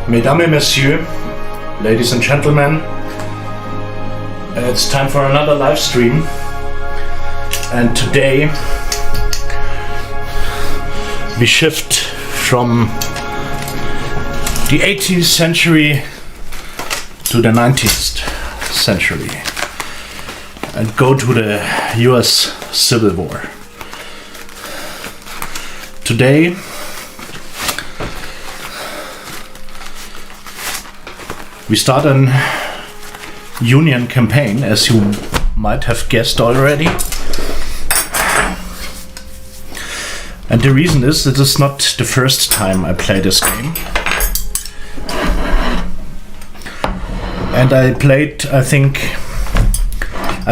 Mesdames et messieurs, ladies and gentlemen, it's time for another live stream. And today we shift from the 18th century to the 19th century and go to the US Civil War. Today we start an Union campaign, as you might have guessed already. And the reason is that it's not the first time I play this game. And I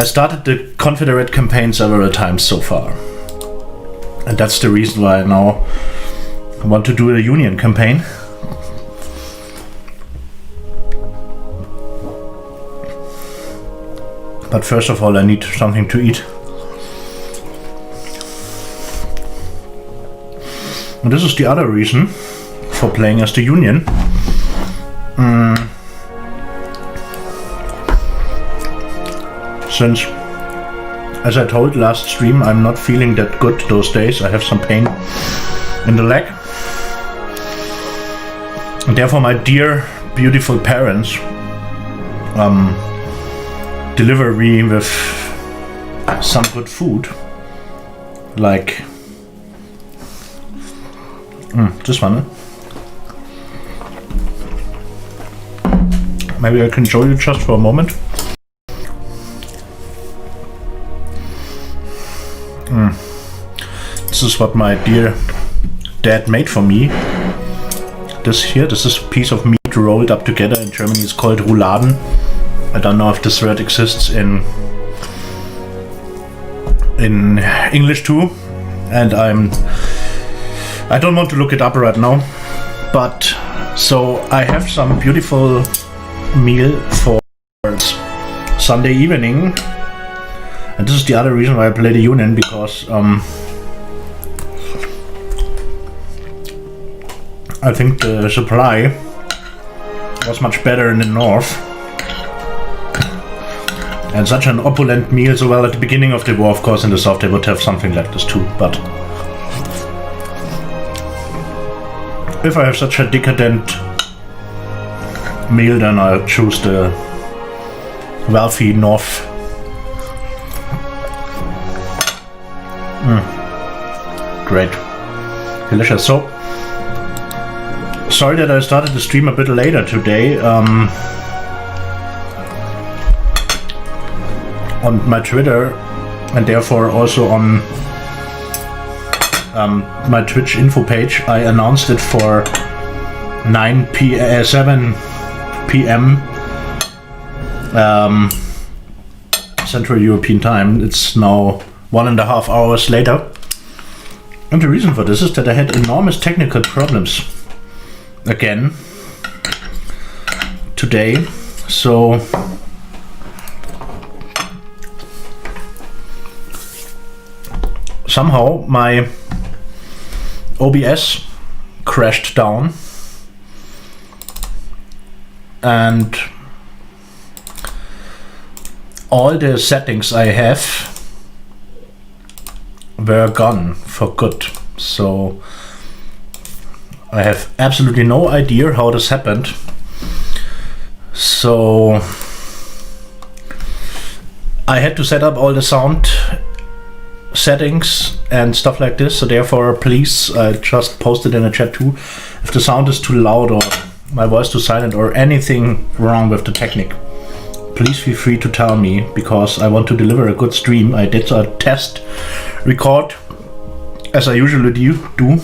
started the Confederate campaign several times so far. And that's the reason why I now want to do a Union campaign. But first of all, I need something to eat. And this is the other reason for playing as the Union. Since, as I told last stream, I'm not feeling that good those days. I have some pain in the leg. And therefore my dear, beautiful parents deliver me with some good food, like this one. Maybe I can show you just for a moment. This is what my dear dad made for me. This is a piece of meat rolled up together. In Germany it's called Rouladen. I don't know if this word exists in English too, and I don't want to look it up right now. But so I have some beautiful meal for Sunday evening, and this is the other reason why I play the Union, because I think the supply was much better in the north. And such an opulent meal, so well at the beginning of the war, of course in the south they would have something like this too, but if I have such a decadent meal, then I'll choose the wealthy north. Great. Delicious. So, sorry that I started the stream a bit later today. On my Twitter, and therefore also on my Twitch info page, I announced it for 7 p.m. Central European time. It's now 1.5 hours later. And the reason for this is that I had enormous technical problems again today. So somehow my OBS crashed down and all the settings I have were gone for good. So I have absolutely no idea how this happened. So I had to set up all the sound settings and stuff like this, so therefore please, I just posted in the chat too, if the sound is too loud or my voice too silent or anything wrong with the technique, please feel free to tell me, because I want to deliver a good stream. I did a test record as I usually do,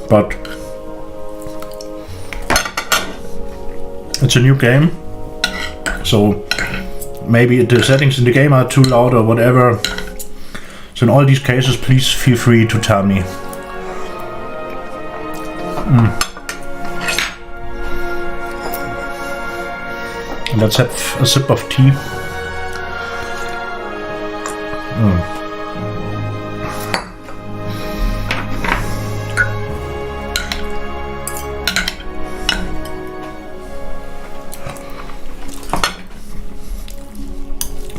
but it's a new game, so maybe the settings in the game are too loud or whatever. So in all these cases, please feel free to tell me. Let's have a sip of tea.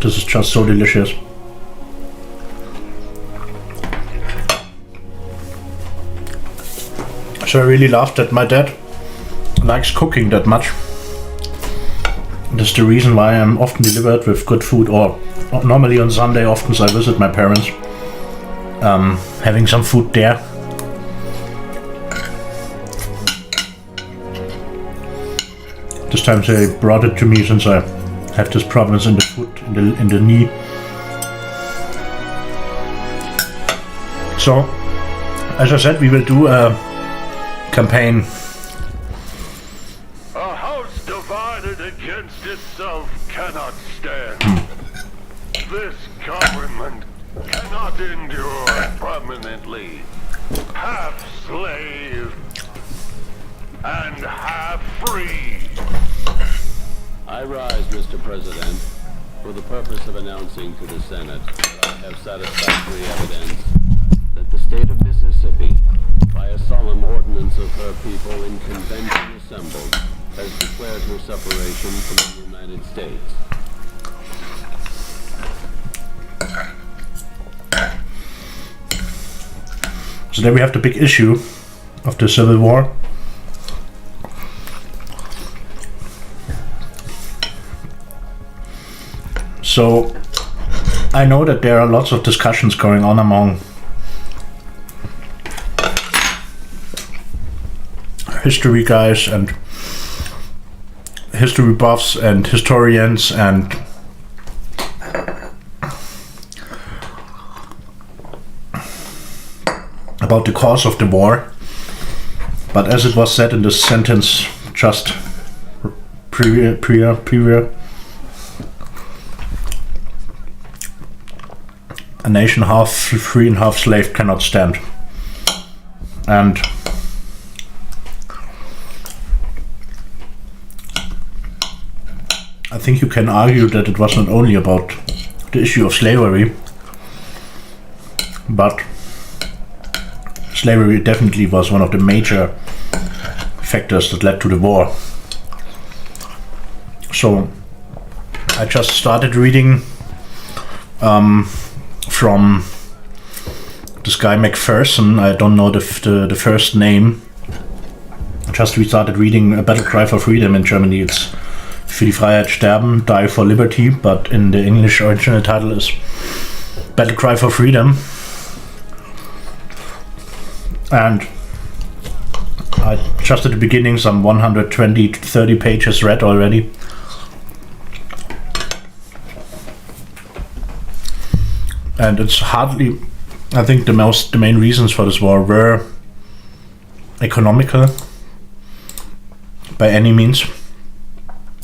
This is just so delicious. So I really love that my dad likes cooking that much. That's the reason why I'm often delivered with good food, or normally on Sunday often I visit my parents, having some food there. This time they brought it to me since I have this problems in the foot, in the knee. So, as I said, we will do a campaign. A house divided against itself cannot stand. This government cannot endure permanently. Half slave and half free. I rise, Mr. President, for the purpose of announcing to the Senate that I have satisfactory evidence that the state of Mississippi, by a solemn ordinance of her people in convention assembled, has declared her separation from the United States. So then we have the big issue of the Civil War. So I know that there are lots of discussions going on among history guys and history buffs and historians and about the cause of the war. But as it was said in the sentence just prior, a nation half free and half slave cannot stand. And I think you can argue that it was not only about the issue of slavery, but slavery definitely was one of the major factors that led to the war. So I just started reading from this guy McPherson. I don't know the first name. Just we started reading A Battle Cry for Freedom in Germany. It's Für die Freiheit sterben, Die for Liberty, but in the English original title is Battle Cry for Freedom. And I just at the beginning, some 120 to 30 pages read already. And it's hardly, I think the main reasons for this war were economical by any means.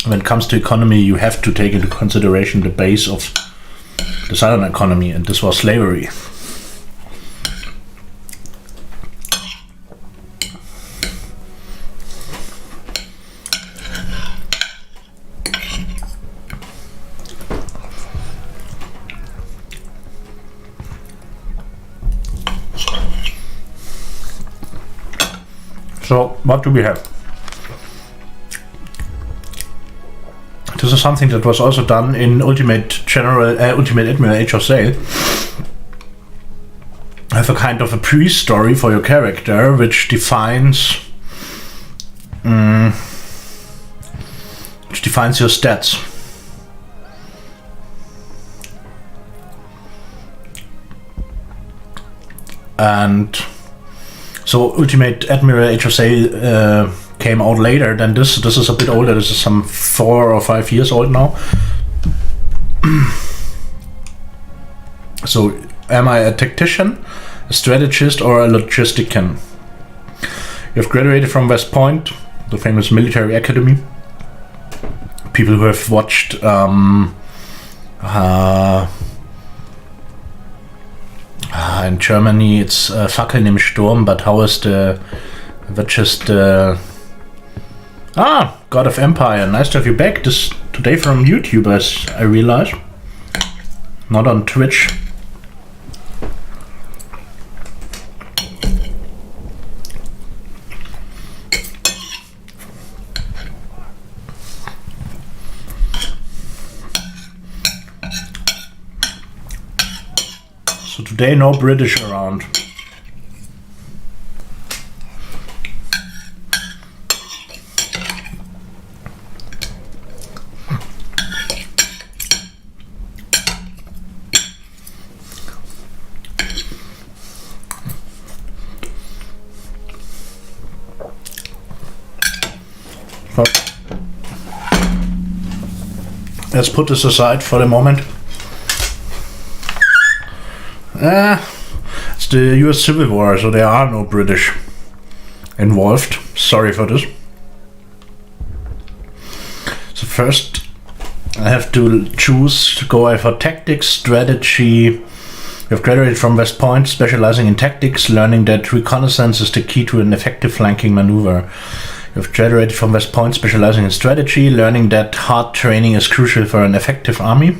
When it comes to economy, you have to take into consideration the base of the Southern economy, and this was slavery. So, what do we have? This is something that was also done in Ultimate Admiral Age of Sail. I have a kind of a pre-story for your character, which defines your stats. And so Ultimate Admiral Age of Sail came out later than this. This is a bit older. This is some 4 or 5 years old now. So, am I a tactician, a strategist, or a logistician? You have graduated from West Point, the famous military academy. People who have watched in Germany, it's Fackeln im Sturm, but how is God of Empire. Nice to have you back today from YouTube, as I realize. Not on Twitch. So today no British around. So, let's put this aside for the moment. It's the US Civil War, so there are no British involved. Sorry for this. So first I have to choose to go for tactics, strategy. We have graduated from West Point, specializing in tactics, learning that reconnaissance is the key to an effective flanking maneuver. You have graduated from West Point, specializing in strategy, learning that hard training is crucial for an effective army.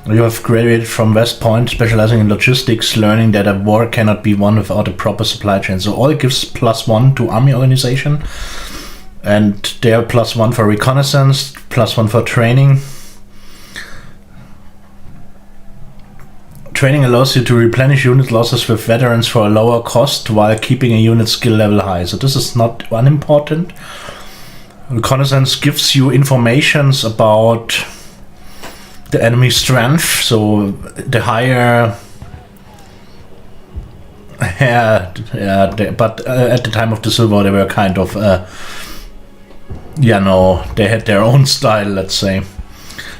You have graduated from West Point, specializing in logistics, learning that a war cannot be won without a proper supply chain. So all gives +1 to army organization, and there +1 for reconnaissance, +1 for training. Training allows you to replenish unit losses with veterans for a lower cost while keeping a unit skill level high. So this is not unimportant. Reconnaissance gives you informations about the enemy strength. So the higher, but at the time of the Civil War they were kind of, they had their own style, let's say.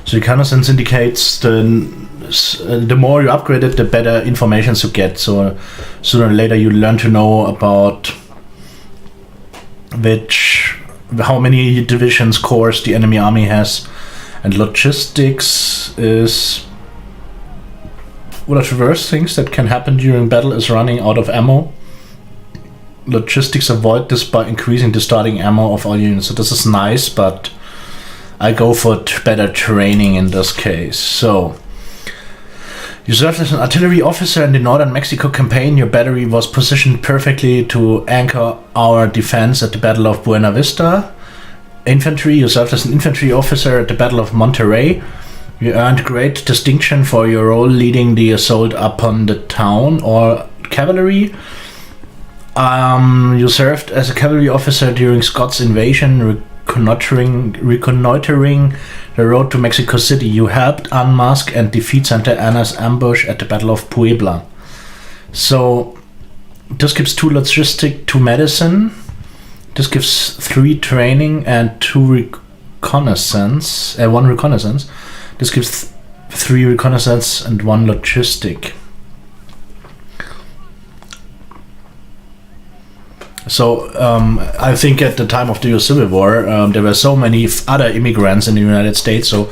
So reconnaissance indicates the more you upgrade it, the better information you get. So sooner or later you learn to know about how many divisions, corps the enemy army has. And logistics is one of the worst things that can happen during battle is running out of ammo. Logistics avoid this by increasing the starting ammo of all units. So this is nice, but I go for better training in this case. So you served as an artillery officer in the Northern Mexico campaign. Your battery was positioned perfectly to anchor our defense at the Battle of Buena Vista. Infantry, you served as an infantry officer at the Battle of Monterrey. You earned great distinction for your role leading the assault upon the town. Or cavalry, you served as a cavalry officer during Scott's invasion, reconnoitering the road to Mexico City. You helped unmask and defeat Santa Anna's ambush at the Battle of Puebla. So this gives 2 logistic, 2 medicine. This gives 3 training and 2 reconnaissance, 1 reconnaissance. This gives 3 reconnaissance and 1 logistic. So I think at the time of the US Civil War, there were so many other immigrants in the United States. So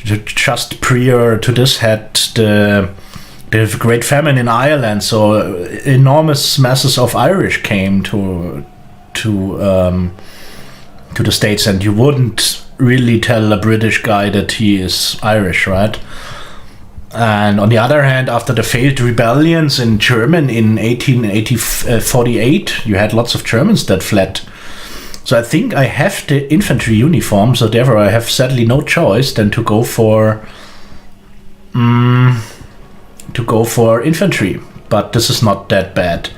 just prior to this had the Great Famine in Ireland. So enormous masses of Irish came to the States, and you wouldn't really tell a British guy that he is Irish, right? And on the other hand, after the failed rebellions in Germany in 1848, you had lots of Germans that fled. So I think I have the infantry uniform, so therefore I have sadly no choice than to go for infantry. But this is not that bad.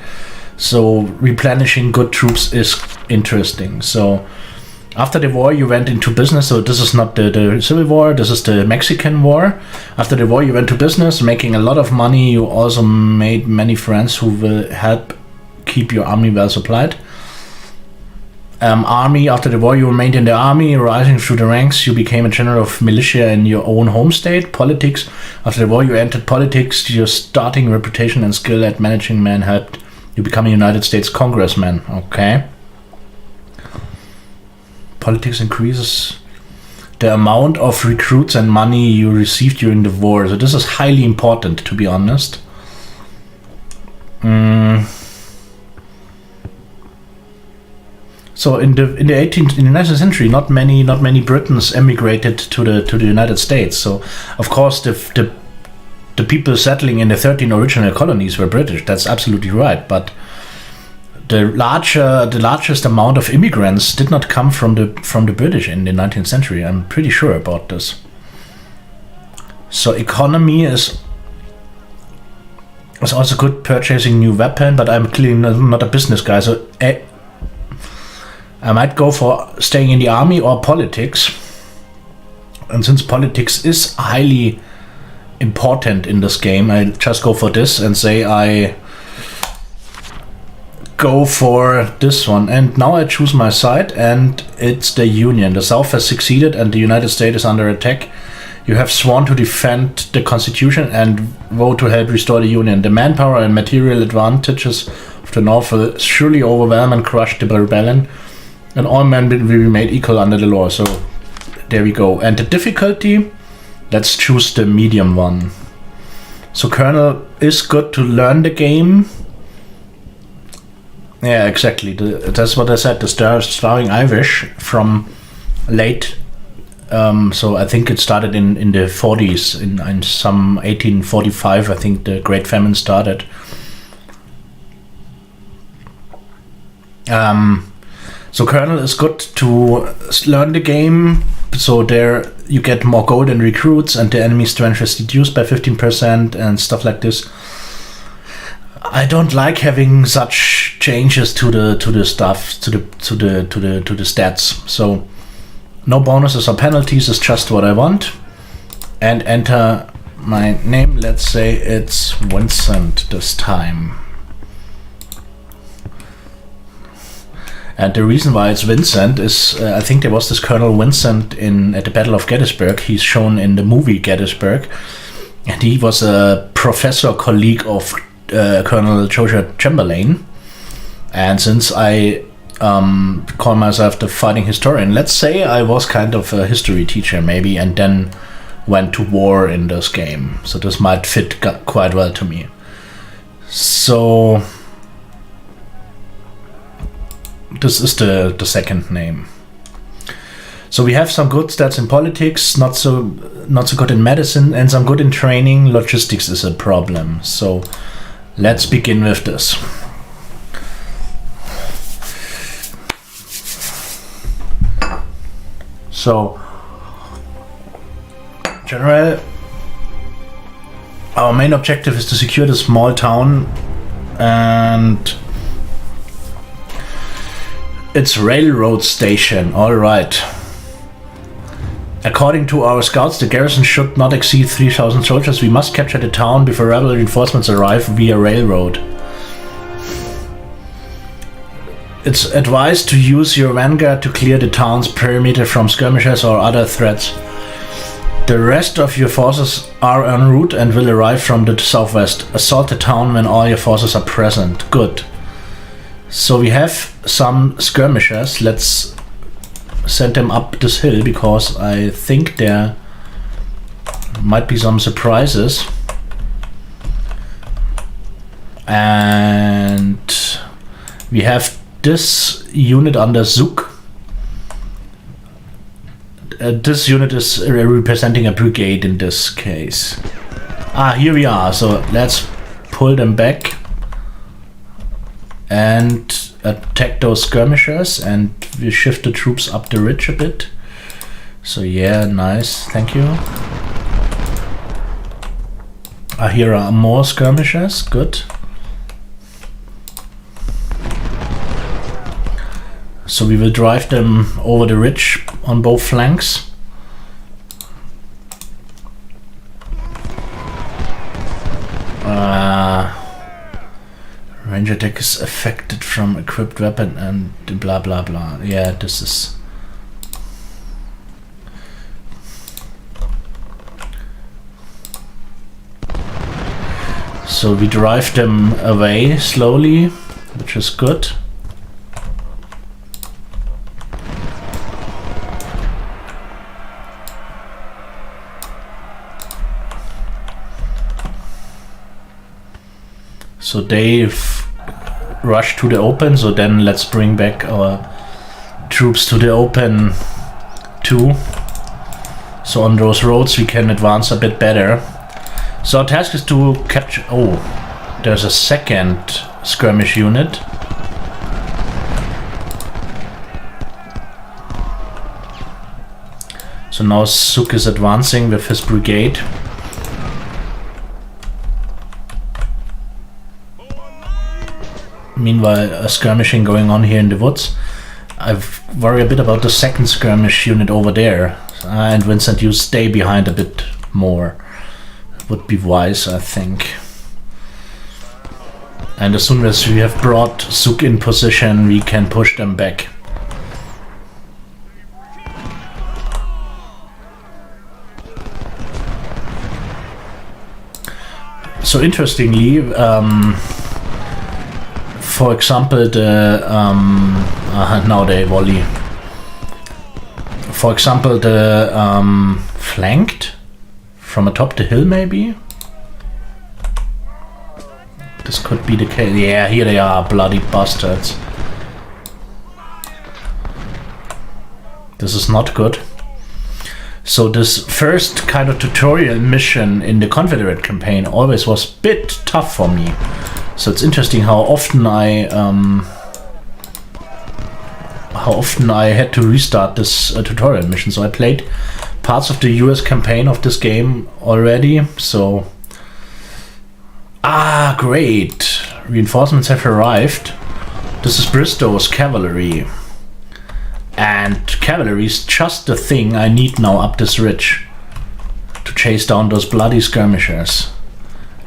So replenishing good troops is interesting. So after the war you went into business. So this is not the Civil War, this is the Mexican War. After the war you went to business, making a lot of money. You also made many friends who will help keep your army well supplied. Army, after the war you remained in the army, rising through the ranks. You became a general of militia in your own home state. Politics, after the war you entered politics. Your starting reputation and skill at managing men helped you become a United States congressman. Okay. Politics increases the amount of recruits and money you received during the war. So this is highly important, to be honest. So in the 19th century, not many Britons emigrated to the United States. So of course the people settling in the 13 original colonies were British. That's absolutely right. But the largest amount of immigrants did not come from the British in the 19th century. I'm pretty sure about this. So economy is It's also good purchasing new weapon, but I'm clearly not a business guy, so I might go for staying in the army or politics. And since politics is highly important in this game, I just go for this and say I go for this one. And now I choose my side, and it's the Union. The South has succeeded and the United States is under attack. You have sworn to defend the Constitution and vote to help restore the Union. The manpower and material advantages of the North will surely overwhelm and crush the rebellion, and all men will be made equal under the law. So there we go. And the difficulty, let's choose the medium one. So Colonel is good to learn the game. Yeah, exactly. That's what I said. The starring Irish from late. So I think it started in the 40s, in some 1845. I think the Great Famine started. So Colonel is good to learn the game. So there you get more golden recruits, and the enemy strength is reduced by 15% and stuff like this. I don't like having such changes to the stuff, to the stats. So no bonuses or penalties is just what I want. And enter my name. Let's say it's Vincent this time. And the reason why it's Vincent is I think there was this Colonel Vincent at the Battle of Gettysburg. He's shown in the movie Gettysburg, and he was a professor colleague of Colonel Joseph Chamberlain. And since I call myself the fighting historian, let's say I was kind of a history teacher maybe, and then went to war in this game. So this might fit quite well to me. So this is the second name. So we have some good stats in politics, not so good in medicine, and some good in training. Logistics is a problem. So let's begin with this. So, General, our main objective is to secure the small town and its railroad station. Alright. According to our scouts, the garrison should not exceed 3,000 soldiers. We must capture the town before rebel reinforcements arrive via railroad. It's advised to use your vanguard to clear the town's perimeter from skirmishers or other threats. The rest of your forces are en route and will arrive from the southwest. Assault the town when all your forces are present. Good. So we have some skirmishers. Let's send them up this hill, because I think there might be some surprises. And we have this unit under Zook. This unit is representing a brigade in this case. Here we are. So let's pull them back and attack those skirmishers, and we shift the troops up the ridge a bit. So yeah, nice, thank you. Here are more skirmishers, good. So we will drive them over the ridge on both flanks. Range attack is affected from equipped weapon and blah blah blah. Yeah, this is... So we drive them away slowly, which is good. So they've rushed to the open, so then let's bring back our troops to the open too. So on those roads we can advance a bit better. So our task is to capture... Oh, there's a second skirmish unit. So now Zook is advancing with his brigade. meanwhile a skirmishing going on here in the woods. I worry a bit about the second skirmish unit over there. And Vincent, you stay behind a bit more. Would be wise, I think. And as soon as we have brought Zook in position, we can push them back. So interestingly, for example, the now they volley. For example, the flanked from atop the hill, maybe. This could be the case. Yeah, here they are, bloody bastards. This is not good. So this first kind of tutorial mission in the Confederate campaign always was a bit tough for me. So it's interesting how often I had to restart this tutorial mission. So I played parts of the US campaign of this game already. So great, reinforcements have arrived. This is Bristow's cavalry. And cavalry is just the thing I need now up this ridge to chase down those bloody skirmishers.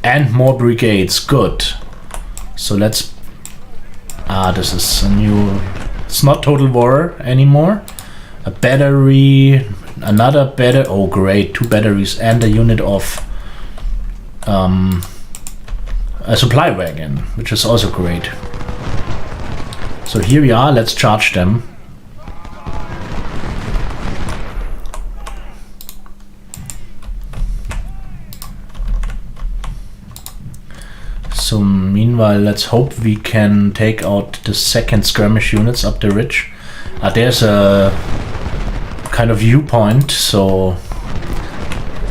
And more brigades, good. So let's... this is a new... It's not Total War anymore. A battery, another battery... Oh great, 2 batteries and a unit of... a supply wagon, which is also great. So here we are, let's charge them. So meanwhile, let's hope we can take out the second skirmish units up the ridge. There's a kind of viewpoint, so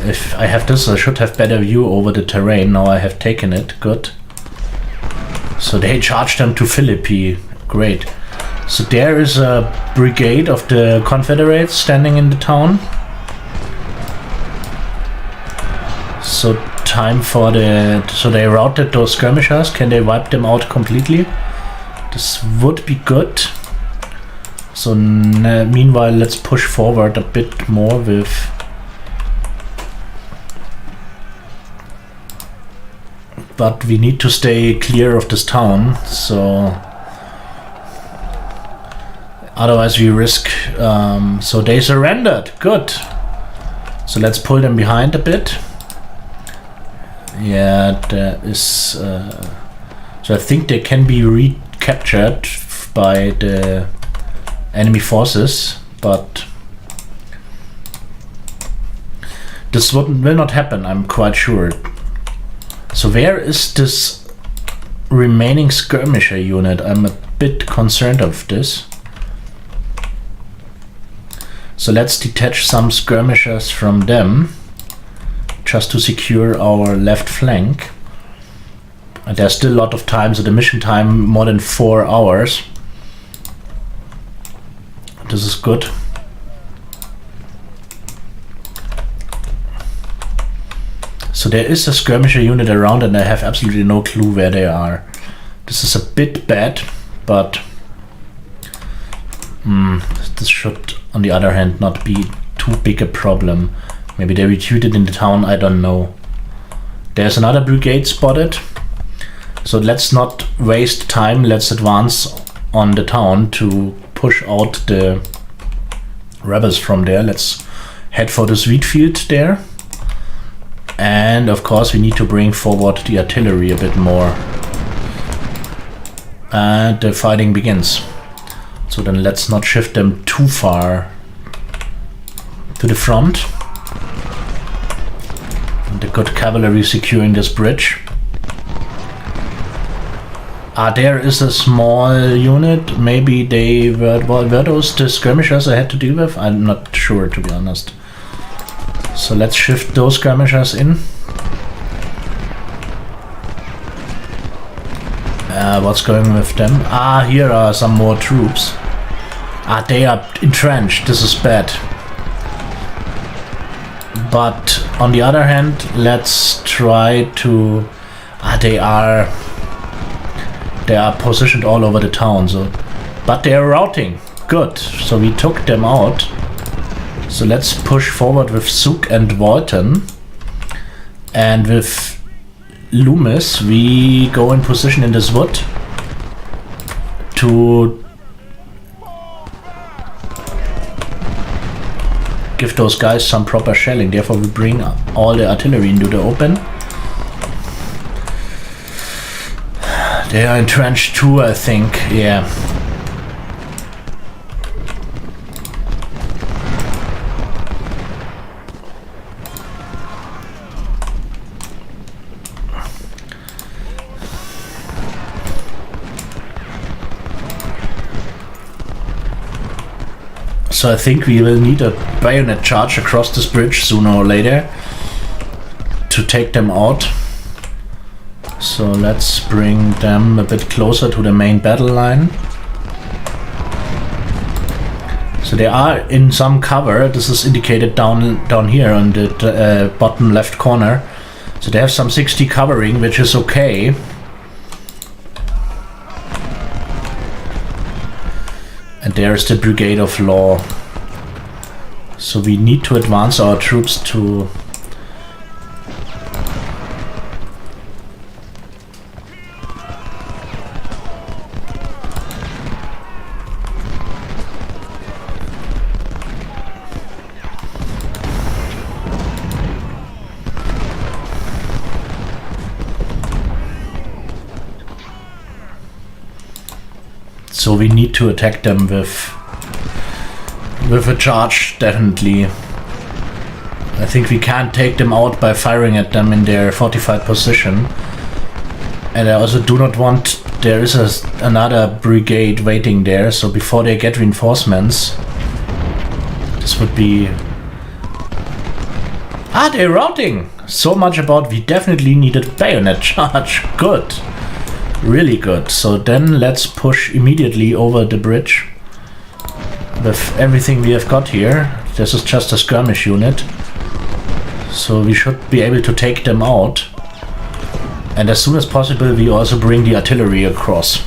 if I have this, I should have better view over the terrain. Now I have taken it, good. So they charged them to Philippi, great. So there is a brigade of the Confederates standing in the town. So time for the... So they routed those skirmishers. Can they wipe them out completely? This would be good. So meanwhile, let's push forward a bit more with... But we need to stay clear of this town, so... Otherwise we risk... so they surrendered, good. So let's pull them behind a bit. Yeah, there is... so I think they can be recaptured by the enemy forces, but... This will not happen, I'm quite sure. So where is this remaining skirmisher unit? I'm a bit concerned of this. So let's detach some skirmishers from them, just to secure our left flank. And there's still a lot of time, so the mission time more than 4 hours. This is good. So there is a skirmisher unit around and I have absolutely no clue where they are. This is a bit bad, but this should on the other hand not be too big a problem. Maybe they retreated in the town, I don't know. There's another brigade spotted. So let's not waste time, let's advance on the town to push out the rebels from there. Let's head for this wheat field there. And of course we need to bring forward the artillery a bit more. And the fighting begins. So then let's not shift them too far to the front. And the good cavalry securing this bridge. There is a small unit. Maybe they were those the skirmishers I had to deal with? I'm not sure, to be honest. So let's shift those skirmishers in. What's going with them? Here are some more troops. They are entrenched. This is bad. But on the other hand, let's try to... They They are positioned all over the town, so but they are routing. Good. So we took them out. So let's push forward with Zook and Walton. And with Loomis, we go in position in this wood to give those guys some proper shelling. Therefore we bring all the artillery into the open. They are in trench 2, I think. Yeah. So I think we will need a bayonet charge across this bridge sooner or later to take them out. So let's bring them a bit closer to the main battle line. So they are in some cover. This is indicated down here on the bottom left corner. So they have some 60 covering, which is okay. And there's the Brigade of Law. So we need to advance our troops to... So we need to attack them with a charge, definitely. I think we can't take them out by firing at them in their fortified position. And I also do not want... There is another brigade waiting there, so before they get reinforcements... This would be... Ah, they're routing! So much about we definitely needed a bayonet charge. Good. Really good. So then let's push immediately over the bridge with everything we have got here. This is just a skirmish unit, so we should be able to take them out. And as soon as possible we also bring the artillery across.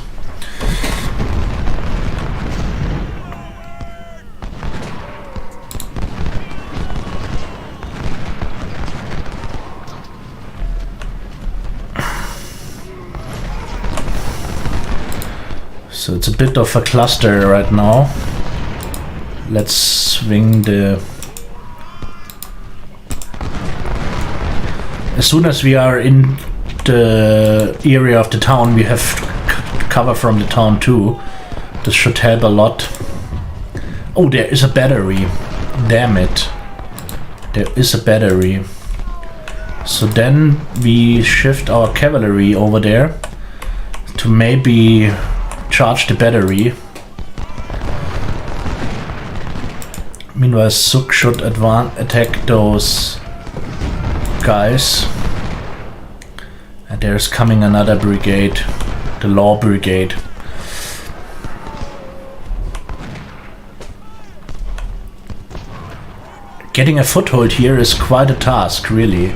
So it's a bit of a cluster right now. Let's swing the... As soon as we are in the area of the town, we have cover from the town too. This should help a lot. Oh, there is a battery. Damn it. There is a battery. So then we shift our cavalry over there to maybe charge the battery. Meanwhile, Zook should attack those guys. And there's coming another brigade, the Law Brigade. Getting a foothold here is quite a task, really.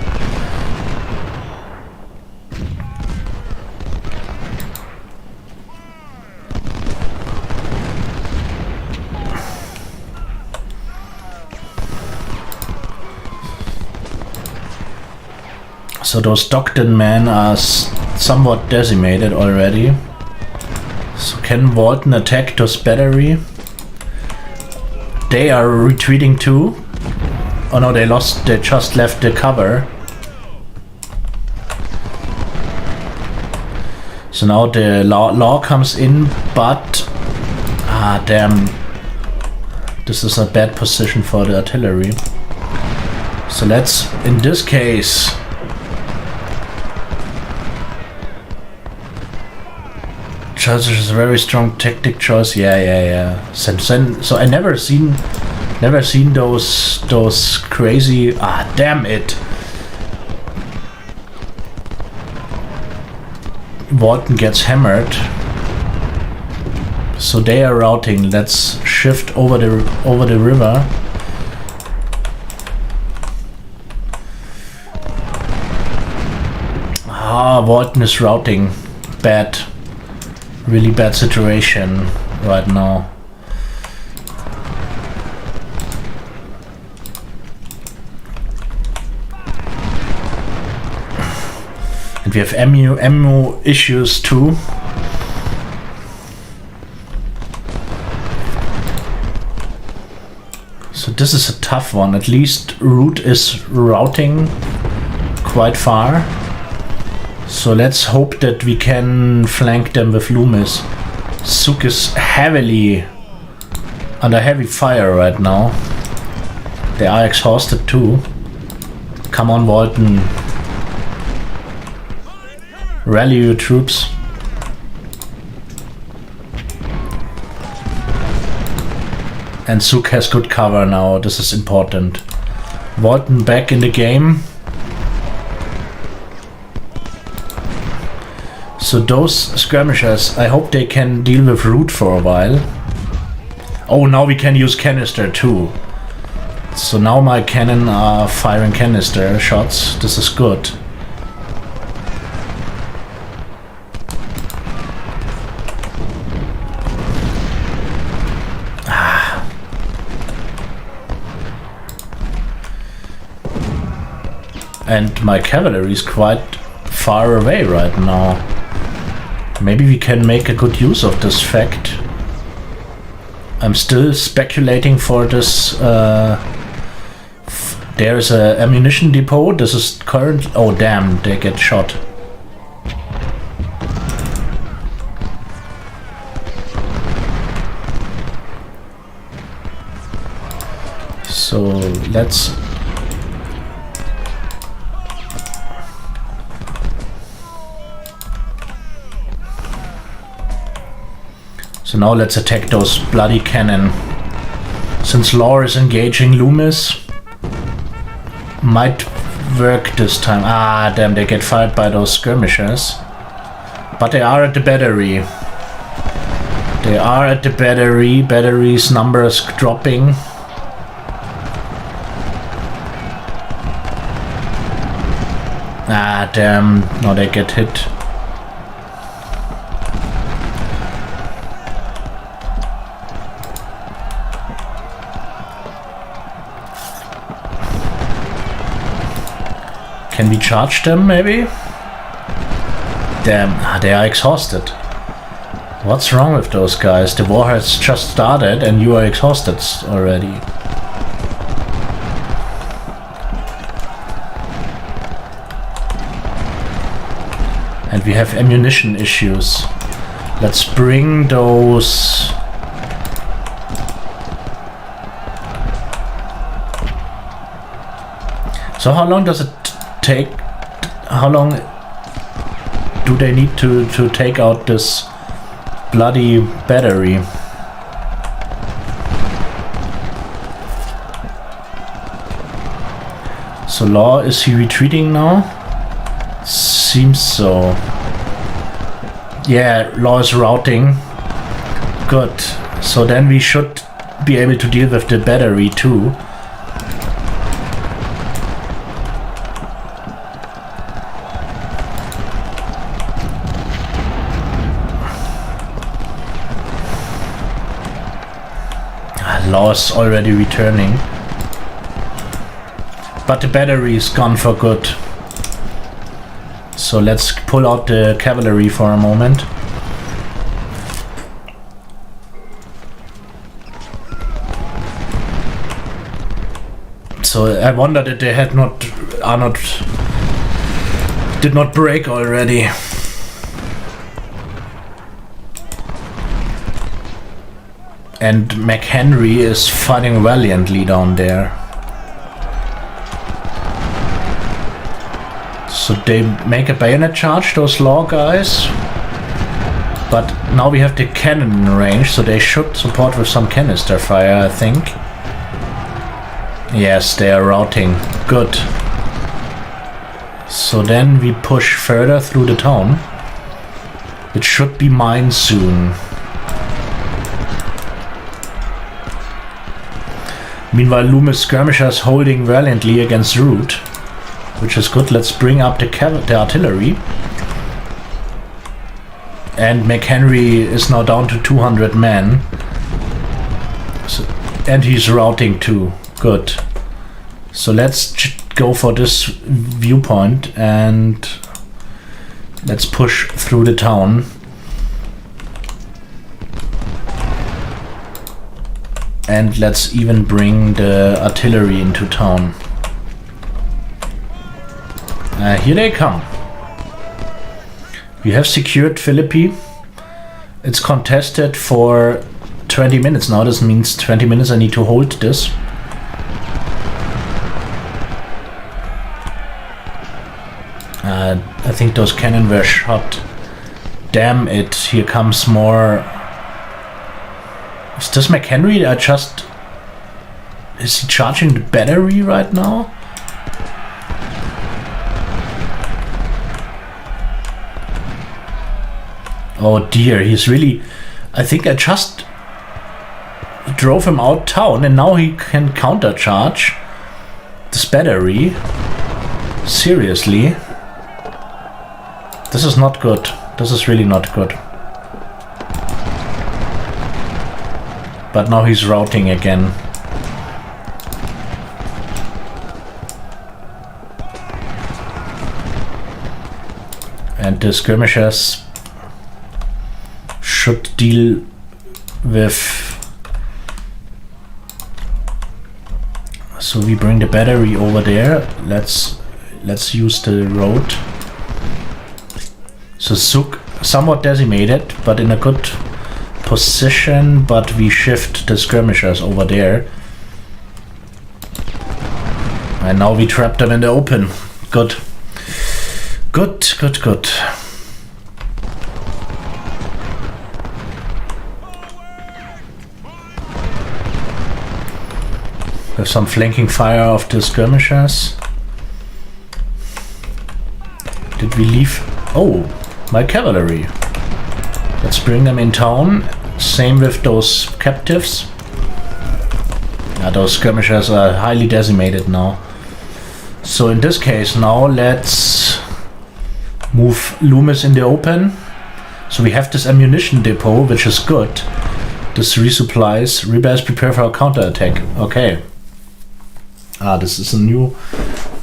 So those Stockton men are somewhat decimated already. So can Walton attack those battery? They are retreating too. Oh no, they just left the cover. So now the law comes in, but... Ah, damn. This is a bad position for the artillery. So let's, in this case... Choice is a very strong tactic choice. Yeah. So I never seen those crazy. Ah, damn it! Walton gets hammered. So they are routing. Let's shift over the river. Ah, Walton is routing. Bad. Really bad situation right now. And we have ammo issues too. So this is a tough one. At least Root is routing quite far. So let's hope that we can flank them with Loomis. Zook is heavily under heavy fire right now. They are exhausted too. Come on, Walton. Rally your troops. And Zook has good cover now. This is important. Walton back in the game. So those skirmishers, I hope they can deal with Root for a while. Oh, now we can use canister too. So now my cannon are firing canister shots. This is good. And my cavalry is quite far away right now. Maybe we can make a good use of this fact. I'm still speculating for this. There's a ammunition depot. This is current. Oh damn! They get shot. So let's. So now let's attack those bloody cannon. Since Law is engaging Loomis, might work this time. Ah, damn, they get fired by those skirmishers. But they are at the battery. They are at the battery. Battery's numbers dropping. Ah, damn. No, they get hit. Can we charge them, maybe? Damn, they are exhausted. What's wrong with those guys? The war has just started and you are exhausted already. And we have ammunition issues. Let's bring those... So how long does it take? How long do they need to take out this bloody battery? So Law, is he retreating now? Seems so. Yeah, Law is routing. Good. So then we should be able to deal with the battery too. Law is already returning. But the battery is gone for good. So let's pull out the cavalry for a moment. So I wonder that they did not break already. And McHenry is fighting valiantly down there. So they make a bayonet charge, those Law guys. But now we have the cannon in range, so they should support with some canister fire, I think. Yes, they are routing. Good. So then we push further through the town. It should be mine soon. Meanwhile, Loomis skirmishers holding valiantly against Root, which is good. Let's bring up the artillery. And McHenry is now down to 200 men. So, and he's routing too. Good. So let's go for this viewpoint and let's push through the town. And let's even bring the artillery into town. Here they come. We have secured Philippi. It's contested for 20 minutes now. This means 20 minutes I need to hold this. I think those cannon were shot. Damn it, here comes more. Is this McHenry? Is he charging the battery right now? Oh dear, he's really... I think I just drove him out town and now he can countercharge this battery. Seriously? This is not good. This is really not good. But now he's routing again. And the skirmishers should deal with... So we bring the battery over there. Let's use the road. So Suk somewhat decimated, but in a good position, but we shift the skirmishers over there. And now we trap them in the open. Good. Good, good, good. With some flanking fire of the skirmishers. Did we leave? Oh, my cavalry. Let's bring them in town. Same with those captives. Yeah, those skirmishers are highly decimated now. So in this case now let's move Loomis in the open. So we have this ammunition depot, which is good. This resupplies. Rebels prepare for a counterattack. Okay. This is a new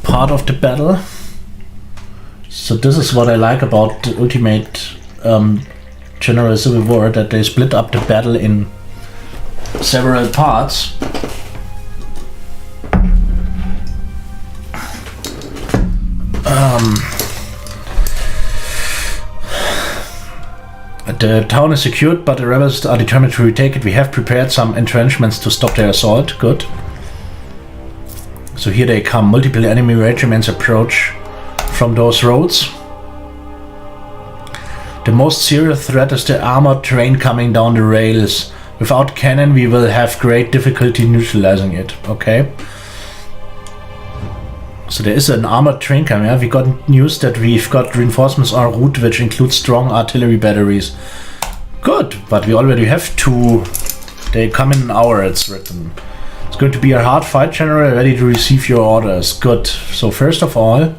part of the battle. So this is what I like about the Ultimate General Civil War, that they split up the battle in several parts. The town is secured, but the rebels are determined to retake it. We have prepared some entrenchments to stop their assault. Good. So here they come. Multiple enemy regiments approach from those roads. The most serious threat is the armored train coming down the rails. Without cannon we will have great difficulty neutralizing it. Okay. So there is an armored train coming. Yeah? We got news that we've got reinforcements en route, which include strong artillery batteries. Good, but we already have two. They come in an hour, it's written. It's going to be a hard fight, General, ready to receive your orders. Good. So first of all,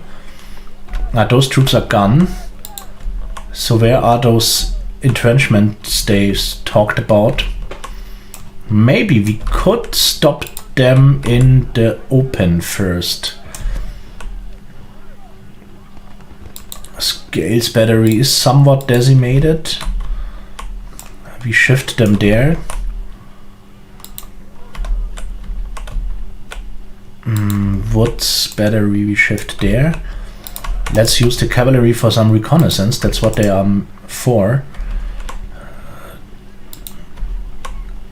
those troops are gone. So where are those entrenchments they talked about? Maybe we could stop them in the open first. Scales battery is somewhat decimated. We shift them there. Wood's battery we shift there. Let's use the cavalry for some reconnaissance. That's what they are for.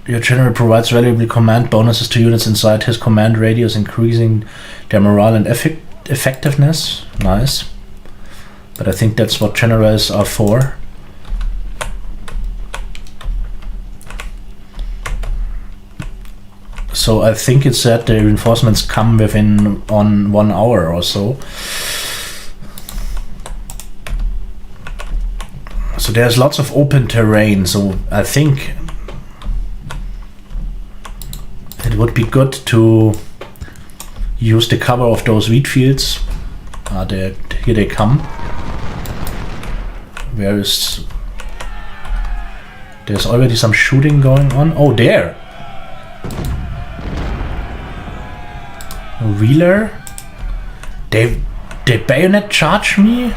Your general provides valuable command bonuses to units inside his command radius, increasing their morale and effectiveness. Nice. But I think that's what generals are for. So I think it said the reinforcements come within on 1 hour or so. So there's lots of open terrain, so I think it would be good to use the cover of those wheat fields. Here they come. Where is There's already some shooting going on. Oh, there! A wheeler? They bayonet charge me?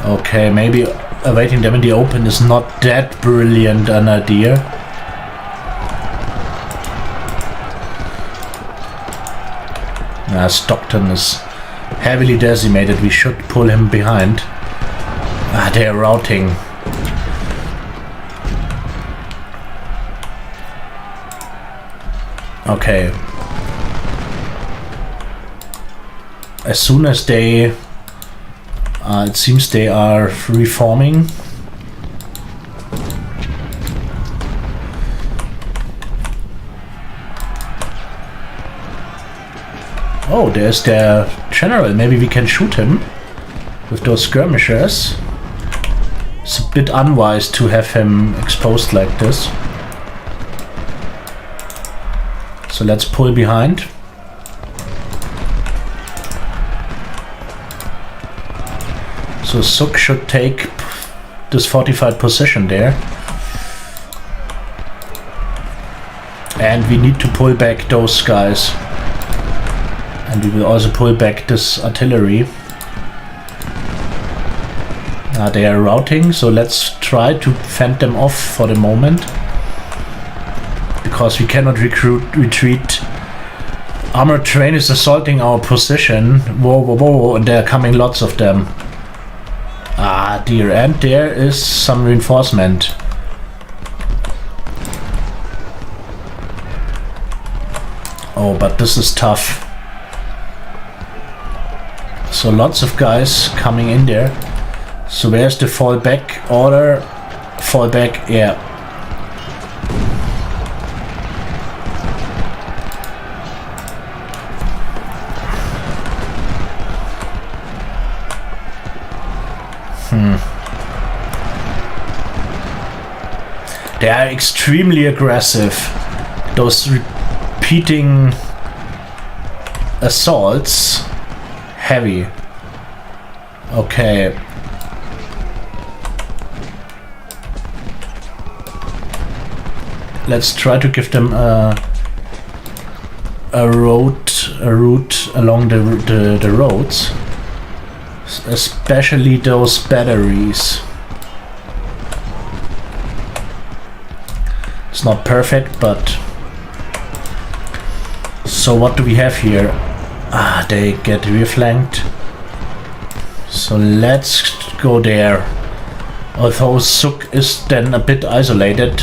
Okay, maybe awaiting them in the open is not that brilliant an idea. Stockton is heavily decimated. We should pull him behind. They're routing. Okay. As soon as they... it seems they are reforming. Oh, there's their general. Maybe we can shoot him with those skirmishers. It's a bit unwise to have him exposed like this. So let's pull behind. So Suk should take this fortified position there. And we need to pull back those guys. And we will also pull back this artillery. They are routing, so let's try to fend them off for the moment. Because we cannot retreat. Armored train is assaulting our position. Whoa, whoa, whoa, and there are coming lots of them. Ah, dear, and there is some reinforcement. Oh, but this is tough. So lots of guys coming in there. So where's the fallback order? Fallback, yeah. They are extremely aggressive. Those repeating assaults. Heavy. Okay. Let's try to give them a route along the roads, especially those batteries. It's not perfect, but so what do we have here? They get reflanked. So let's go there. Although Suk is then a bit isolated.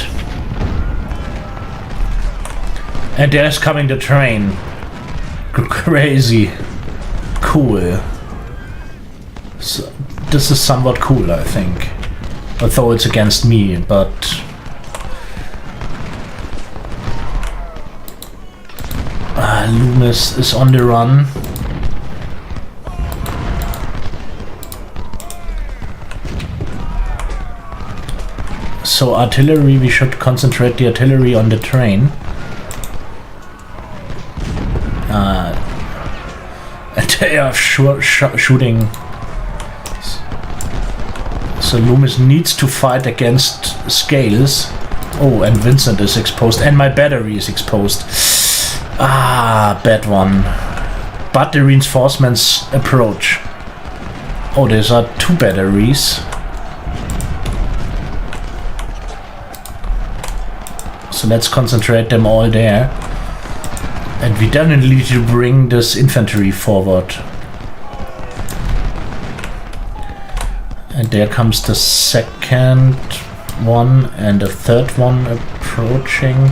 And there's coming the train. Crazy. Cool. So this is somewhat cool, I think. Although it's against me, but... Loomis is on the run. So artillery, we should concentrate the artillery on the train. And they are shooting. So Loomis needs to fight against Scales. Oh, and Vincent is exposed, and my battery is exposed. Bad one. But the reinforcements approach. Oh, there's are two batteries. So let's concentrate them all there. And we definitely need to bring this infantry forward. And there comes the second one and the third one approaching.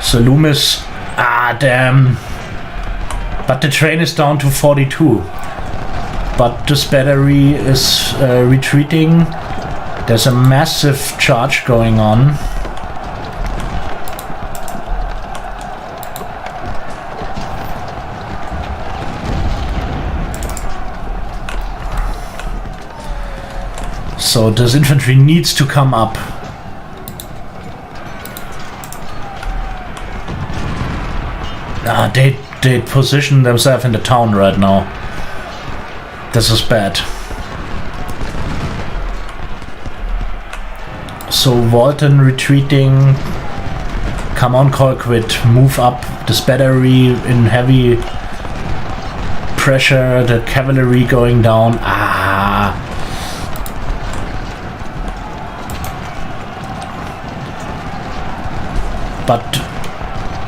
So Loomis, damn. But the train is down to 42. But this battery is retreating. There's a massive charge going on. So this infantry needs to come up. They position themselves in the town right now. This is bad. So Walton retreating. Come on, Colquitt, move up this battery in heavy pressure. The cavalry going down. But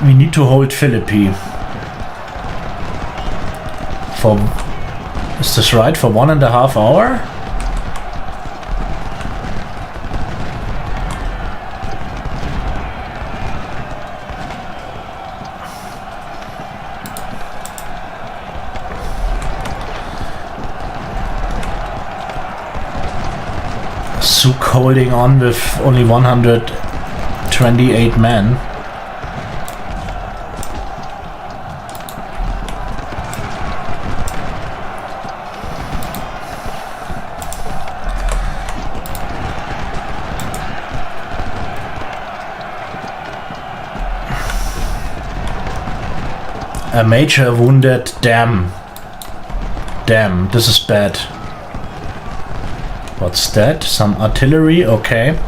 we need to hold Philippi. Is this right? For 1.5 hours? Souk holding on with only 128 men. A major wounded. Damn, this is bad. What's that? Some artillery? Okay.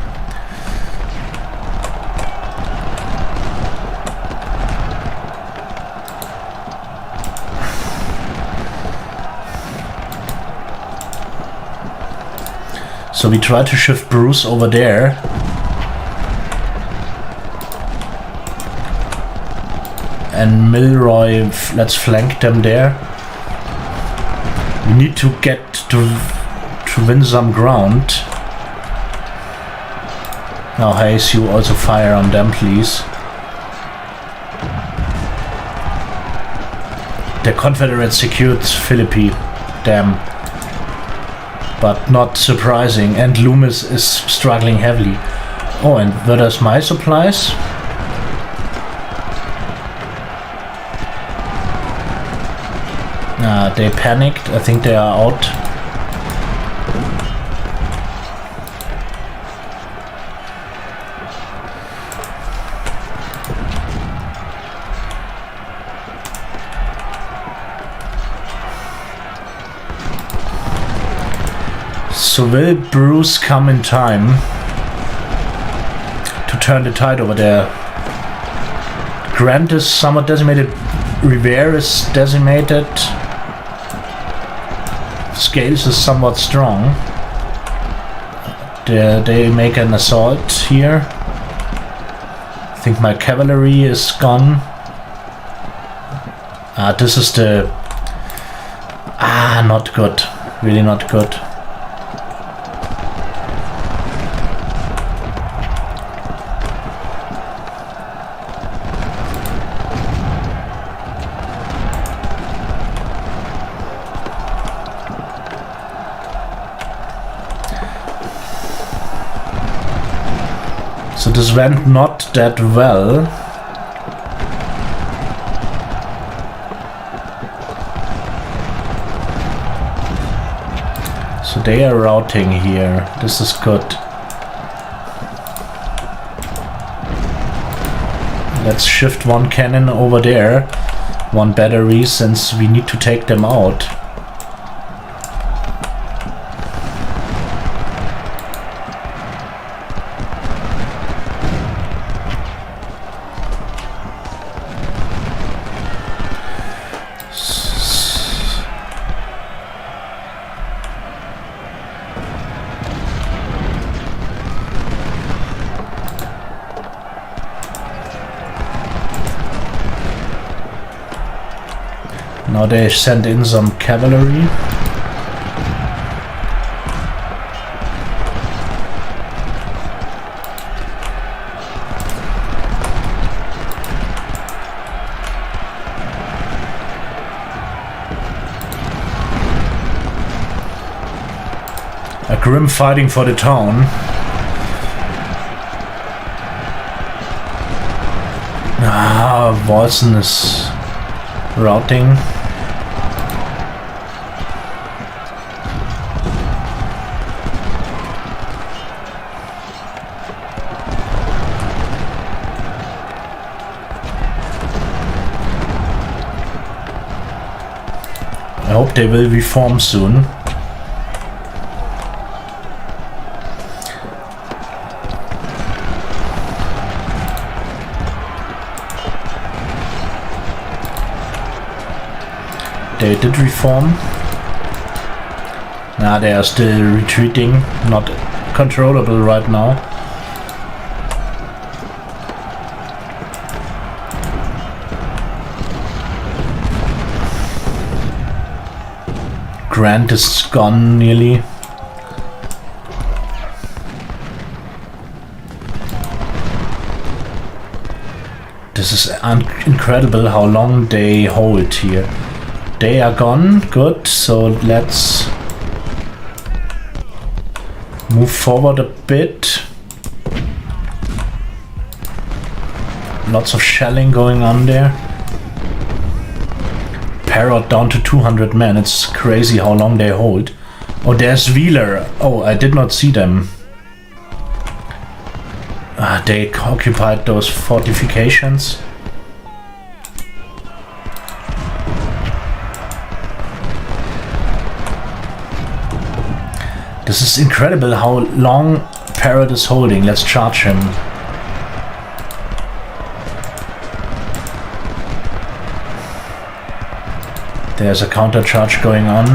So we try to shift Bruce over there. And Milroy, let's flank them there. We need to get to win some ground. Now Hayes, you also fire on them, please. The Confederates secured Philippi. Damn. But not surprising. And Loomis is struggling heavily. Oh, and where does my supplies? They panicked. I think they are out. So will Bruce come in time to turn the tide over there? Grant is somewhat decimated. Revere is decimated. Scales is somewhat strong. They make an assault here. I think my cavalry is gone. This is the... not good. Really not good. So this went not that well. So they are routing here. This is good. Let's shift one cannon over there. One battery, since we need to take them out. Now they send in some cavalry. A grim fighting for the town. Walson is routing. I hope they will reform soon. They did reform. Nah, they are still retreating, not controllable right now. Grant is gone nearly. This is incredible how long they hold here. They are gone, good, so let's move forward a bit. Lots of shelling going on there. Parrot down to 200 men, it's crazy how long they hold. Oh, there's Wheeler. Oh, I did not see them. They occupied those fortifications. This is incredible how long Parrot is holding. Let's charge him. There's a counter charge going on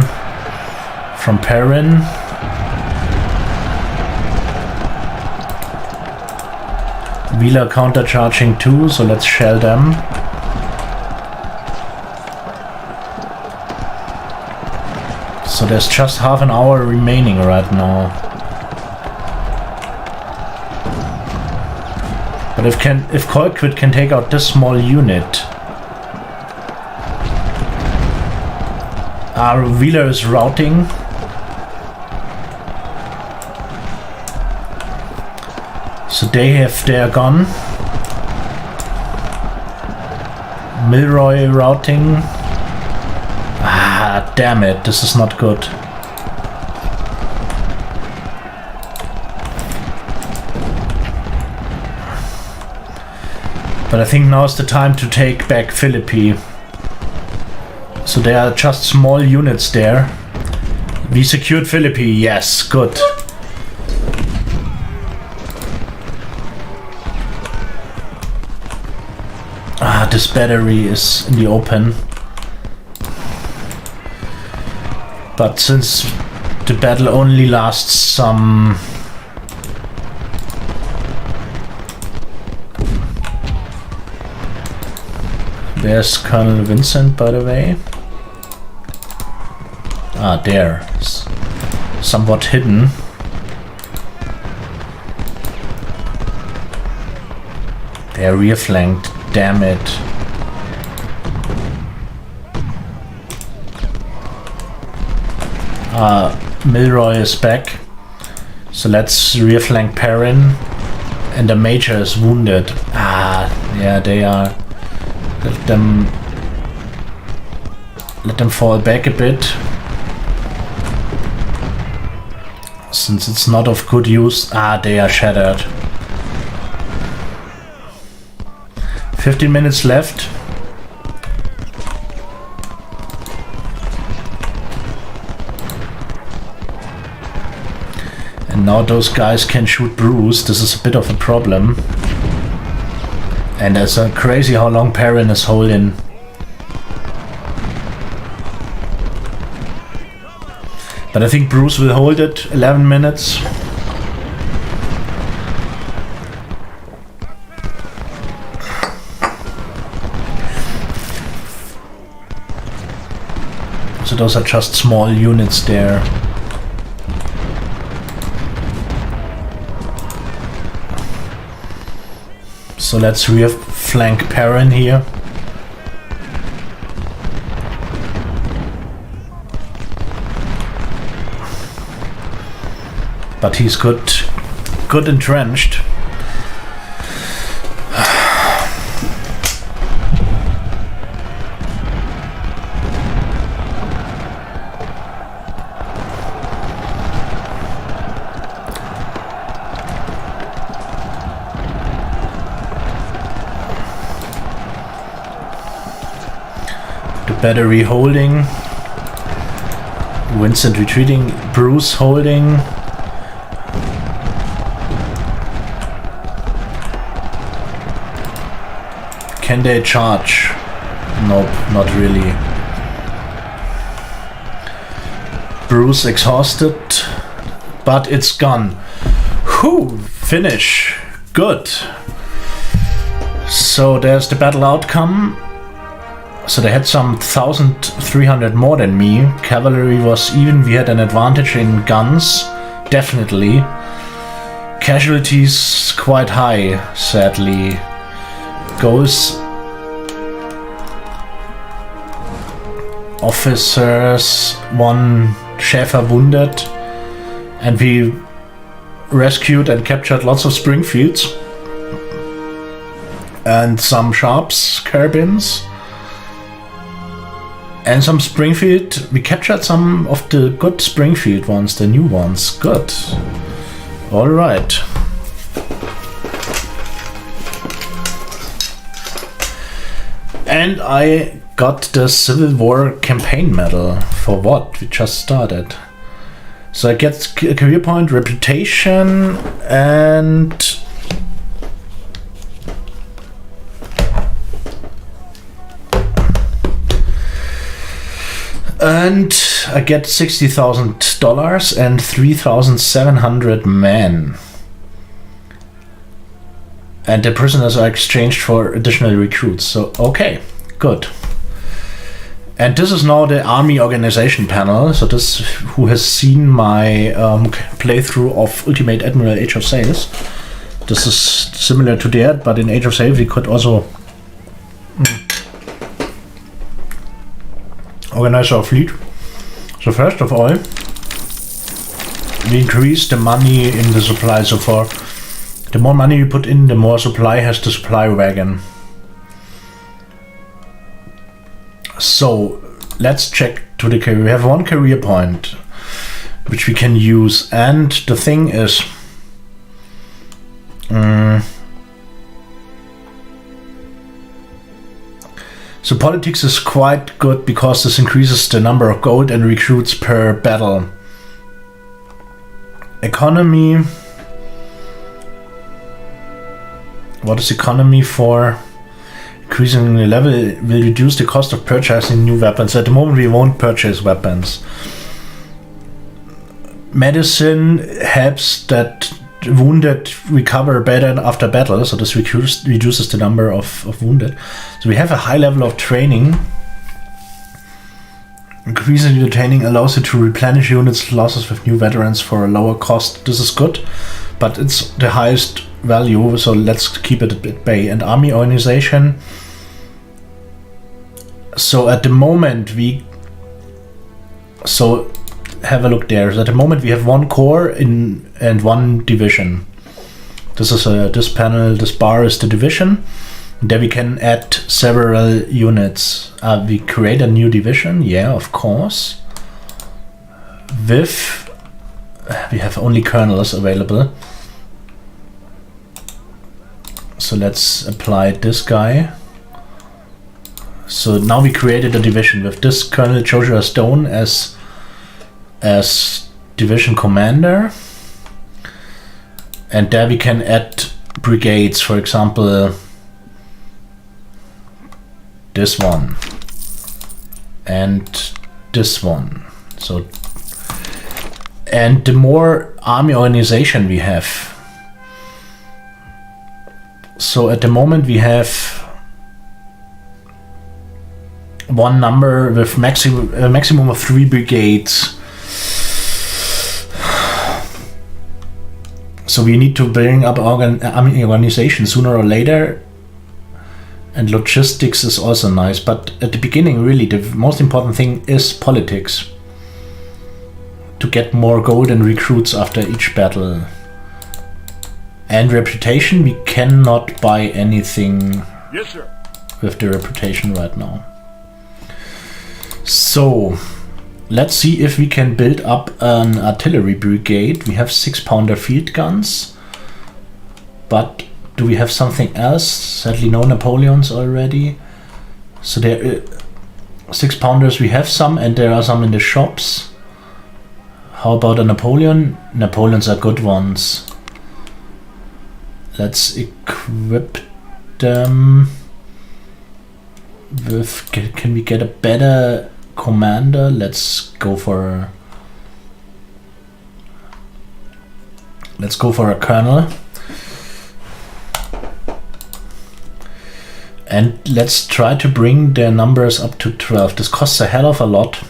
from Perrin. Wheeler counter charging too, so let's shell them. So there's just half an hour remaining right now. But if Colquitt can take out this small unit. Our Wheeler is routing. So they're gone. Milroy routing. Ah, damn it, this is not good. But I think now is the time to take back Philippi. So there are just small units there. We secured Philippi, yes, good. Ah, this battery is in the open. But since the battle only lasts some... There's Colonel Vincent, by the way. Ah, there. Somewhat hidden. They're rear flanked, damn it. Milroy is back. So let's rear flank Perrin. And the Major is wounded. Ah, yeah, they are. Let them fall back a bit. Since it's not of good use. Ah, they are shattered. 15 minutes left. And now those guys can shoot Bruce. This is a bit of a problem. And it's crazy how long Perrin is holding. But I think Bruce will hold it. 11 minutes. So those are just small units there. So let's rear flank Perrin here. But he's good entrenched. The battery holding. Vincent retreating, Bruce holding. Can they charge? Nope, not really. Bruce exhausted, but it's gone. Whew, finish. Good. So there's the battle outcome. So they had some 1,300 more than me. Cavalry was even, we had an advantage in guns, definitely. Casualties quite high, sadly. Goals. Officers, one Schäfer wounded. And we rescued and captured lots of Springfields. And some Sharps carbines. And some Springfield, we captured some of the good Springfield ones, the new ones. Good. Alright. And I got the Civil War Campaign Medal. For what? We just started. So I get a career point, reputation, and... And I get $60,000 and 3,700 men. And the prisoners are exchanged for additional recruits. So, okay, good. And this is now the army organization panel. So this, who has seen my playthrough of Ultimate Admiral Age of Sails. This is similar to that, but in Age of Sails we could also organize our fleet. So first of all, we increase the money in the supply. So for the more money you put in, the more supply has the supply wagon. So let's check to the career. We have one career point which we can use, and the thing is so politics is quite good because this increases the number of gold and recruits per battle. Economy. What is economy for? Increasing the level will reduce the cost of purchasing new weapons. At the moment we won't purchase weapons. Medicine helps that wounded recover better after battle, so this reduces the number of wounded. So we have a high level of training. Increasing the training allows you to replenish units' losses with new veterans for a lower cost. This is good, but it's the highest value, so let's keep it at bay. And army organization. So at the moment have a look there. So at the moment we have one corps and one division. This is this panel. This bar is the division. And there we can add several units. We create a new division. Yeah, of course. We have only colonels available. So let's apply this guy. So now we created a division with this Colonel Joshua Stone as division commander, and there we can add brigades, for example this one and this one. So, and the more army organization we have, so at the moment we have one number with maximum of 3 brigades. So we need to bring up army organization sooner or later, and logistics is also nice, but at the beginning really the most important thing is politics, to get more gold and recruits after each battle. And reputation, we cannot buy anything. Yes, sir. With the reputation right now. So let's see if we can build up an artillery brigade. We have 6-pounder field guns, but do we have something else? Sadly no Napoleons already. So there 6-pounders we have some, and there are some in the shops. How about a Napoleon? Napoleons are good ones. Let's equip them with... Can we get a better commander? Let's go for... Let's go for a colonel. And let's try to bring their numbers up to 12. This costs a hell of a lot.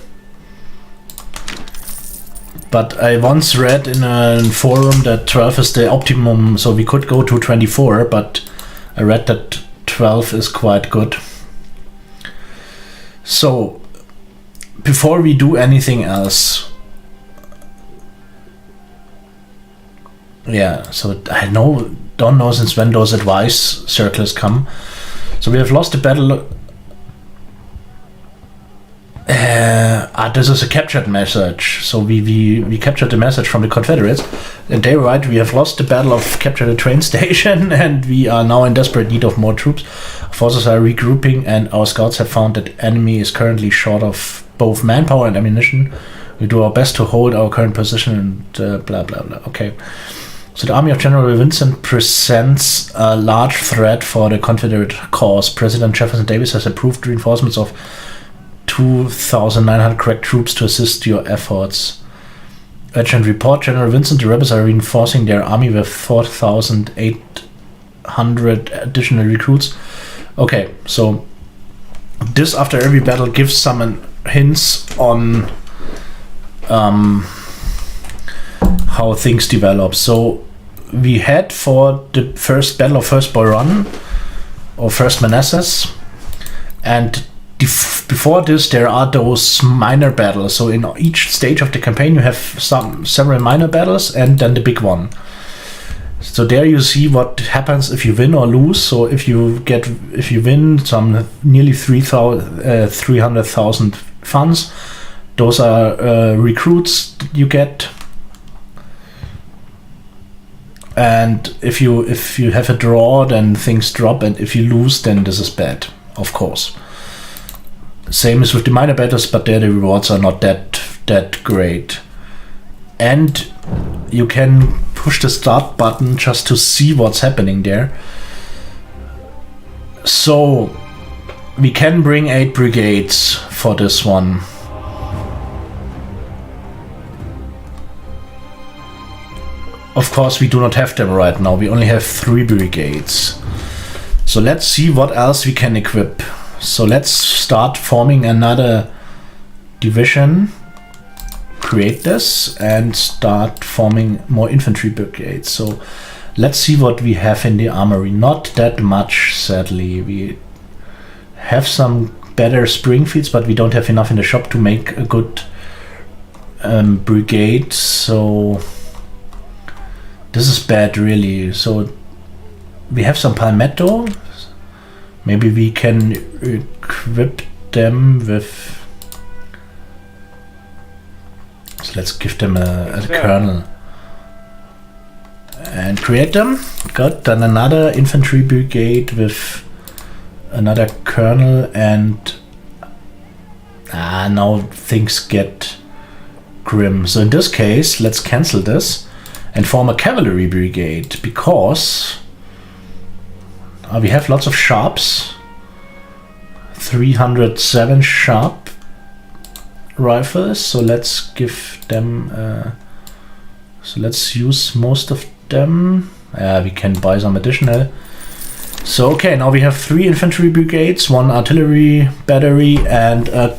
But I once read in a forum that 12 is the optimum, so we could go to 24, but I read that 12 is quite good. So, before we do anything else, yeah, so I don't know since when those advice circles come. So we have lost the battle. This is a captured message. So we captured the message from the Confederates, and they write, we have lost the battle of capture the train station, and we are now in desperate need of more troops. Forces are regrouping, and our scouts have found that enemy is currently short of both manpower and ammunition. We do our best to hold our current position and blah blah blah. Okay. So the army of General Vincent presents a large threat for the Confederate cause. President Jefferson Davis has approved reinforcements of 2,900 crack troops to assist your efforts. Urgent report, General Vincent, the rebels are reinforcing their army with 4,800 additional recruits. Okay, so this after every battle gives some hints on how things develop. So we had for the first battle of First Bull Run or First Manassas, and before this there are those minor battles. So in each stage of the campaign you have several minor battles and then the big one. So there you see what happens if you win or lose. So if you win some nearly 300,000 funds, those are recruits you get. And if you have a draw, then things drop, and if you lose, then this is bad, of course. Same as with the minor battles, but there the rewards are not that great. And you can push the start button just to see what's happening there. So we can bring 8 brigades for this one. Of course, we do not have them right now. We only have 3 brigades. So let's see what else we can equip. So let's start forming another division. Create this and start forming more infantry brigades. So let's see what we have in the armory. Not that much, sadly. We have some better Springfields, but we don't have enough in the shop to make a good brigade. So this is bad, really. So we have some Palmetto. Maybe we can equip them with... So let's give them a colonel. And create them. Good. Then another infantry brigade with another colonel, and... now things get grim. So in this case, let's cancel this and form a cavalry brigade, because we have lots of sharps. 307 sharp rifles, so let's give them so let's use most of them. We can buy some additional. So okay, now we have 3 infantry brigades, 1 artillery battery, and a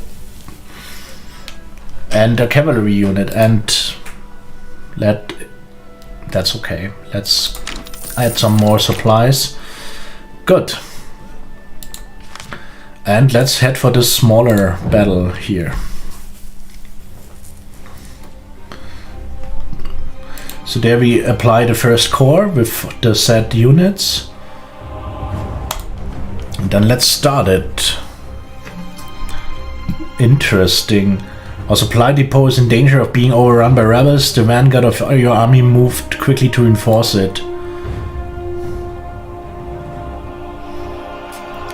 cavalry unit, and that's okay. Let's add some more supplies. Good. And let's head for this smaller battle here. So there we apply the first corps with the set units. And then let's start it. Interesting. Our supply depot is in danger of being overrun by rebels. The vanguard of your army moved quickly to reinforce it.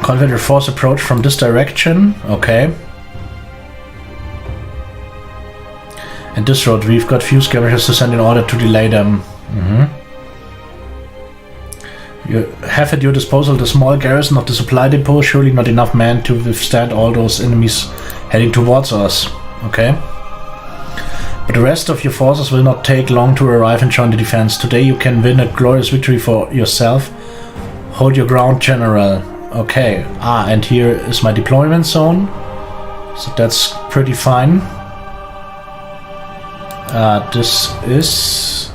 Confederate force approach from this direction. Okay. And this road, we've got few skirmishers to send in order to delay them. You have at your disposal the small garrison of the supply depot, surely not enough men to withstand all those enemies heading towards us. Okay. But the rest of your forces will not take long to arrive and join the defense. Today you can win a glorious victory for yourself. Hold your ground, General. Okay. And here is my deployment zone. So that's pretty fine. This is...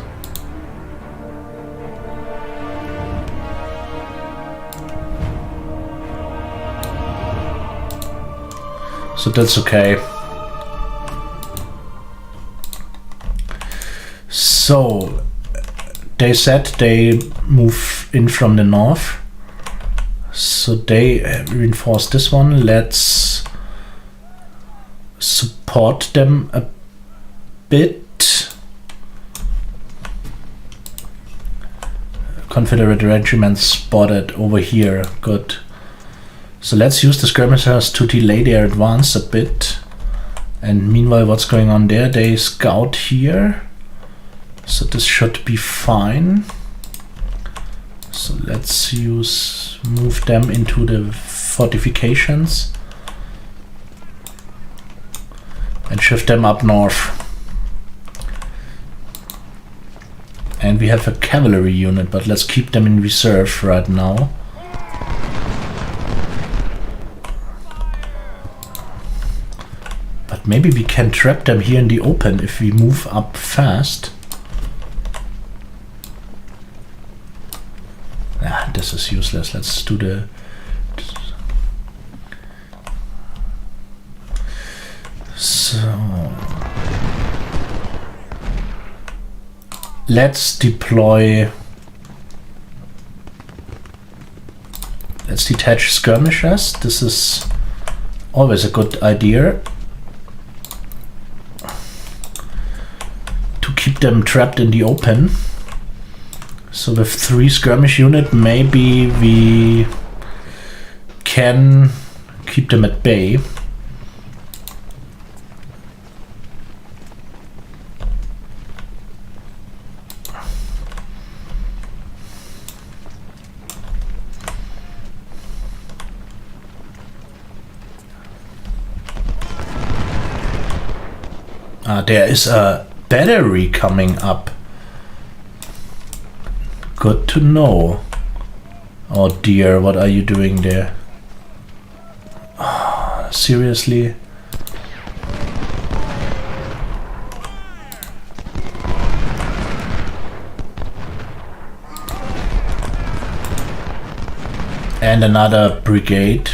So that's okay. So they said they move in from the north. So they reinforce this one. Let's support them a bit. Confederate regiment spotted over here. Good. So let's use the skirmishers to delay their advance a bit. And meanwhile, what's going on there? They scout here. So this should be fine. So let's move them into the fortifications. And shift them up north. And we have a cavalry unit, but let's keep them in reserve right now. But maybe we can trap them here in the open if we move up fast. This is useless. Let's do the... So... Let's deploy... Let's detach skirmishers. This is always a good idea. To keep them trapped in the open. So with 3 skirmish units, maybe we can keep them at bay. There is a battery coming up. Good to know. Oh dear, what are you doing there? Oh, seriously? And another brigade.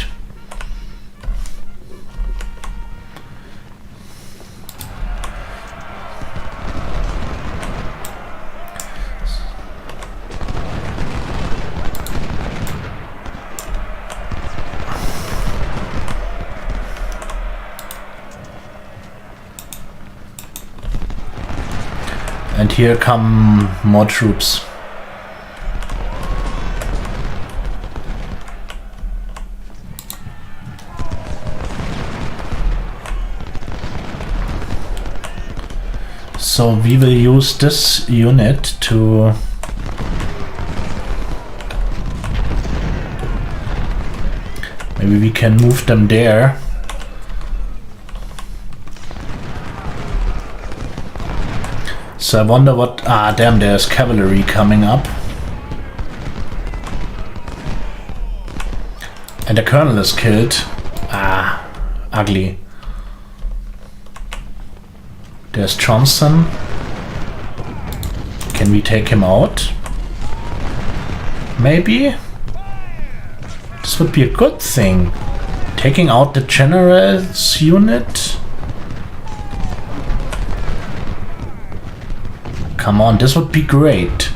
And here come more troops. So we will use this unit to maybe we can move them there. So I wonder what... damn, there's cavalry coming up. And the colonel is killed. Ugly. There's Johnson. Can we take him out? Maybe? This would be a good thing. Taking out the general's unit? Come on, this would be great.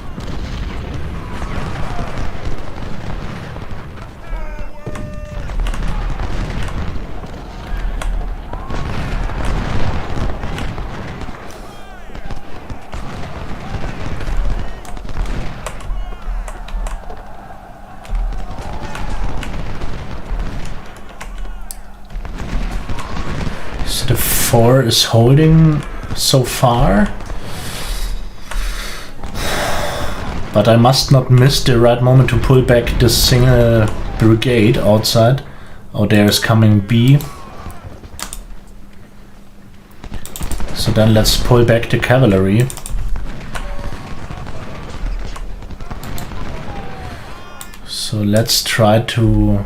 So the 4 is holding so far. But I must not miss the right moment to pull back this single brigade outside. Oh, there is coming B. So then let's pull back the cavalry. So let's try to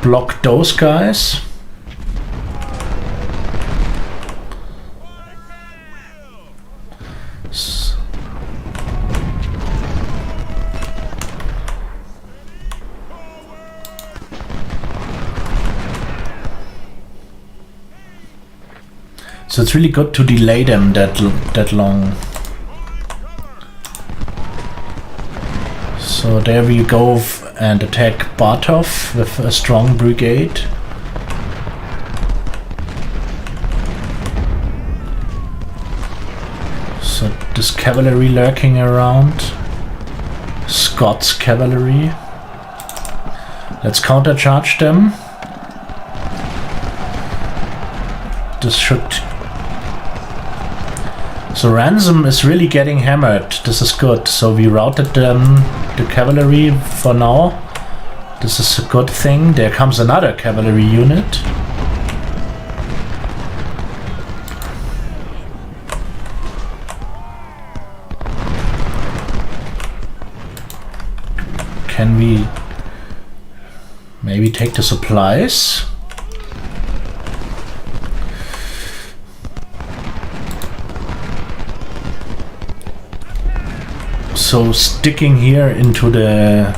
block those guys. So it's really good to delay them that long. So there we go and attack Bartov with a strong brigade. So this cavalry lurking around. Scots cavalry. Let's countercharge them. This should... So Ransom is really getting hammered. This is good. So we routed the cavalry for now. This is a good thing. There comes another cavalry unit. Can we maybe take the supplies? So sticking here into the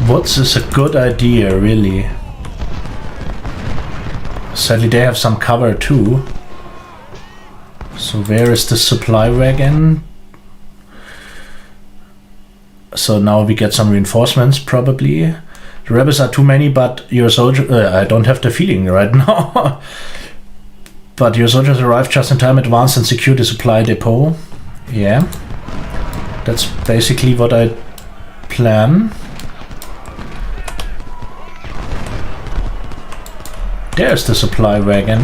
woods is a good idea, really. Sadly they have some cover too. So where is the supply wagon? So now we get some reinforcements probably. The rebels are too many, but your soldier... I don't have the feeling right now. But your soldiers arrived just in time, advanced and secured the supply depot. Yeah. That's basically what I plan. There's the supply wagon.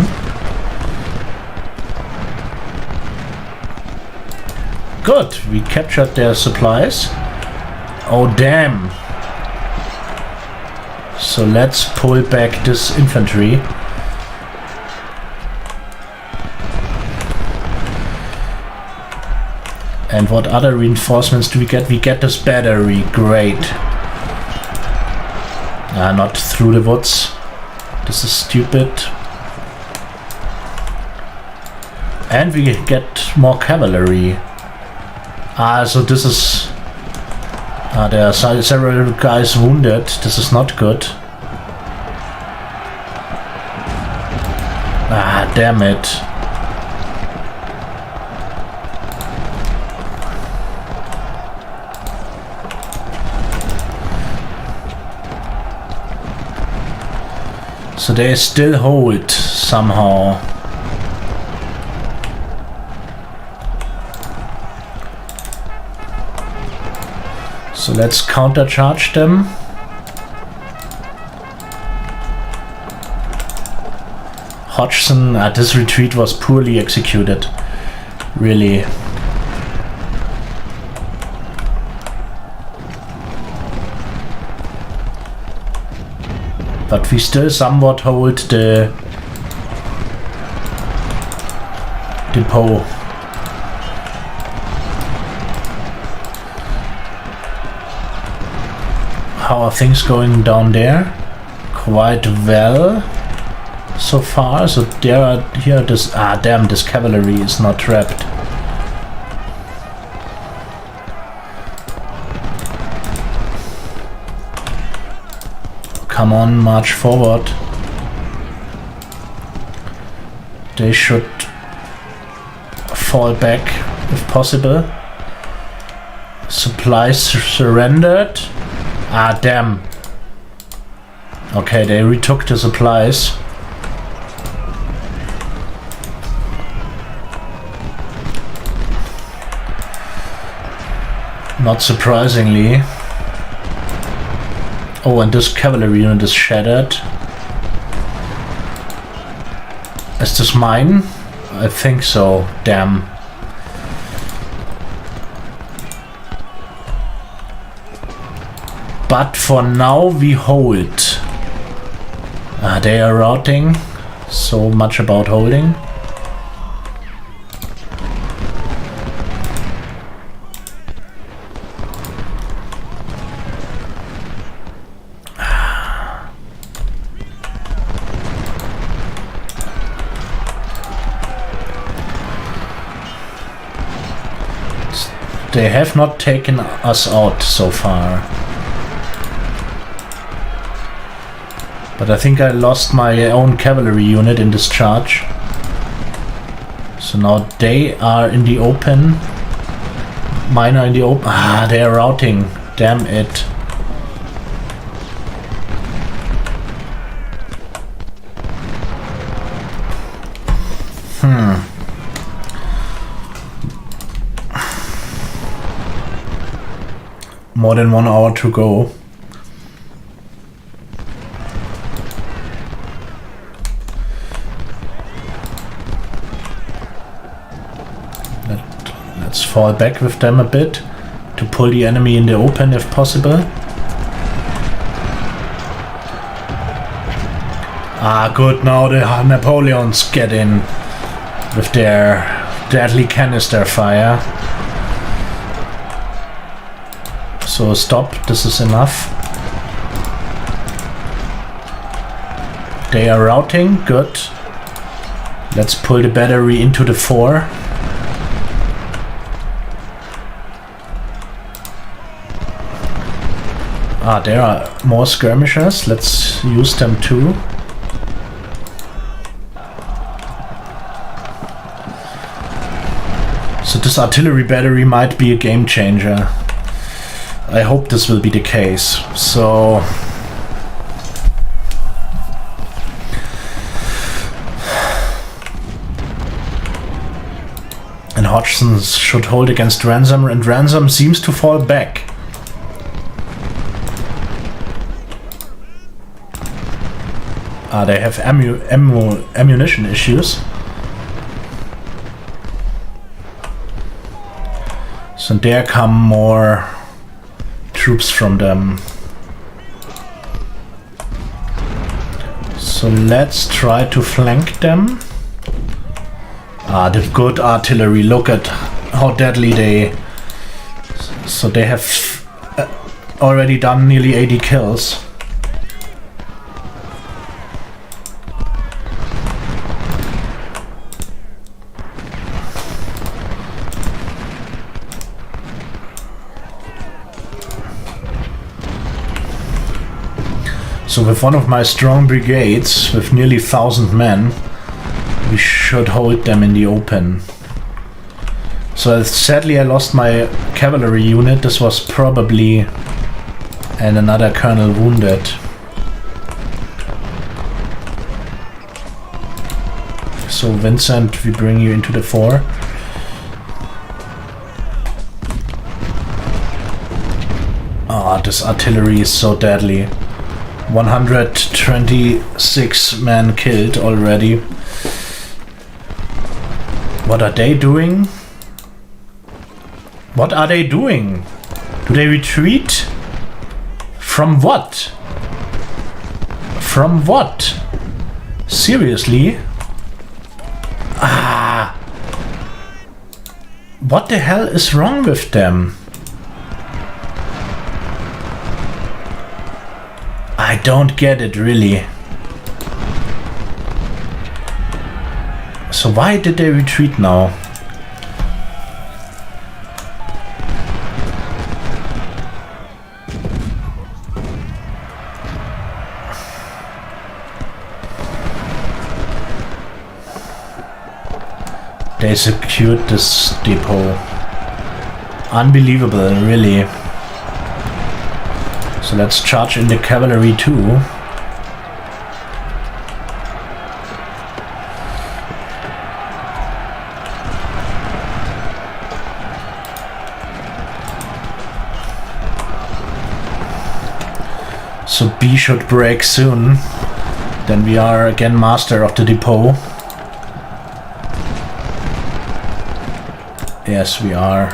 Good, we captured their supplies. Oh damn. So let's pull back this infantry. And what other reinforcements do we get? We get this battery, great. Not through the woods. This is stupid. And we get more cavalry. So this is... there are several guys wounded. This is not good. Damn it. So they still hold somehow. So let's countercharge them. Hodgson, this retreat was poorly executed. Really. But we still somewhat hold the depot. How are things going down there? Quite well so far. So there are here this damn, this cavalry is not trapped. Come on, march forward. They should fall back if possible. Supplies surrendered. Damn. Okay, they retook the supplies. Not surprisingly. Oh, and this cavalry unit is shattered. Is this mine? I think so. Damn. But for now we hold. They are routing. So much about holding. They have not taken us out so far. But I think I lost my own cavalry unit in this charge. So now they are in the open. Mine are in the open. They are routing. Damn it. More than 1 hour to go. Let's fall back with them a bit to pull the enemy in the open if possible. Good, now the Napoleons get in with their deadly canister fire. So stop, this is enough. They are routing, good. Let's pull the battery into the 4. There are more skirmishers, let's use them too. So this artillery battery might be a game changer. I hope this will be the case. So and Hodgson should hold against Ransom, and Ransom seems to fall back. They have ammunition issues. So there come more troops from them. So let's try to flank them. The good artillery, look at how deadly they... So they have already done nearly 80 kills. So with one of my strong brigades, with nearly 1,000 men, we should hold them in the open. So sadly I lost my cavalry unit. This was probably... and another colonel wounded. So Vincent, we bring you into the 4. This artillery is so deadly. 126 men killed already. What are they doing? What are they doing? Do they retreat? From what? From what? Seriously? What the hell is wrong with them? I don't get it, really. So why did they retreat now? They secured this depot. Unbelievable, really. So let's charge in the cavalry too. So B should break soon. Then we are again master of the depot. Yes, we are.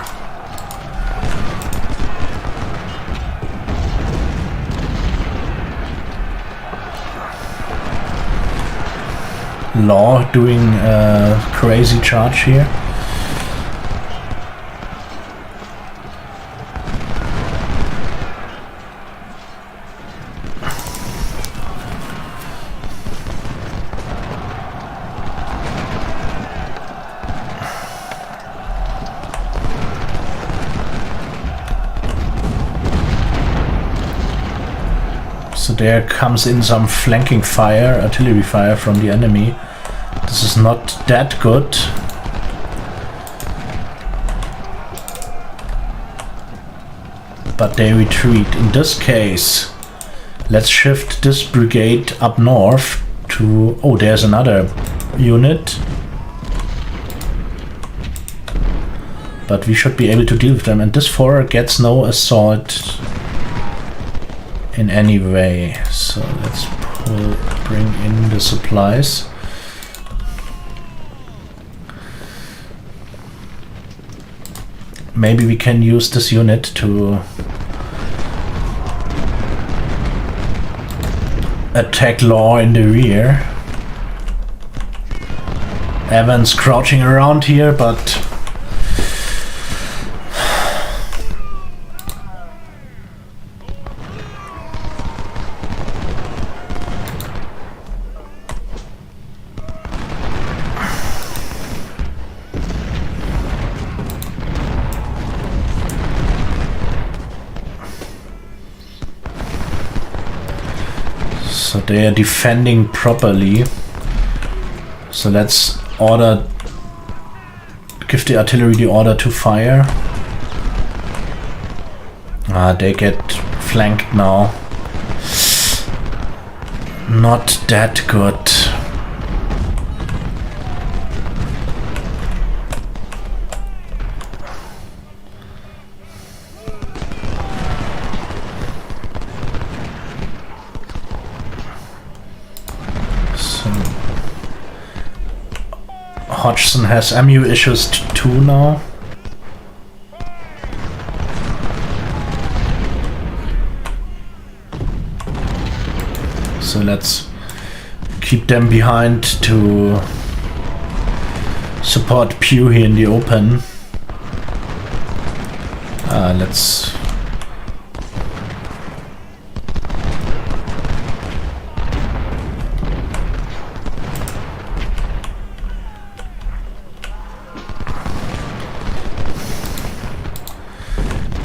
Law doing a crazy charge here. So there comes in some flanking fire, artillery fire from the enemy. This is not that good. But they retreat. In this case, let's shift this brigade up north to... Oh, there's another unit. But we should be able to deal with them. And this forward gets no assault in any way. So let's bring in the supplies. Maybe we can use this unit to attack Law in the rear. Evans crouching around here, but so they are defending properly. So let's give the artillery the order to fire. They get flanked now. Not that good. Hodgson has MU issues too now. So let's keep them behind to support Pew here in the open. Let's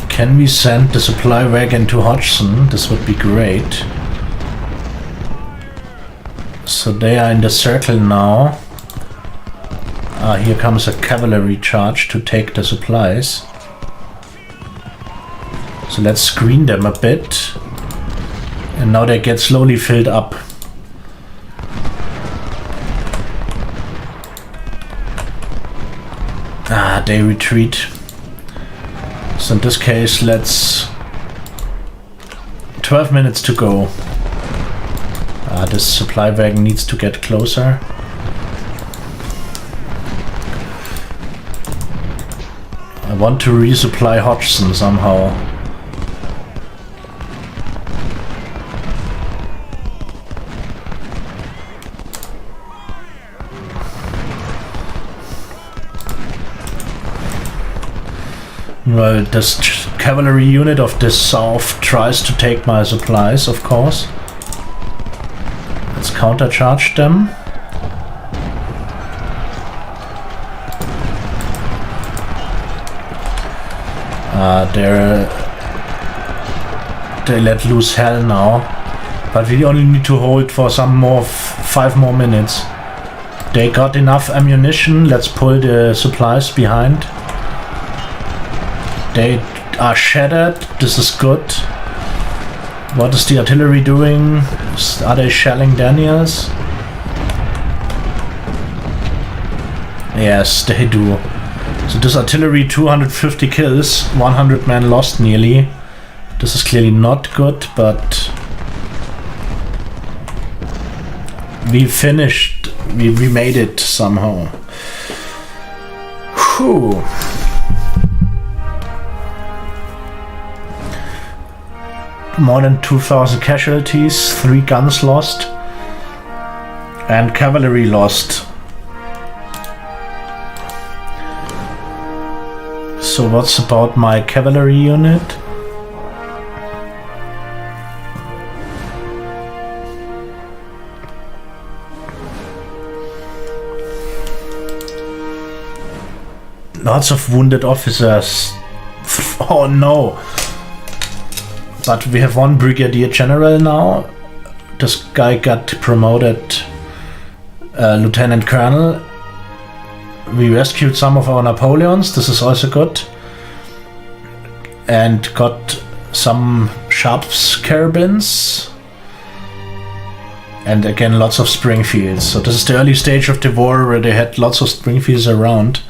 Can we send the supply wagon to Hodgson? This would be great. So they are in the circle now. Here comes a cavalry charge to take the supplies. So let's screen them a bit. And now they get slowly filled up. They retreat. So in this case, let's... 12 minutes to go. This supply wagon needs to get closer. I want to resupply Hodgson somehow. Well, this cavalry unit of the south tries to take my supplies, of course. Let's countercharge them. They let loose hell now, but we only need to hold for some more 5 more minutes. They got enough ammunition. Let's pull the supplies behind. They are shattered. This is good. What is the artillery doing? Are they shelling Daniels? Yes, they do. So this artillery, 250 kills, 100 men lost nearly. This is clearly not good, but we finished. We made it somehow. Whew. more than 2,000 casualties, 3 guns lost, and cavalry lost. So what's about my cavalry unit? Lots of wounded officers. Oh no! But we have 1 brigadier general now. This guy got promoted lieutenant colonel. We rescued some of our Napoleons. This is also good. And got some Sharps carabins. And again, lots of Springfields. So this is the early stage of the war where they had lots of Springfields around.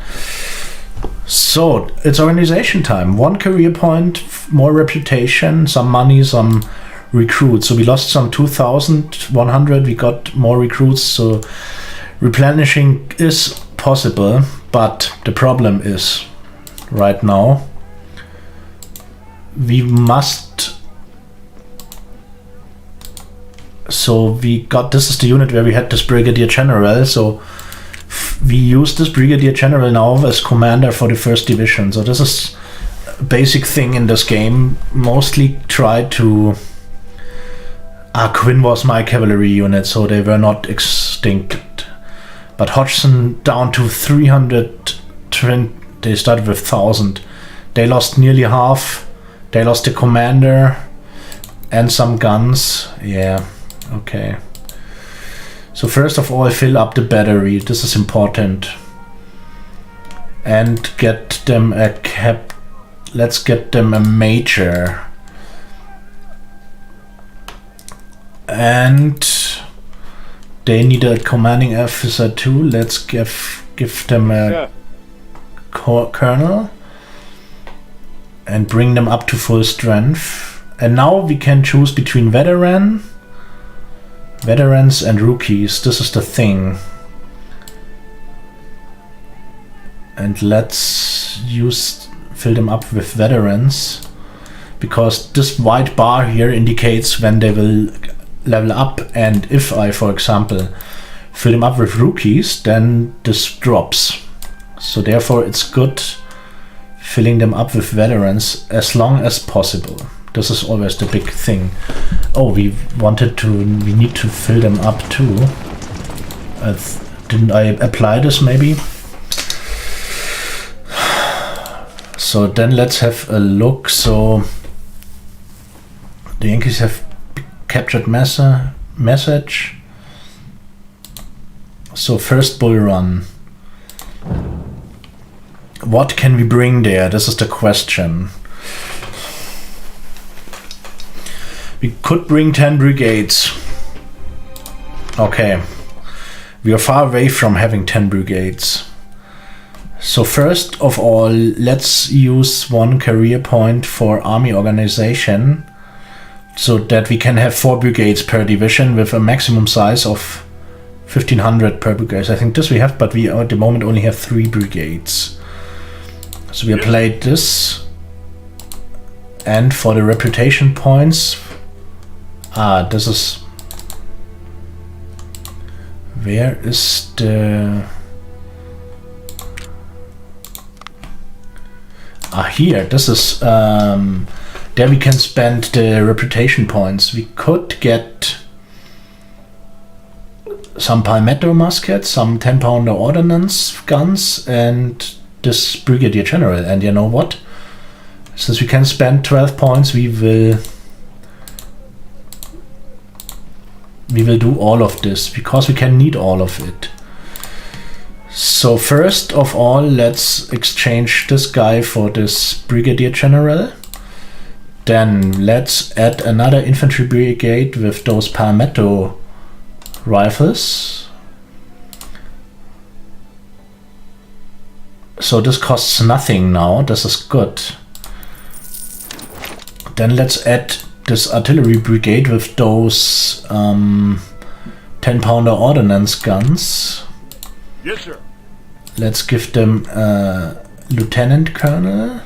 So it's organization time. 1 career point, more reputation, some money, some recruits. So we lost some 2,100. We got more recruits. So replenishing is possible, but the problem is right now we must. So we got, this is the unit where we had this brigadier general. So we use this brigadier general now as commander for the 1st division. So this is a basic thing in this game. Mostly try to... Quinn was my cavalry unit, so they were not extincted. But Hodgson down to 320. They started with 1,000. They lost nearly half. They lost the commander and some guns. Yeah, okay. So first of all, fill up the battery. This is important. And get them a cap. Let's get them a major. And they need a commanding officer too. Let's give them a colonel. And bring them up to full strength. And now we can choose between veterans and rookies. This is the thing. And let's fill them up with veterans, because this white bar here indicates when they will level up, and if I, for example, fill them up with rookies, then this drops. So therefore it's good filling them up with veterans as long as possible. This is always the big thing. Oh, we need to fill them up too. Didn't I apply this maybe? So then let's have a look. So the Yankees have captured message. So first bull run. What can we bring there? This is the question. We could bring 10 brigades. Okay. We are far away from having 10 brigades. So first of all, let's use 1 career point for army organization, so that we can have 4 brigades per division with a maximum size of 1,500 per brigade. I think this we have, but we at the moment only have 3 brigades. So we applied this. And for the reputation points, this is... Where is the... Here, this is... there we can spend the reputation points. We could get some Palmetto muskets, some 10-pounder ordnance guns, and this brigadier general. And you know what? Since we can spend 12 points, we will do all of this, because we can need all of it. So first of all, let's exchange this guy for this brigadier general. Then let's add another infantry brigade with those Palmetto rifles. So this costs nothing now. This is good. Then let's add this artillery brigade with those 10-pounder ordnance guns. Yes, sir. Let's give them a lieutenant colonel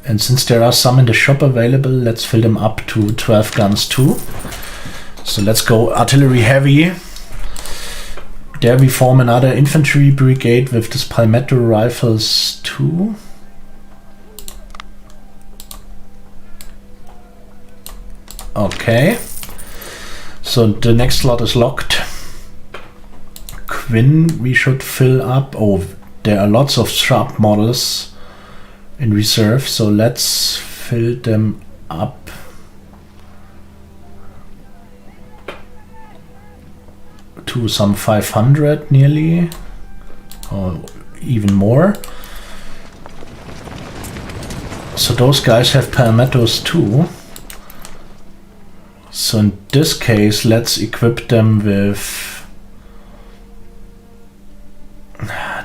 And since there are some in the shop available, let's fill them up to 12 guns too. So let's go artillery heavy. There we form another infantry brigade with this palmetto rifles too. Okay. So the next slot is locked. Quinn we should fill up. Oh, there are lots of sharp models in reserve, so let's fill them up. To some 500 nearly, or even more. So those guys have palmettos too. So in this case, let's equip them with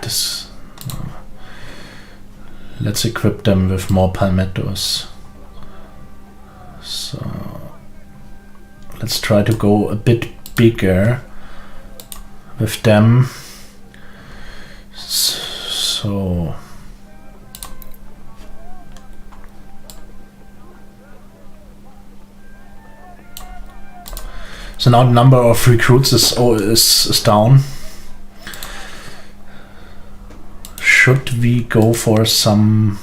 this. Let's equip them with more palmettos. So let's try to go a bit bigger with them. So now the number of recruits is down. Should we go for some?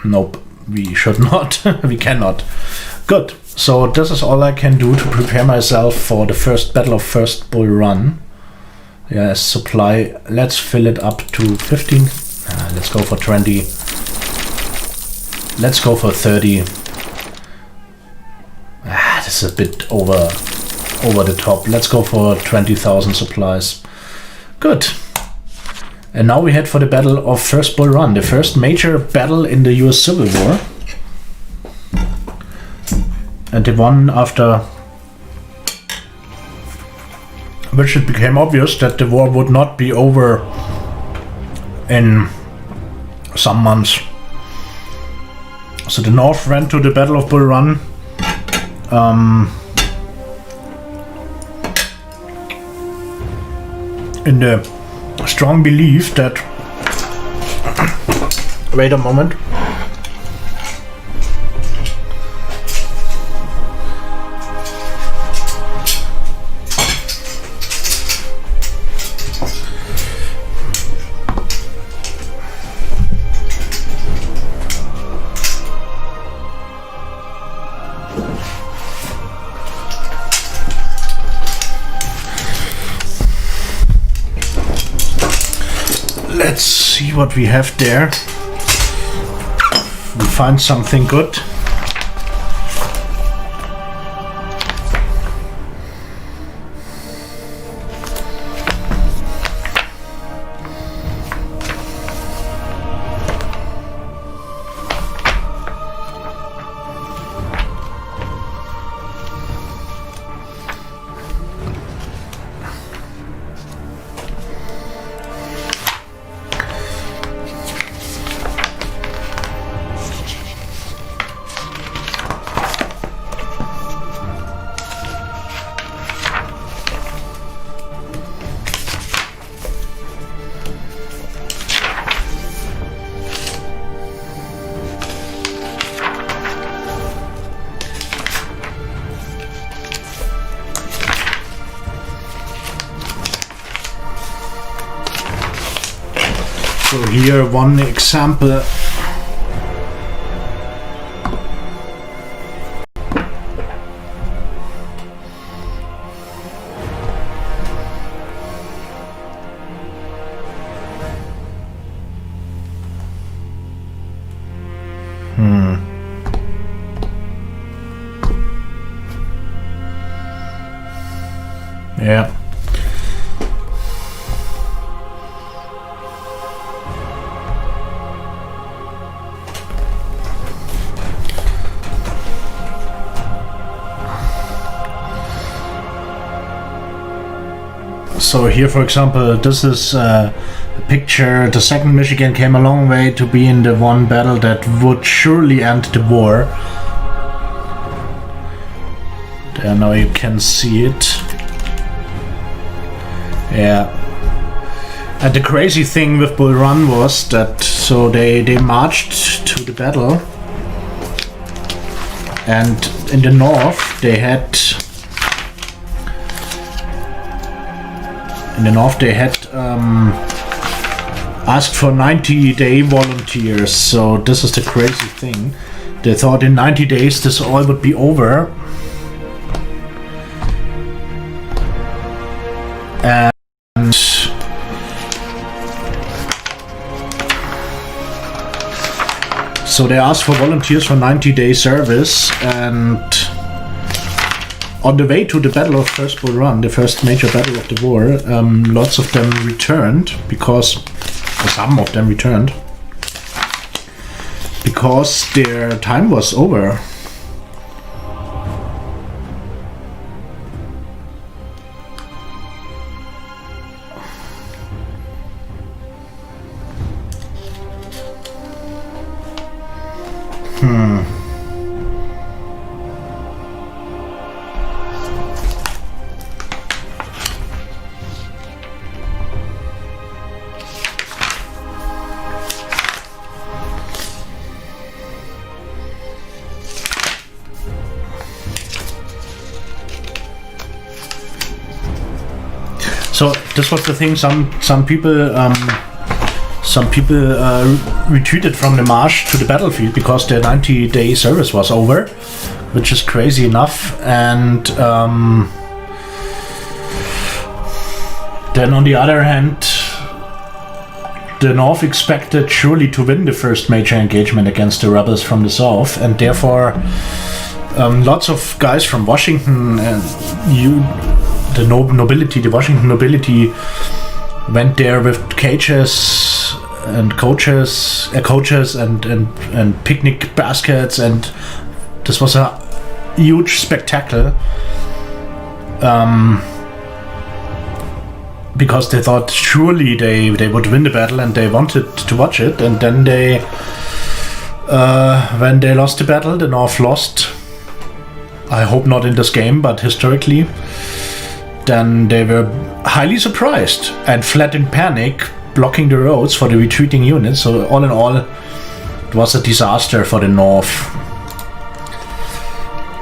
Nope, we should not. We cannot. Good. So this is all I can do to prepare myself for the first Battle of First Bull Run. Yes, supply. Let's fill it up to 15. Let's go for 20. Let's go for 30. This is a bit over the top. Let's go for 20,000 supplies. Good. And now we head for the Battle of First Bull Run, the first major battle in the US Civil War. And the one after which it became obvious that the war would not be over in some months. So the North went to the Battle of Bull Run in the strong belief that wait a moment. Let's see what we have there. We find something good. So here one example. Yeah. So here, for example, this is a picture. The 2nd Michigan came a long way to be in the one battle that would surely end the war. There, now you can see it. Yeah. And the crazy thing with Bull Run was that So they marched to the battle, and in the north they had asked for 90-day volunteers. So this is the crazy thing. They thought in 90 days this all would be over. And so they asked for volunteers for 90-day service, and on the way to the Battle of First Bull Run, the first major battle of the war, lots of them returned because some of them returned because their time was over. So this was the thing. Some people retreated from the march to the battlefield because their 90-day service was over, which is crazy enough. And then on the other hand, the North expected surely to win the first major engagement against the rebels from the south, and therefore lots of guys from Washington and the Washington nobility went there with cages and coaches and picnic baskets, and this was a huge spectacle because they thought surely they would win the battle and they wanted to watch it. And then they when they lost the battle, the North lost. I hope not in this game, but historically. Then they were highly surprised and fled in panic, blocking the roads for the retreating units. So all in all, it was a disaster for the North.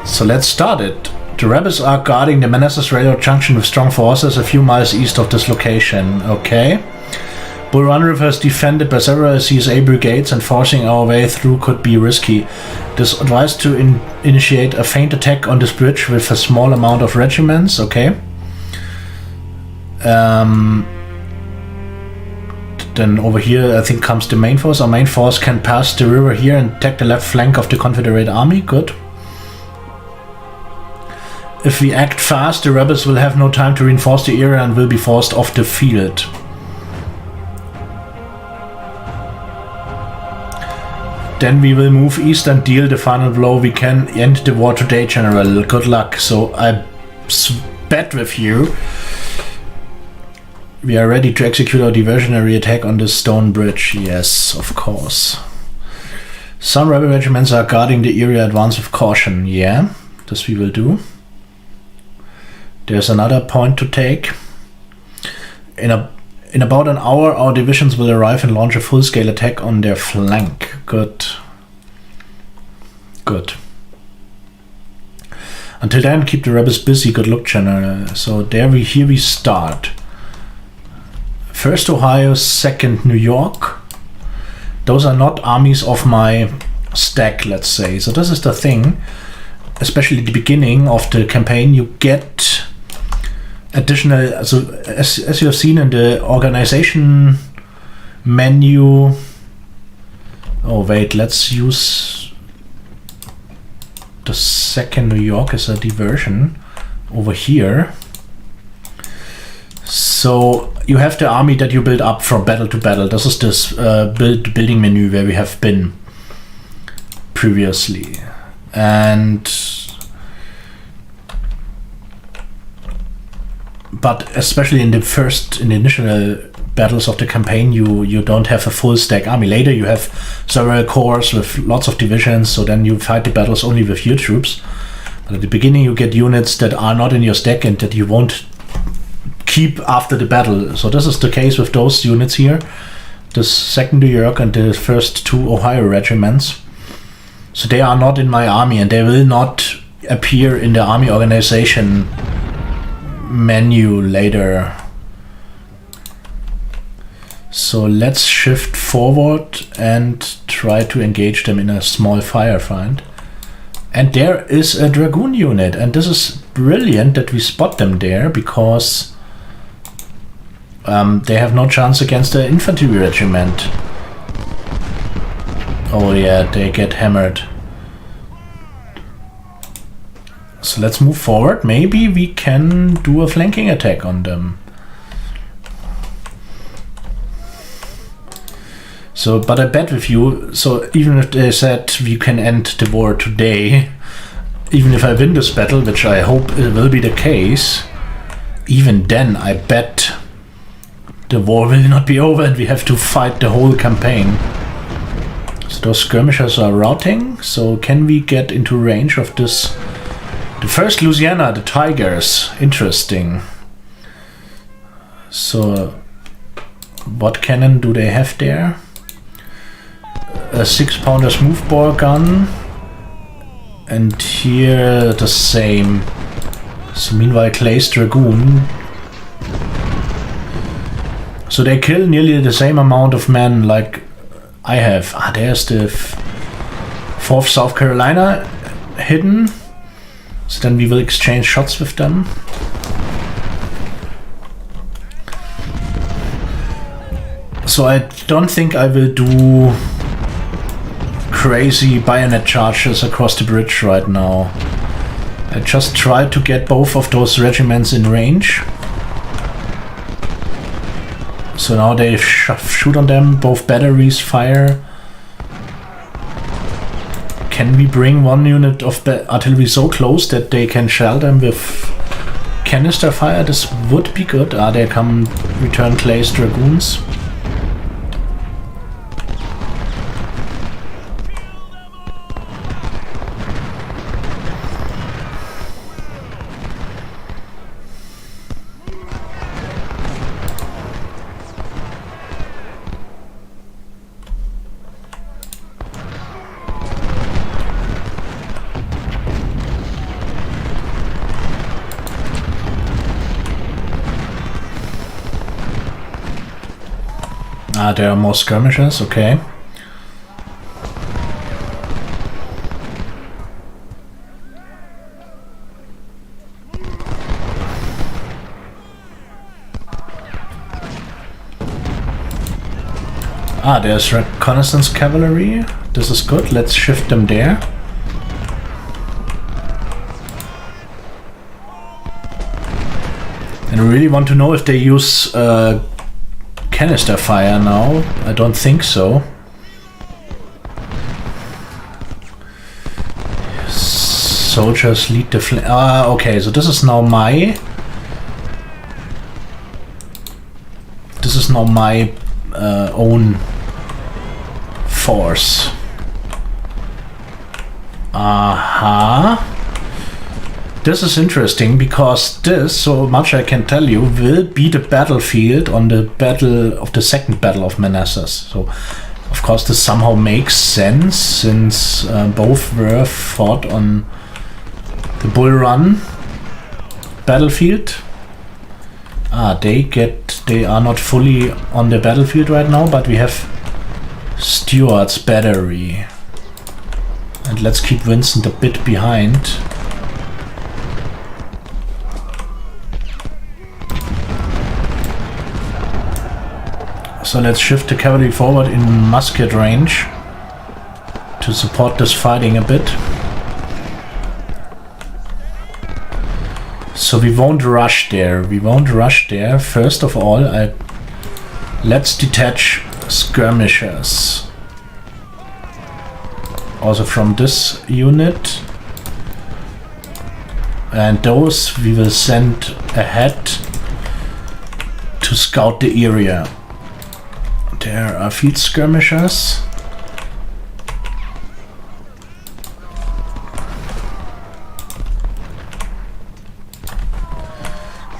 So let's start it. The rebels are guarding the Manassas Railroad Junction with strong forces a few miles east of this location. Okay. Bull Run River is defended by several CSA brigades, and forcing our way through could be risky. It is advised to initiate a feint attack on this bridge with a small amount of regiments. Okay. Then over here I think comes the main force. Our main force can pass the river here and attack the left flank of the Confederate army. Good. If we act fast, the rebels will have no time to reinforce the area and will be forced off the field. Then we will move east and deal the final blow. We can end the war today, General. Good luck. So I bet with you. We are ready to execute our diversionary attack on the stone bridge. Yes, of course. Some rebel regiments are guarding the area. Advance with caution. Yeah, this we will do. There's another point to take. In about an hour, our divisions will arrive and launch a full-scale attack on their flank. Good. Good. Until then, keep the rebels busy. Good luck, General. So here we start. 1st Ohio, 2nd New York. Those are not armies of my stack, let's say. So this is the thing. Especially at the beginning of the campaign, you get additional, so as you have seen in the organization menu. Oh wait, let's use the 2nd New York as a diversion over here. So you have the army that you build up from battle to battle. This is this building menu where we have been previously. But especially in the initial battles of the campaign, you don't have a full stack army. Later you have several corps with lots of divisions, so then you fight the battles only with your troops. But at the beginning you get units that are not in your stack and that you won't keep after the battle. So this is the case with those units here. the 2nd New York and the first 2 Ohio regiments. So they are not in my army, and they will not appear in the army organization menu later. So let's shift forward and try to engage them in a small firefight. And there is a dragoon unit, and this is brilliant that we spot them there, because they have no chance against the infantry regiment. Oh yeah, they get hammered. So let's move forward. Maybe we can do a flanking attack on them. So, but I bet with you, so even if they said we can end the war today, even if I win this battle, which I hope it will be the case, even then I bet the war will not be over and we have to fight the whole campaign. So those skirmishers are routing, so can we get into range of this? The 1st Louisiana, the Tigers, interesting. So what cannon do they have there? A 6-pounder smoothbore gun, and here the same. So meanwhile Clay's dragoon. So they kill nearly the same amount of men like I have. Ah, there's the 4th South Carolina hidden. So then we will exchange shots with them. So I don't think I will do crazy bayonet charges across the bridge right now. I just try to get both of those regiments in range. So now they shoot on them, both batteries fire. Can we bring one unit of artillery so close that they can shell them with canister fire? This would be good. Ah, there come return Clay's dragoons. Ah, there are more skirmishers, okay. Ah, there's reconnaissance cavalry. This is good, let's shift them there. And I really want to know if they use canister fire now. I don't think so. Soldiers lead the flank. Ah, okay, so this is now my... This is now my own force. Aha. This is interesting because this, so much I can tell you, will be the battlefield on the battle of the 2nd Battle of Manassas. So, of course, this somehow makes sense since both were fought on the Bull Run battlefield. Ah, they are not fully on the battlefield right now, but we have Stuart's battery. And let's keep Vincent a bit behind. So let's shift the cavalry forward in musket range to support this fighting a bit. So we won't rush there. We won't rush there. First of all, let's detach skirmishers. Also from this unit. And those we will send ahead to scout the area. There are field skirmishers.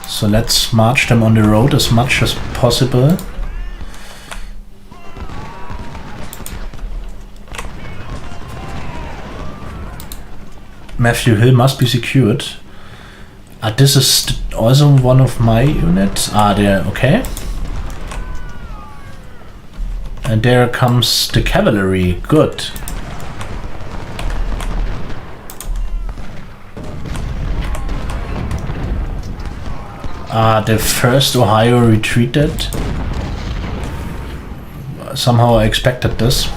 So let's march them on the road as much as possible. Matthew Hill must be secured. This is also one of my units. There, okay. And there comes the cavalry. Good. The 1st Ohio retreated. Somehow I expected this.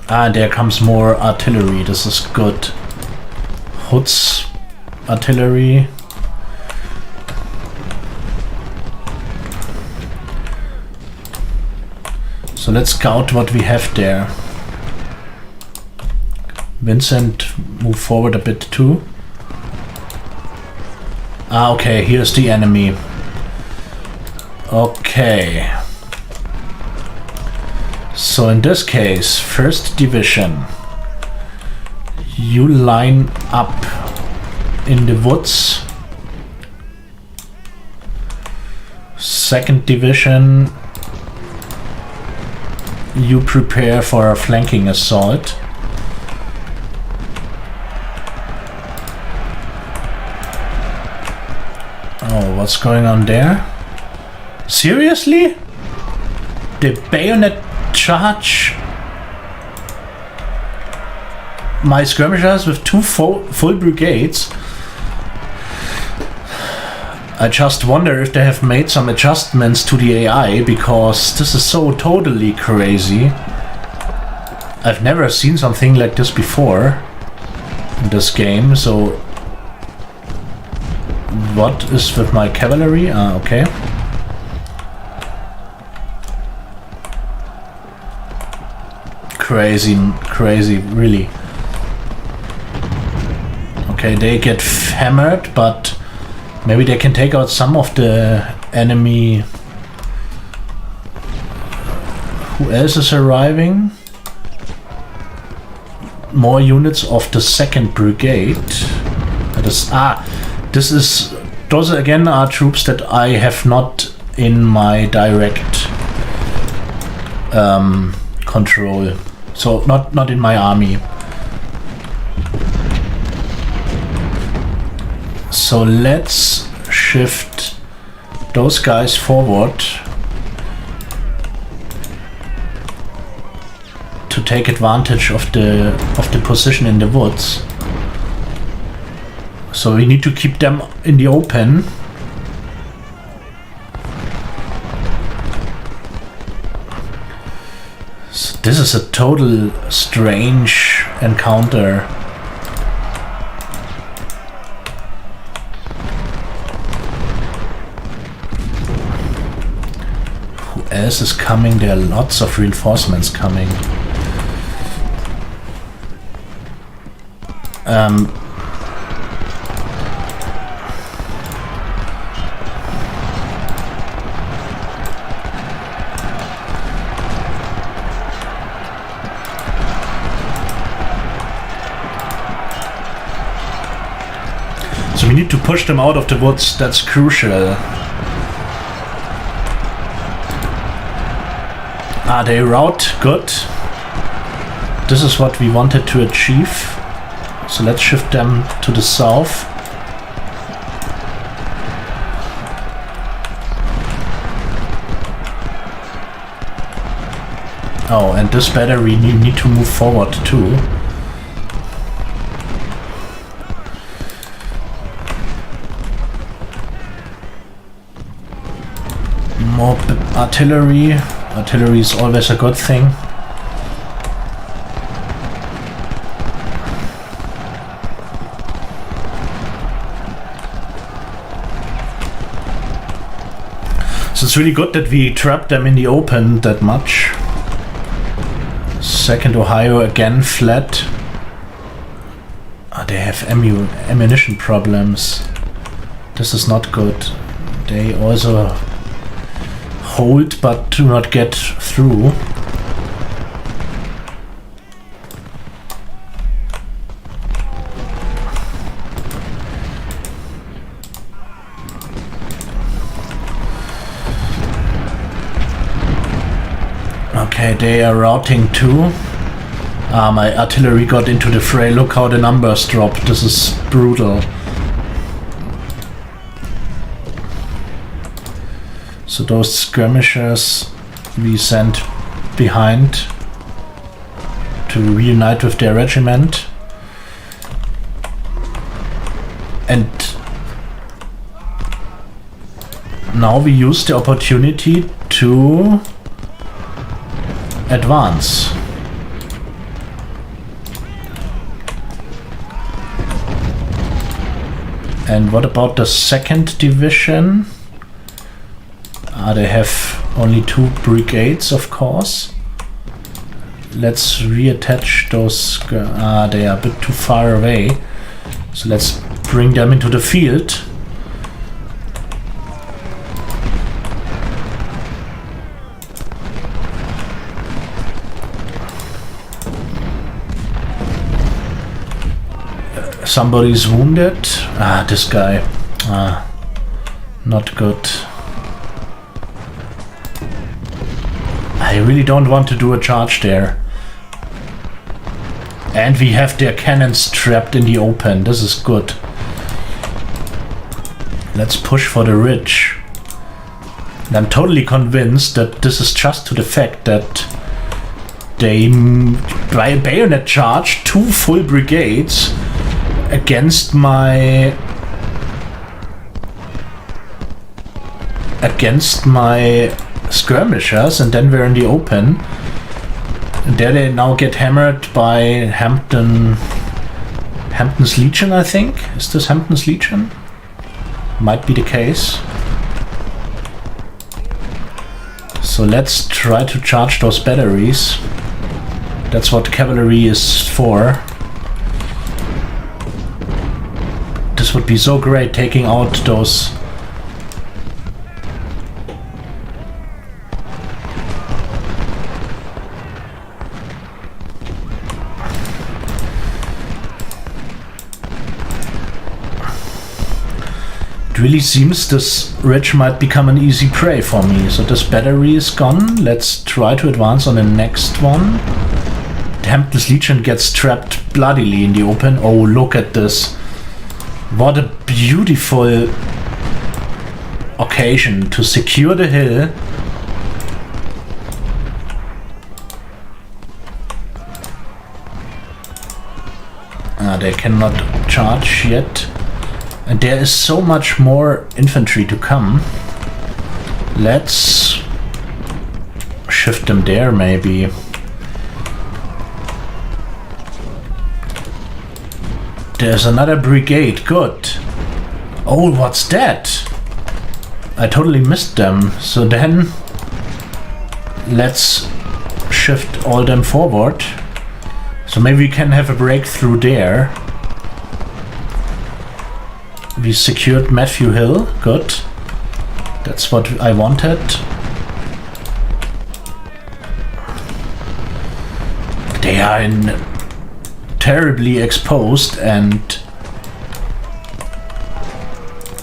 There comes more artillery. This is good. Hood's artillery. So let's scout what we have there. Vincent, move forward a bit too. Okay, here's the enemy. Okay. So in this case, 1st Division, you line up in the woods. 2nd Division, you prepare for a flanking assault. Oh, what's going on there? Seriously? The bayonet charge my skirmishers with 2 full brigades. I just wonder if they have made some adjustments to the AI, because this is so totally crazy. I've never seen something like this before in this game. So what is with my cavalry? Okay. Crazy, really. Okay, they get hammered, but maybe they can take out some of the enemy. Who else is arriving? More units of the 2nd Brigade. That is, those again are troops that I have not in my direct control. So not in my army. So let's shift those guys forward to take advantage of the position in the woods. So we need to keep them in the open. So this is a total strange encounter. Who else is coming? There are lots of reinforcements coming. So we need to push them out of the woods. That's crucial. They rout. Good. This is what we wanted to achieve. So let's shift them to the south. Oh, and this battery need to move forward too. More artillery. Artillery is always a good thing. So it's really good that we trapped them in the open that much. 2nd Ohio again fled. They have ammunition problems. This is not good. They also hold but do not get through. Okay, they are routing too. My artillery got into the fray. Look how the numbers dropped. This is brutal. So those skirmishers we sent behind to reunite with their regiment. And now we use the opportunity to advance. And what about the 2nd division? They have only 2 brigades, of course. Let's reattach those. They are a bit too far away. So let's bring them into the field. Somebody's wounded. This guy. Not good. I really don't want to do a charge there. And we have their cannons trapped in the open. This is good. Let's push for the ridge. And I'm totally convinced that this is just to the fact that they, by a bayonet charge, 2 full brigades against my skirmishers, and then we're in the open. And there they now get hammered by Hampton's Legion, I think. Is this Hampton's Legion? Might be the case. So let's try to charge those batteries. That's what cavalry is for. This would be so great, taking out those. It really seems this ridge might become an easy prey for me. So this battery is gone. Let's try to advance on the next one. The Hampton's Legion gets trapped bloodily in the open. Oh, look at this. What a beautiful occasion to secure the hill. They cannot charge yet. And there is so much more infantry to come. Let's shift them there, maybe. There's another brigade. Good. Oh, what's that? I totally missed them. So then let's shift all them forward. So maybe we can have a breakthrough there. We secured Matthew Hill. Good. That's what I wanted. They are terribly exposed, and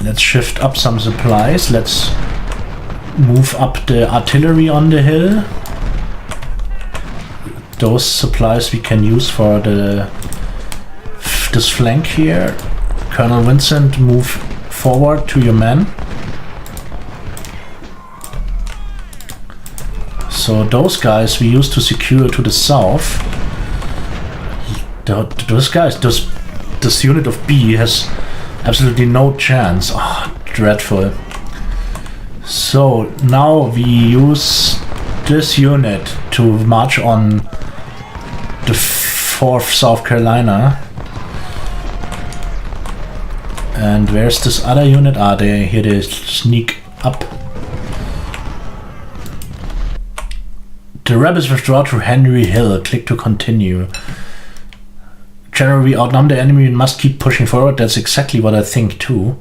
let's shift up some supplies. Let's move up the artillery on the hill. Those supplies we can use for this flank here. Colonel Vincent, move forward to your men. So those guys we used to secure to the south. Those guys, this unit of B has absolutely no chance. Oh, dreadful. So now we use this unit to march on the 4th South Carolina. And where's this other unit? Here they sneak up. The rebels withdraw to Henry Hill. Click to continue. General, we outnumber the enemy and must keep pushing forward. That's exactly what I think too.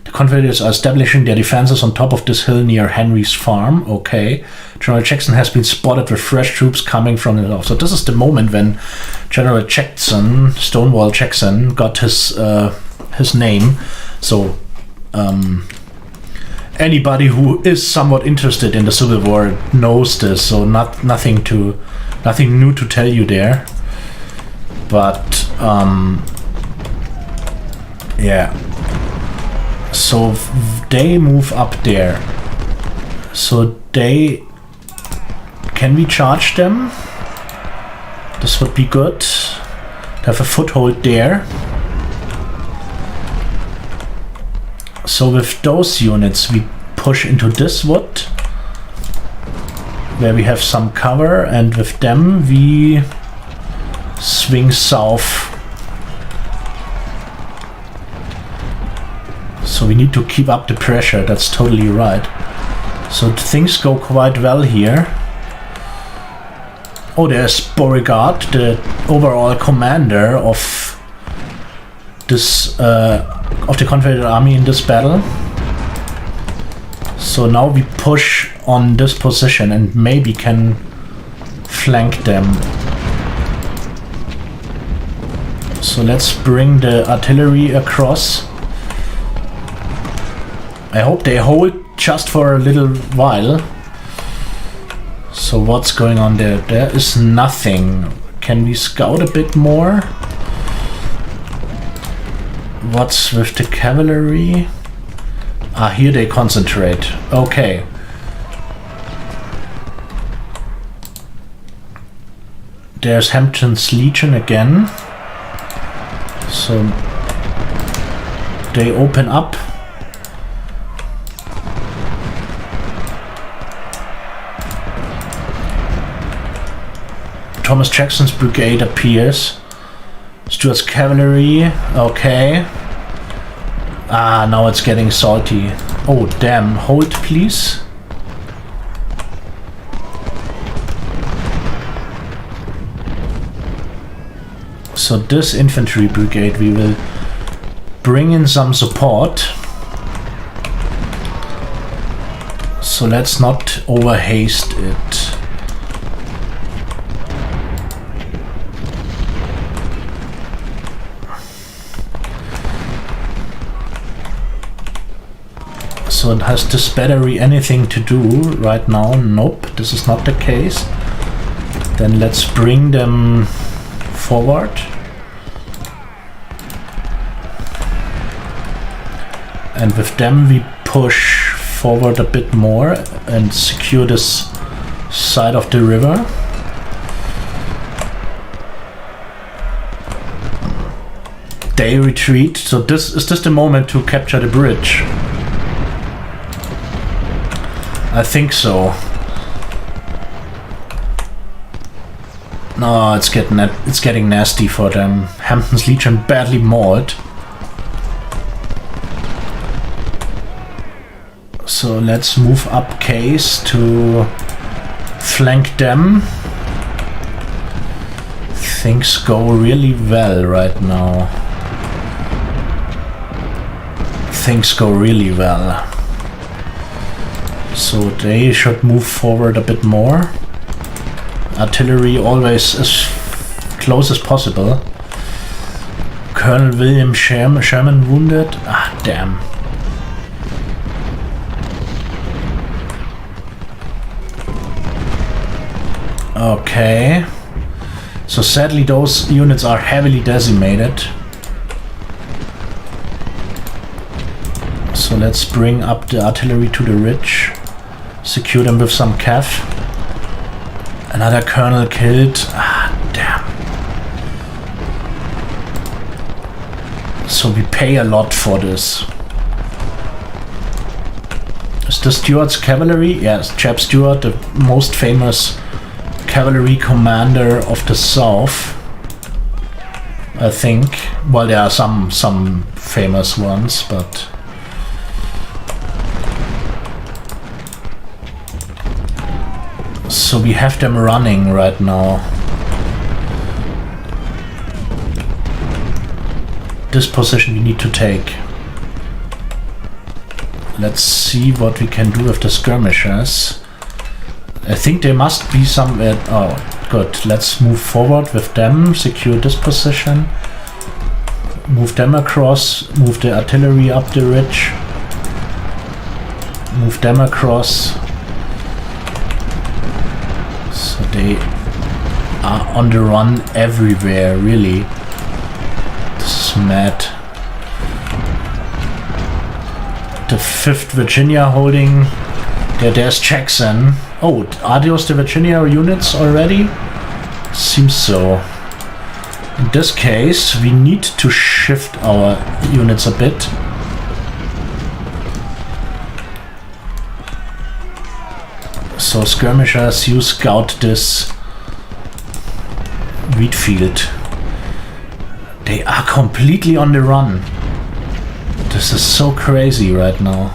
The Confederates are establishing their defenses on top of this hill near Henry's farm. Okay. General Jackson has been spotted with fresh troops coming from the north. So this is the moment when General Jackson, Stonewall Jackson, got his name. So anybody who is somewhat interested in the Civil War knows this, so nothing new to tell you there. But yeah. So they move up there. So can we charge them? This would be good. They have a foothold there. So with those units we push into this wood where we have some cover, and with them we swing south. So we need to keep up the pressure, that's totally right. So things go quite well here. Oh, there's Beauregard, the overall commander of this of the Confederate Army in this battle. So now we push on this position and maybe can flank them. So let's bring the artillery across. I hope they hold just for a little while. So what's going on there? There is nothing. Can we scout a bit more? What's with the cavalry? Ah, here they concentrate. Okay. There's Hampton's Legion again. So they open up. Thomas Jackson's brigade appears. Stuart's cavalry. Okay. Ah, now it's getting salty. Oh, damn. Hold, please. So this infantry brigade, we will bring in some support. So let's not overhaste it. So has this battery anything to do right now? Nope, this is not the case. Then let's bring them forward. And with them we push forward a bit more and secure this side of the river. They retreat. So is this the moment to capture the bridge? I think so. No, it's getting nasty for them. Hampton's Legion badly mauled. So let's move up Case to flank them. Things go really well right now. Things go really well. So they should move forward a bit more. Artillery always as close as possible. Colonel William Sherman wounded. Ah, damn. Okay. So sadly those units are heavily decimated. So let's bring up the artillery to the ridge. Secure them with some cav. Another colonel killed. Ah, damn. So we pay a lot for this. Is this Stuart's cavalry? Yes, Jeb Stuart, the most famous cavalry commander of the South. I think. Well, there are some famous ones, but... So we have them running right now. This position we need to take. Let's see what we can do with the skirmishers. I think there must be some... oh, good. Let's move forward with them. Secure this position. Move them across. Move the artillery up the ridge. Move them across. So they are on the run everywhere, really. This is mad. The 5th Virginia holding. There's Jackson. Oh, are those the Virginia units already? Seems so. In this case, we need to shift our units a bit. So skirmishers, you scout this wheat field. They are completely on the run. This is so crazy right now.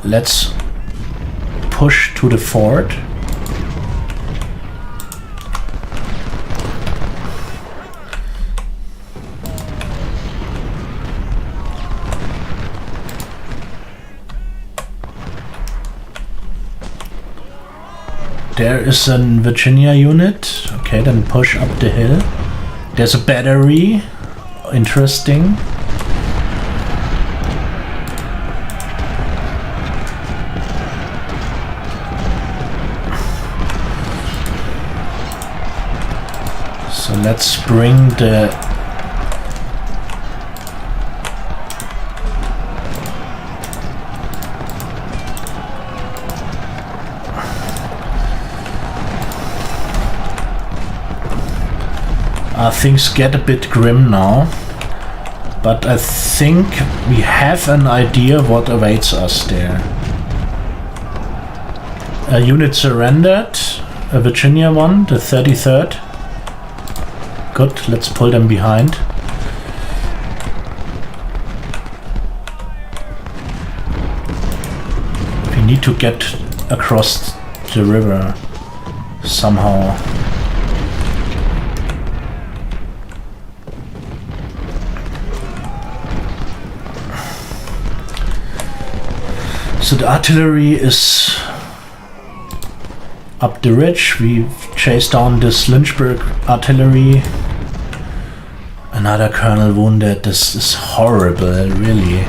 Let's push to the fort. There is a Virginia unit. Okay, then push up the hill. There's a battery. Interesting. So let's bring the things get a bit grim now, but I think we have an idea what awaits us there. A unit surrendered, a Virginia one, the 33rd. Good, let's pull them behind. We need to get across the river somehow. So the artillery is up the ridge. We chase down this Lynchburg artillery. Another colonel wounded. This is horrible, really.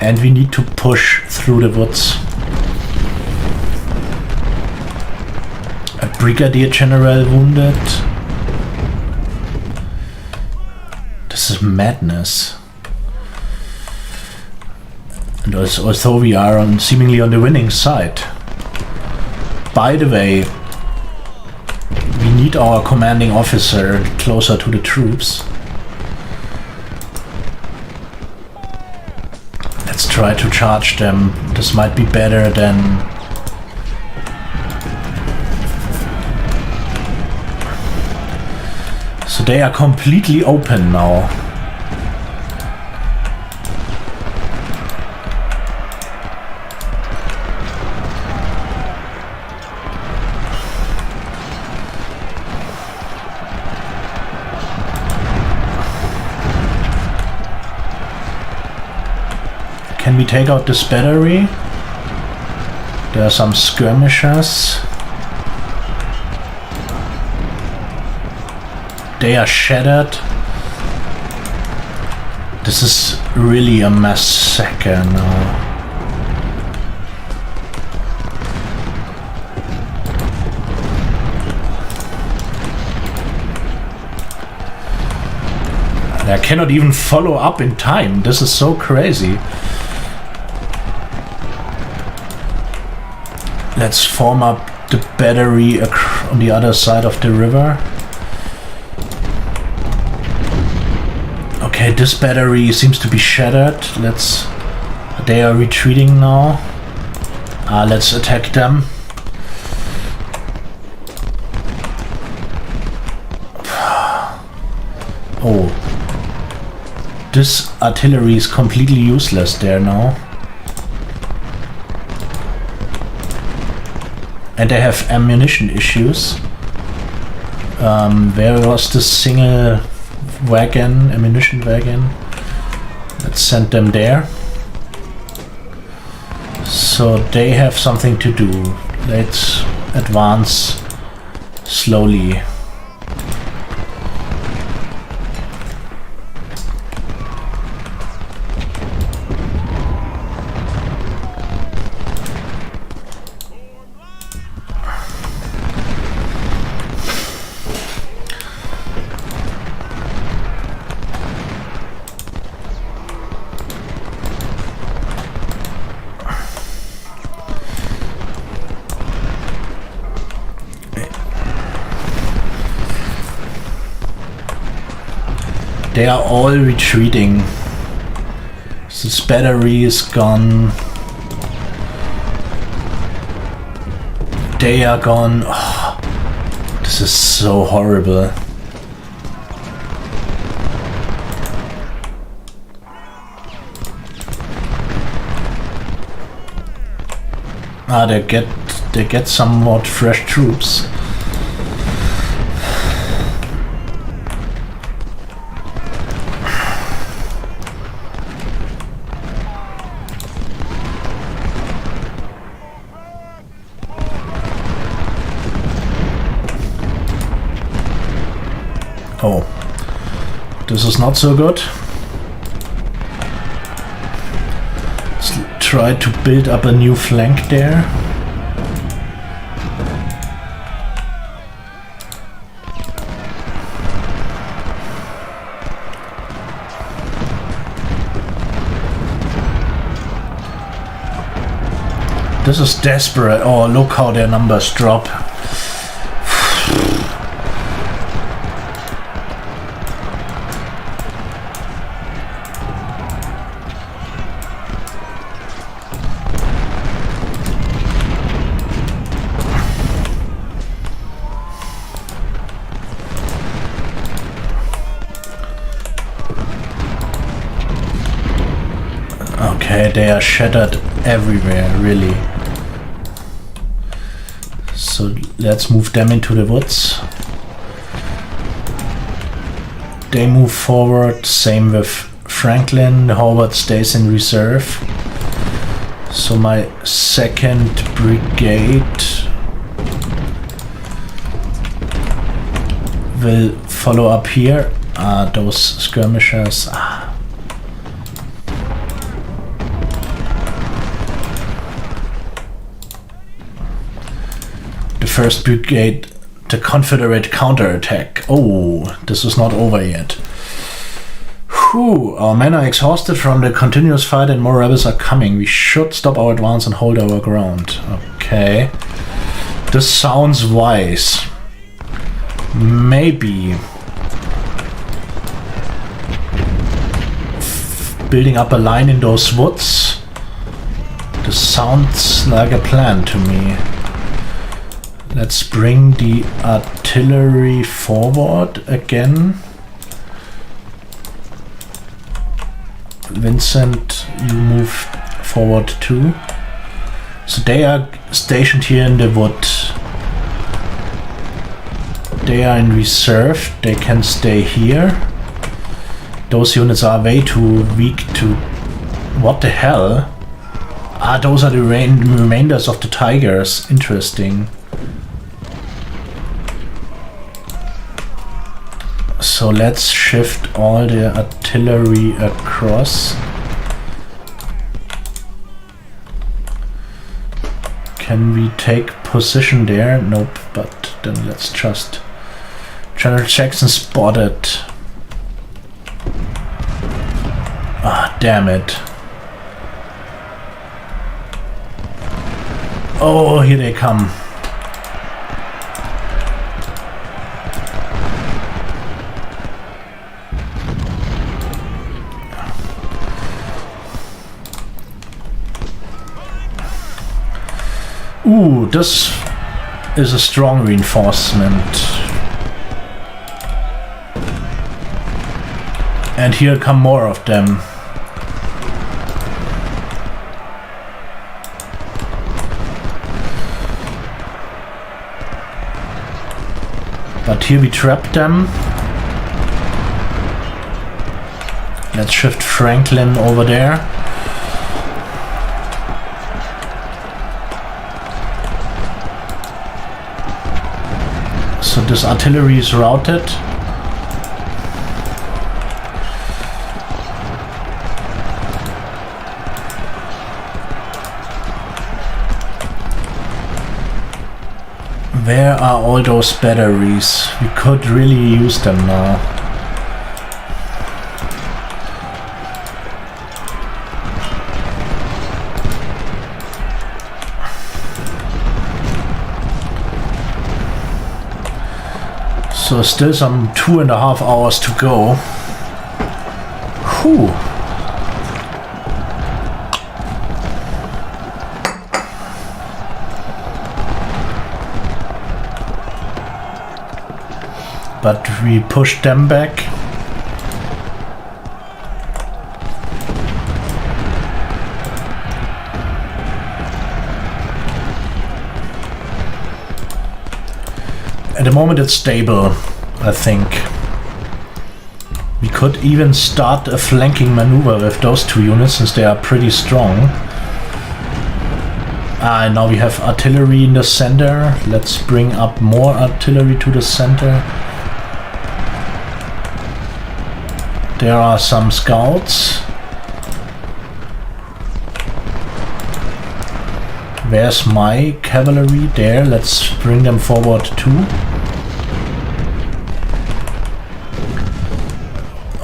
And we need to push through the woods. A brigadier general wounded. This is madness. And although we are seemingly on the winning side. By the way, we need our commanding officer closer to the troops. Let's try to charge them. This might be better than... So they are completely open now. Can we take out this battery? There are some skirmishers. They are shattered. This is really a massacre now. I cannot even follow up in time. This is so crazy. Let's form up the battery on the other side of the river. Okay, this battery seems to be shattered. They are retreating now. Let's attack them. Oh. This artillery is completely useless there now. And they have ammunition issues. Where was this single wagon, ammunition wagon? Let's send them there. So they have something to do. Let's advance slowly. They are all retreating. This battery is gone. They are gone. Oh, this is so horrible. Ah, they get somewhat fresh troops. Oh, this is not so good. Let's try to build up a new flank there. This is desperate. Oh, look how their numbers drop. Okay, they are shattered everywhere, really. So let's move them into the woods. They move forward, same with Franklin. Howard stays in reserve. So my 2nd brigade will follow up here. Those skirmishers. The 1st brigade, the Confederate counterattack. Oh, this is not over yet. Whew, our men are exhausted from the continuous fight and more rebels are coming. We should stop our advance and hold our ground. Okay. This sounds wise. Maybe building up a line in those woods. This sounds like a plan to me. Let's bring the artillery forward again. Vincent, you move forward too. So they are stationed here in the wood. They are in reserve. They can stay here. Those units are way too weak to... What the hell? Ah, those are the remainders of the Tigers. Interesting. So let's shift all the artillery across. Can we take position there? Nope, but then let's just... General Jackson spotted. Ah, damn it. Oh, here they come. Ooh, this is a strong reinforcement. And here come more of them. But here we trap them. Let's shift Franklin over there. So this artillery is routed. Where are all those batteries? We could really use them now. So still some 2.5 hours to go. Whew. But we pushed them back. At the moment it's stable, I think. We could even start a flanking maneuver with those two units since they are pretty strong. And now we have artillery in the center. Let's bring up more artillery to the center. There are some scouts. Where's my cavalry? There, let's bring them forward too.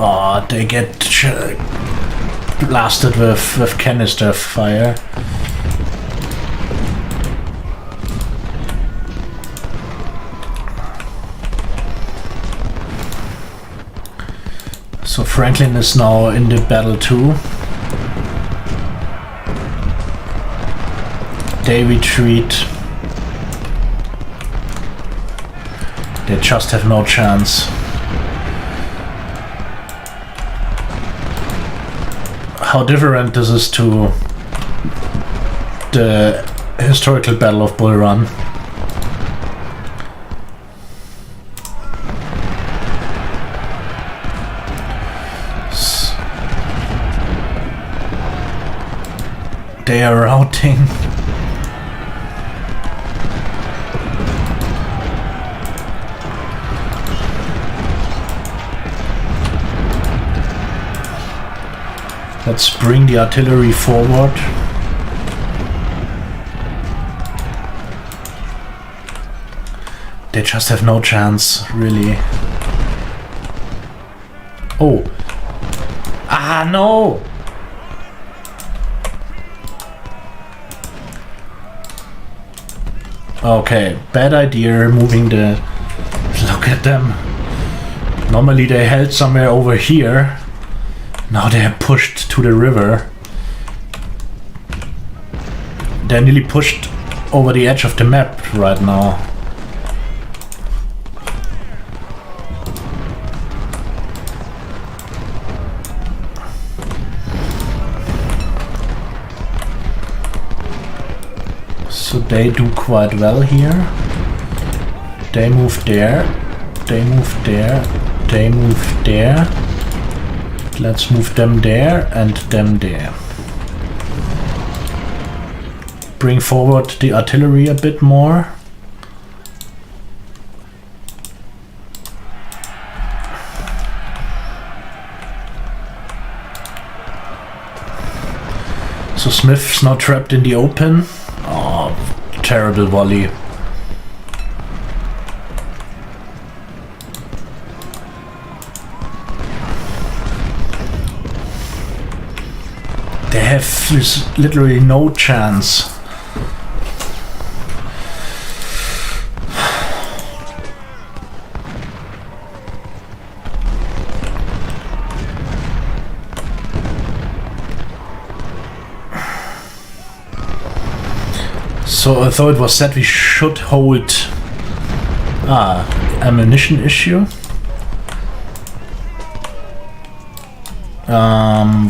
Oh, they get blasted with canister fire. So Franklin is now in the battle too. They retreat. They just have no chance. How different this is to the historical Battle of Bull Run. They are routing. Let's bring the artillery forward. They just have no chance, really. Oh. Ah, no! Okay, bad idea moving the... Look at them. Normally they held somewhere over here. Now they are pushed to the river. They're nearly pushed over the edge of the map right now. So they do quite well here. They move there. They move there. They move there. Let's move them there and them there. Bring forward the artillery a bit more. So Smith's now trapped in the open. Oh, terrible volley. They have literally no chance. So I thought it was said we should hold ammunition issue.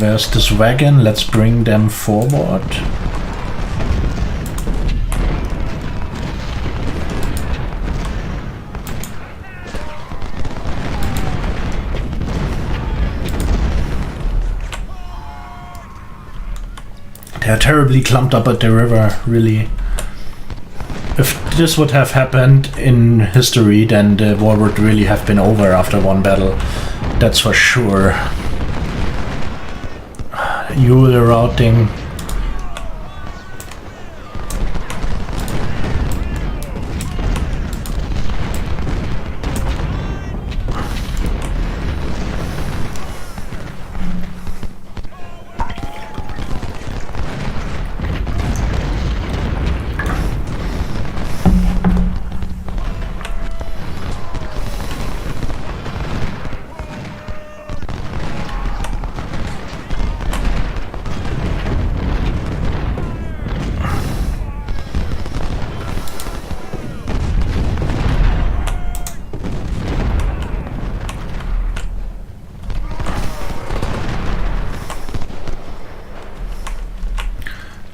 Where's this wagon? Let's bring them forward. They're terribly clumped up at the river, really. If this would have happened in history, then the war would really have been over after one battle. That's for sure. You the routing.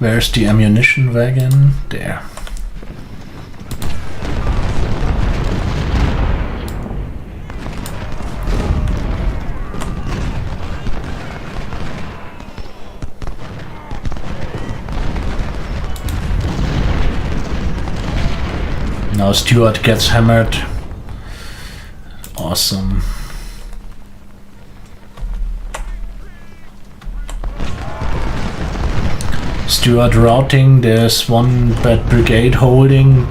Where's the ammunition wagon? There. Now Stuart gets hammered. Awesome. Stuart routing, there's one bad brigade holding.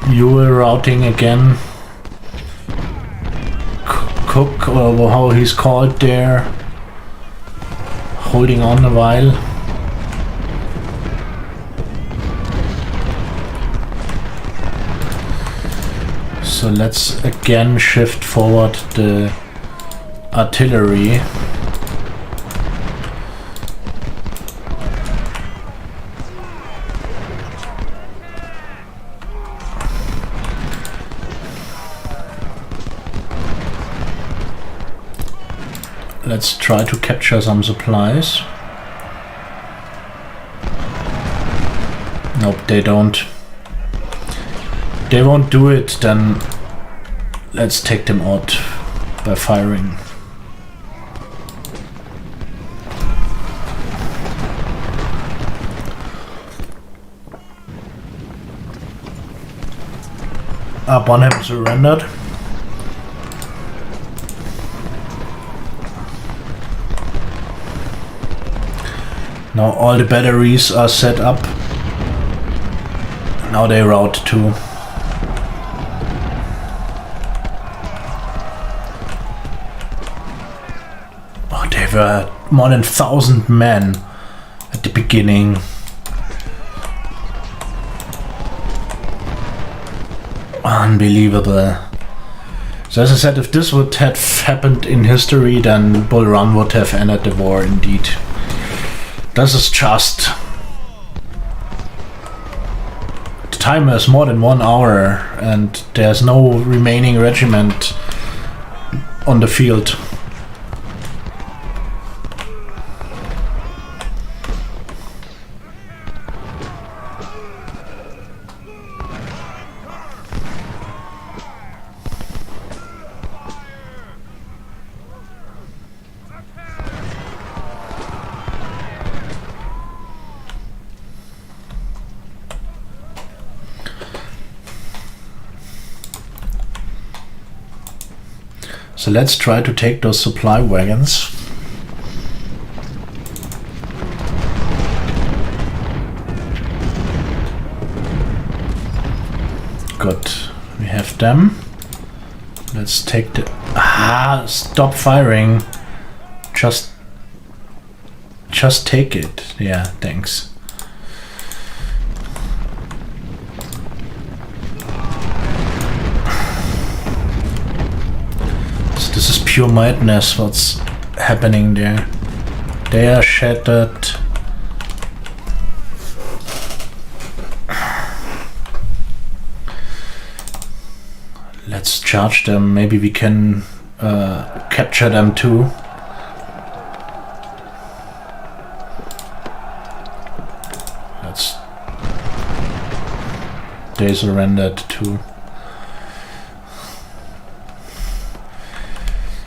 Ewell routing again. Cook, or how he's called there, holding on a while. So let's again shift forward the artillery. Let's try to capture some supplies. Nope, they don't. They won't do it, then let's take them out by firing. Bonham surrendered. Now all the batteries are set up. Now they route too. Oh, they were more than 1,000 men at the beginning. Unbelievable. So as I said, if this would have happened in history, then Bull Run would have ended the war indeed. This is just... The timer is more than 1 hour and there's no remaining regiment on the field. So let's try to take those supply wagons. Good, we have them. Let's take the... Stop firing. Just take it. Yeah, thanks. This is pure madness what's happening there. They are shattered. Let's charge them. Maybe we can capture them too. They surrendered too.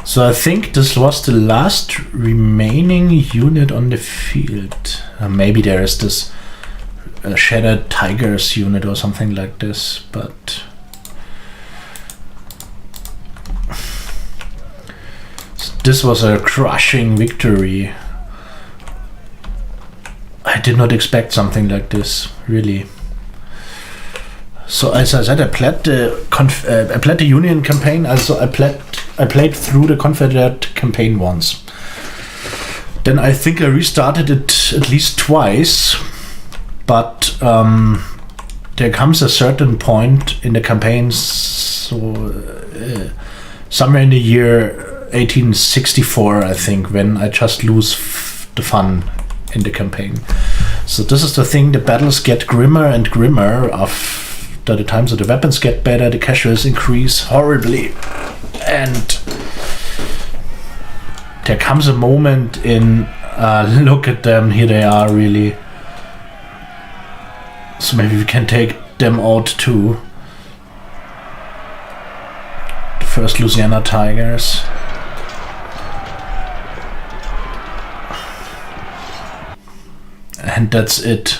So I think this was the last remaining unit on the field. Maybe there is this Shattered Tigers unit or something like this, but this was a crushing victory. I did not expect something like this, really. So as I said, I played the Union campaign. Also, I played through the Confederate campaign once. Then I think I restarted it at least twice, but there comes a certain point in the campaigns, so somewhere in the year 1864, I think, when I just lose the fun in the campaign. So this is the thing, the battles get grimmer and grimmer after the time, so the weapons get better, the casualties increase horribly, and there comes a moment in look at them, here they are, really So maybe we can take them out too. The 1st Louisiana Tigers. And that's it.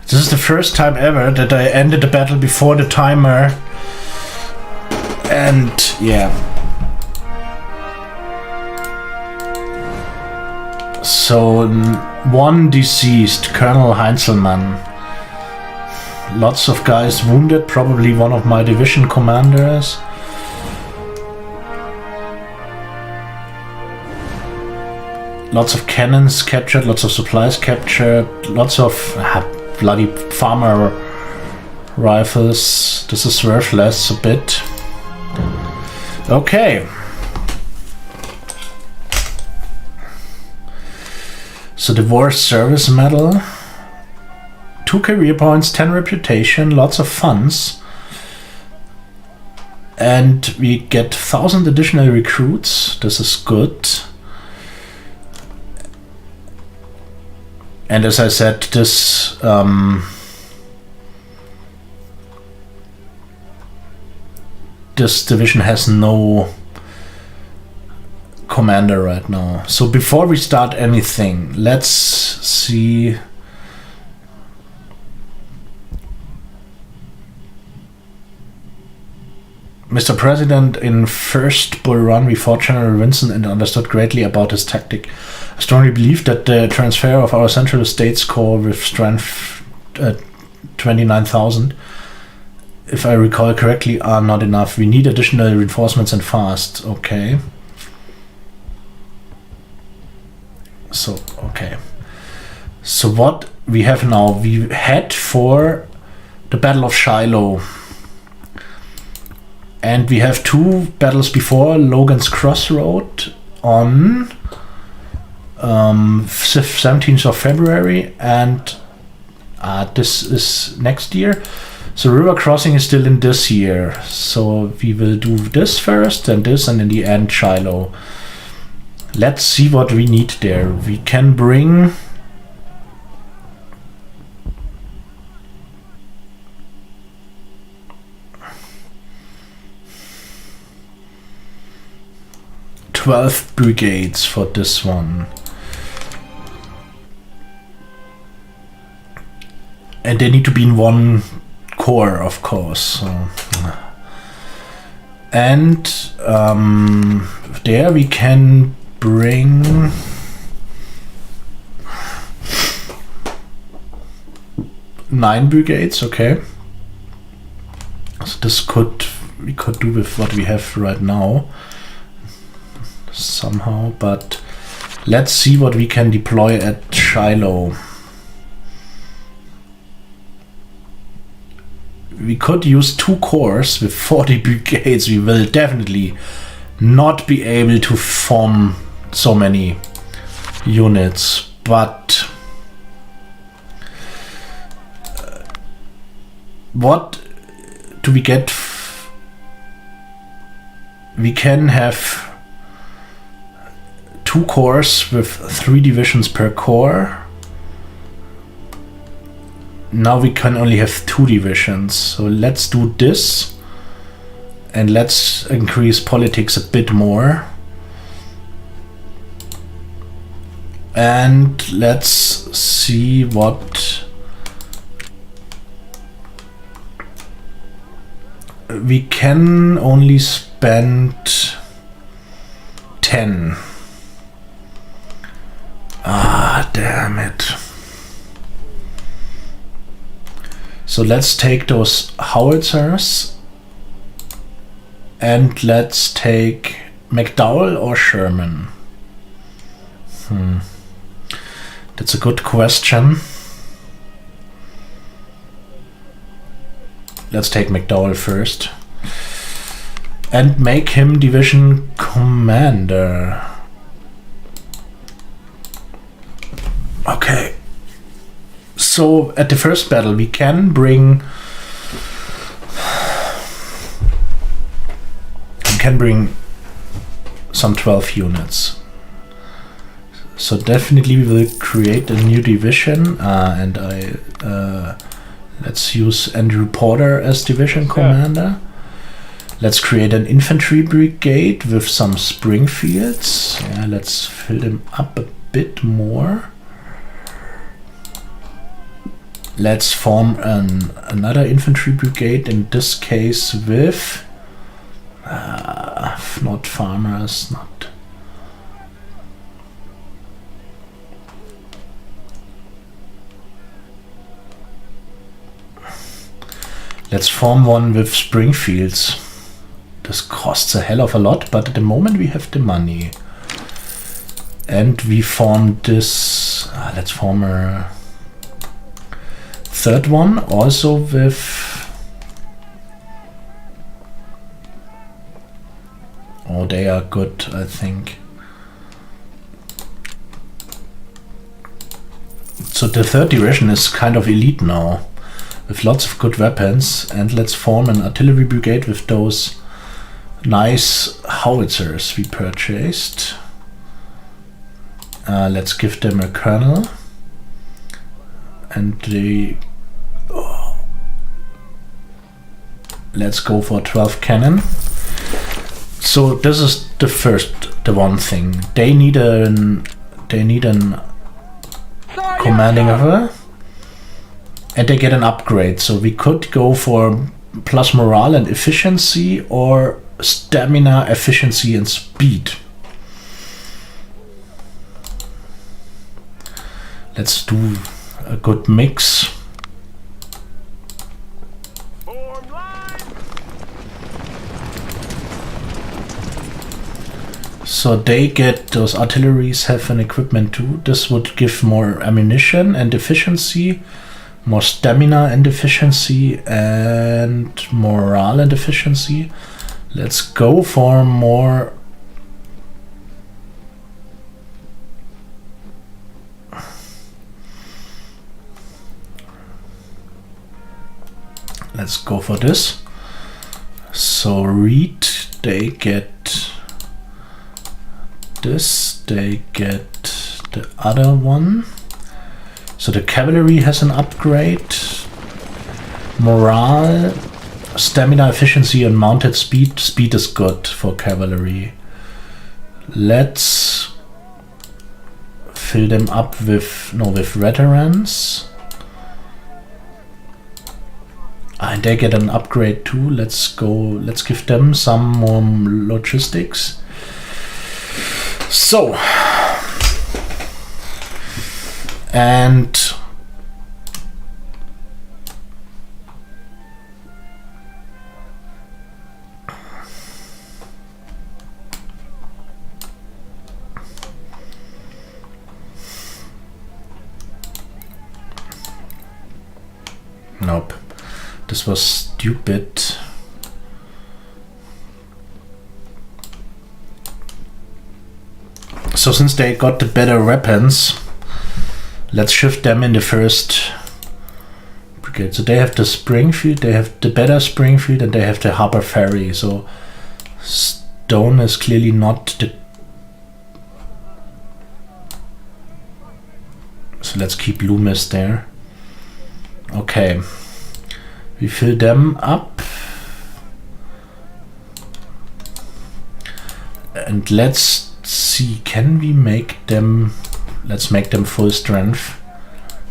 This is the first time ever that I ended the battle before the timer. And yeah. So 1 deceased, Colonel Heinzelmann. Lots of guys wounded, probably one of my division commanders. Lots of cannons captured, lots of supplies captured, lots of bloody farmer rifles. This is worthless a bit. Okay. So the War Service Medal. 2 career points, 10 reputation, lots of funds. And we get 1,000 additional recruits. This is good. And as I said, this this division has no commander right now. So before we start anything, let's see. Mr. President, in first Bull Run we fought General Winston and understood greatly about his tactic. I strongly believe that the transfer of our Central States Corps with strength 29,000, if I recall correctly, are not enough. We need additional reinforcements and fast. Okay. So, okay. So what we have now, we head for the Battle of Shiloh. And we have 2 battles before, Logan's Crossroad on 17th of February, and this is next year. So River Crossing is still in this year. So we will do this first, and this, and in the end Shiloh. Let's see what we need there. We can bring $12 brigades for this one. And they need to be in 1 corps, of course. So. And there we can bring nine brigades, okay. So this we could do with what we have right now somehow, but let's see what we can deploy at Shiloh. We could use 2 corps with 40 brigades. We will definitely not be able to form so many units, but what do we get? We can have 2 corps with 3 divisions per corps. Now we can only have 2 divisions, so let's do this and let's increase politics a bit more. And let's see what we can only spend 10. Ah, damn it. So let's take those howitzers and let's take McDowell or Sherman. That's a good question. Let's take McDowell first and make him division commander. Okay. So at the first battle we can bring some 12 units. So definitely we will create a new division and I Let's use Andrew Porter as division commander. Let's create an infantry brigade with some Springfields. Yeah, let's fill them up a bit more. Let's form another infantry brigade, in this case with not farmers, not. Let's form one with Springfields. This costs a hell of a lot, but at the moment we have the money. And we formed this. Let's form a third one also with. Oh, they are good, I think. So the third division is kind of elite now, with lots of good weapons. And let's form an artillery brigade with those nice howitzers we purchased. Let's give them a colonel. And they... let's go for 12 cannon. So this is the one thing. They need an commanding officer, and they get an upgrade. So we could go for plus morale and efficiency, or stamina, efficiency and speed. Let's do a good mix. So they get, those artilleries have an equipment too. This would give more ammunition and efficiency, more stamina and efficiency, and morale and efficiency. Let's go for more. Let's go for this. So read, they get this, they get the other one. So the cavalry has an upgrade. Morale, stamina, efficiency and mounted speed. Speed is good for cavalry. Let's fill them up with veterans. And they get an upgrade too. Let's give them some more logistics. So, and nope, this was stupid. So since they got the better weapons, let's shift them in the first brigade. So they have the Springfield, they have the better Springfield, and they have the Harbor Ferry. So stone is clearly not the... So let's keep Loomis there. Okay. We fill them up. And let's see, can we make them, let's make them full strength,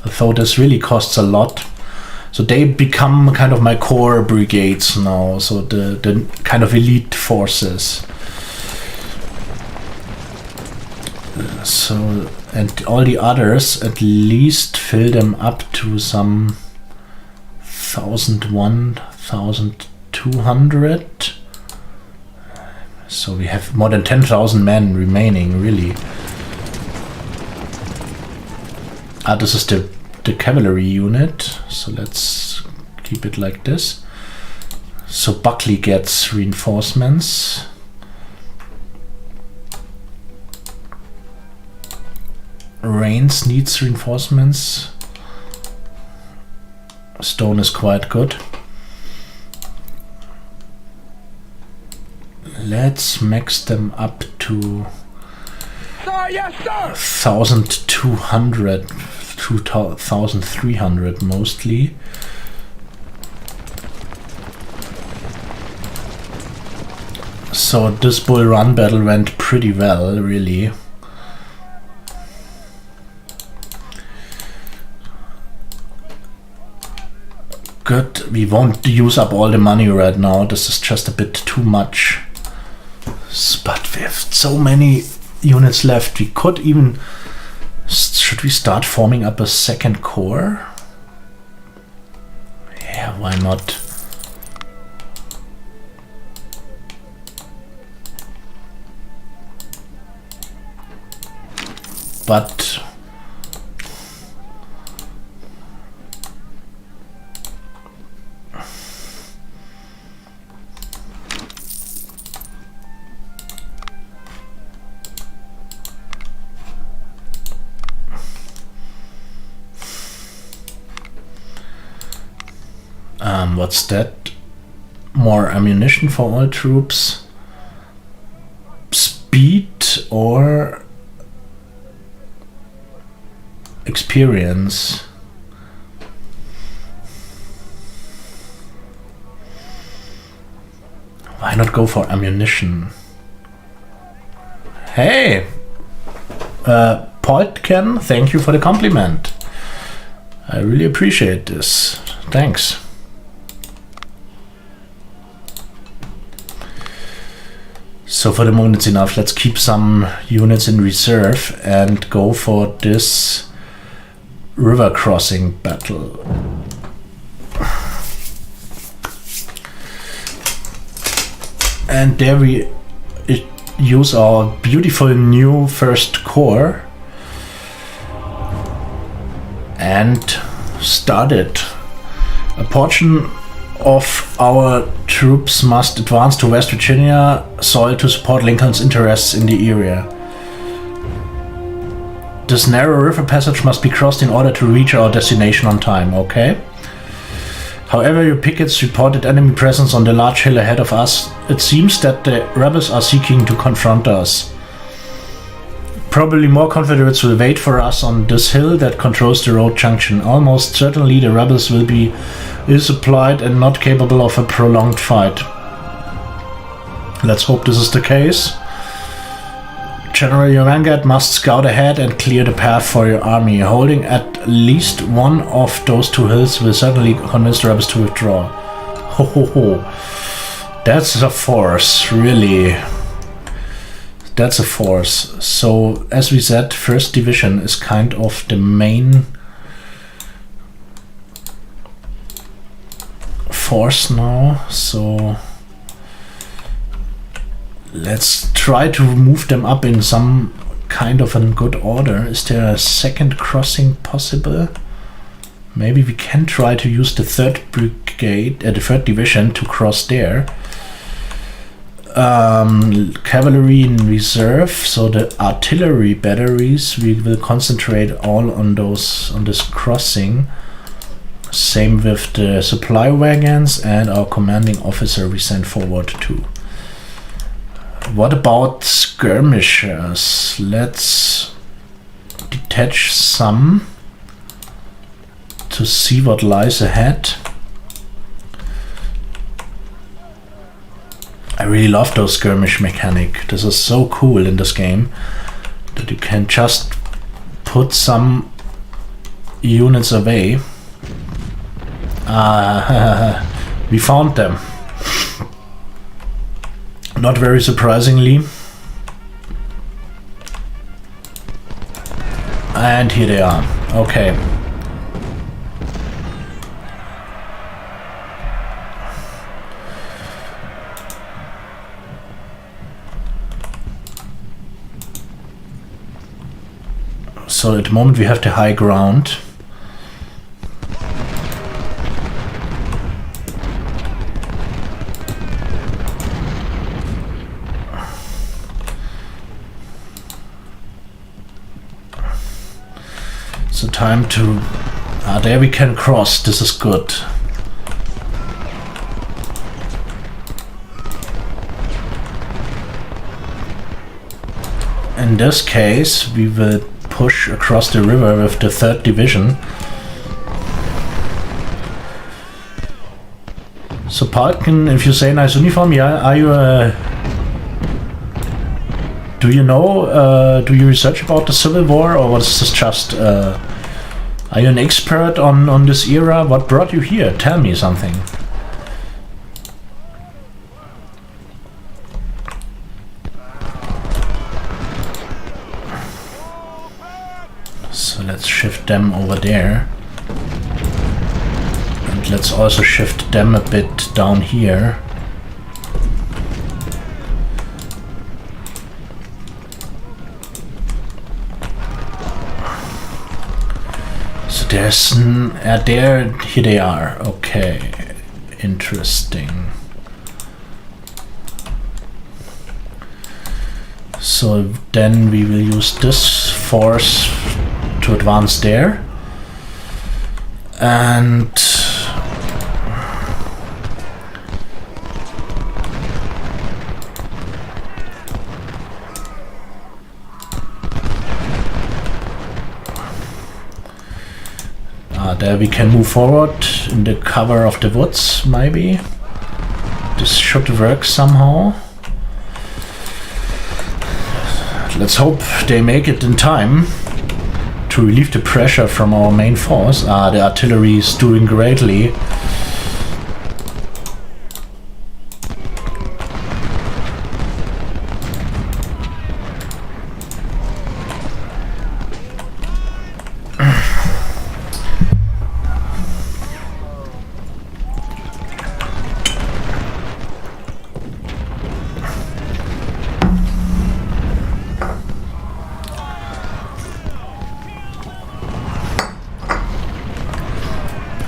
although this really costs a lot. So they become kind of my core brigades now, so the kind of elite forces. So, and all the others, at least fill them up to some 1,001, 1,200. So we have more than 10,000 men remaining, really. This is the cavalry unit, so let's keep it like this. So Buckley gets reinforcements. Rains needs reinforcements. Stone is quite good. Let's max them up to 1,200, 2,300 mostly. So this Bull Run battle went pretty well, really. Good, we won't use up all the money right now, this is just a bit too much. But we have so many units left, we could even... Should we start forming up a second corps? Yeah, why not? But... what's that? More ammunition for all troops? Speed or experience? Why not go for ammunition? Hey! Poitken, thank you for the compliment. I really appreciate this. Thanks. So for the moment it's enough. Let's keep some units in reserve and go for this river crossing battle. And there we use our beautiful new first corps and start it. A portion of our troops must advance to West Virginia soil to support Lincoln's interests in the area. This narrow river passage must be crossed in order to reach our destination on time, okay? However, your pickets reported enemy presence on the large hill ahead of us. It seems that the rebels are seeking to confront us. Probably more Confederates will wait for us on this hill that controls the road junction. Almost certainly the rebels will be ill-supplied and not capable of a prolonged fight. Let's hope this is the case. General, your vanguard must scout ahead and clear the path for your army. Holding at least one of those two hills will certainly convince the rebels to withdraw. Ho ho ho. That's a force, really. That's a force. So, as we said, 1st Division is kind of the main force now. So, let's try to move them up in some kind of a good order. Is there a second crossing possible? Maybe we can try to use the 3rd Brigade, the 3rd Division to cross there. Cavalry in reserve, so the artillery batteries we will concentrate all on those, on this crossing. Same with the supply wagons and our commanding officer we send forward too. What about skirmishers? Let's detach some to see what lies ahead. I really love those skirmish mechanic. This is so cool in this game that you can just put some units away. We found them. Not very surprisingly. And here they are. Okay. So at the moment we have the high ground. So time to... there we can cross, this is good. In this case we will push across the river with the 3rd Division. So Palken, if you say nice uniform, yeah, are you a Do you know, do you research about the Civil War, or was this just, are you an expert on this era? What brought you here? Tell me something. So let's shift them over there. And let's also shift them a bit down here. So there's there, here they are. Okay, interesting. So then we will use this force to advance there, and there we can move forward in the cover of the woods. Maybe this should work somehow. Let's hope they make it in time to relieve the pressure from our main force. The artillery is doing greatly.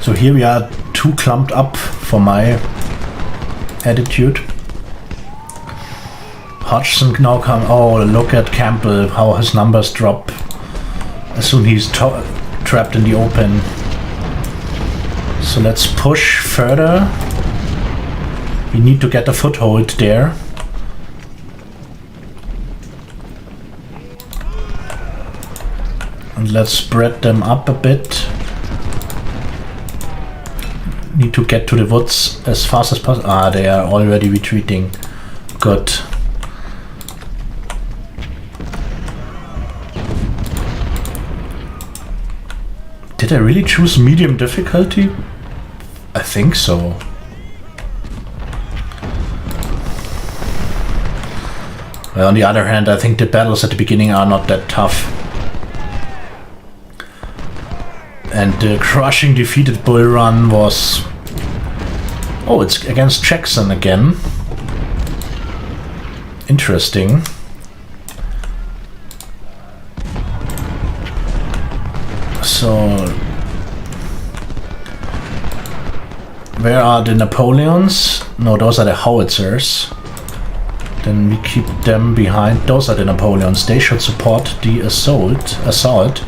So here we are too clumped up for my attitude. Hodgson now come. Oh, look at Campbell, how his numbers drop as soon he's trapped in the open. So let's push further. We need to get a foothold there. And let's spread them up a bit. Need to get to the woods as fast as possible. They are already retreating. Good. Did I really choose medium difficulty? I think so. Well, on the other hand, I think the battles at the beginning are not that tough. And the crushing defeated Bull Run was... Oh, it's against Jackson again. Interesting. So... Where are the Napoleons? No, those are the howitzers. Then we keep them behind. Those are the Napoleons. They should support the assault.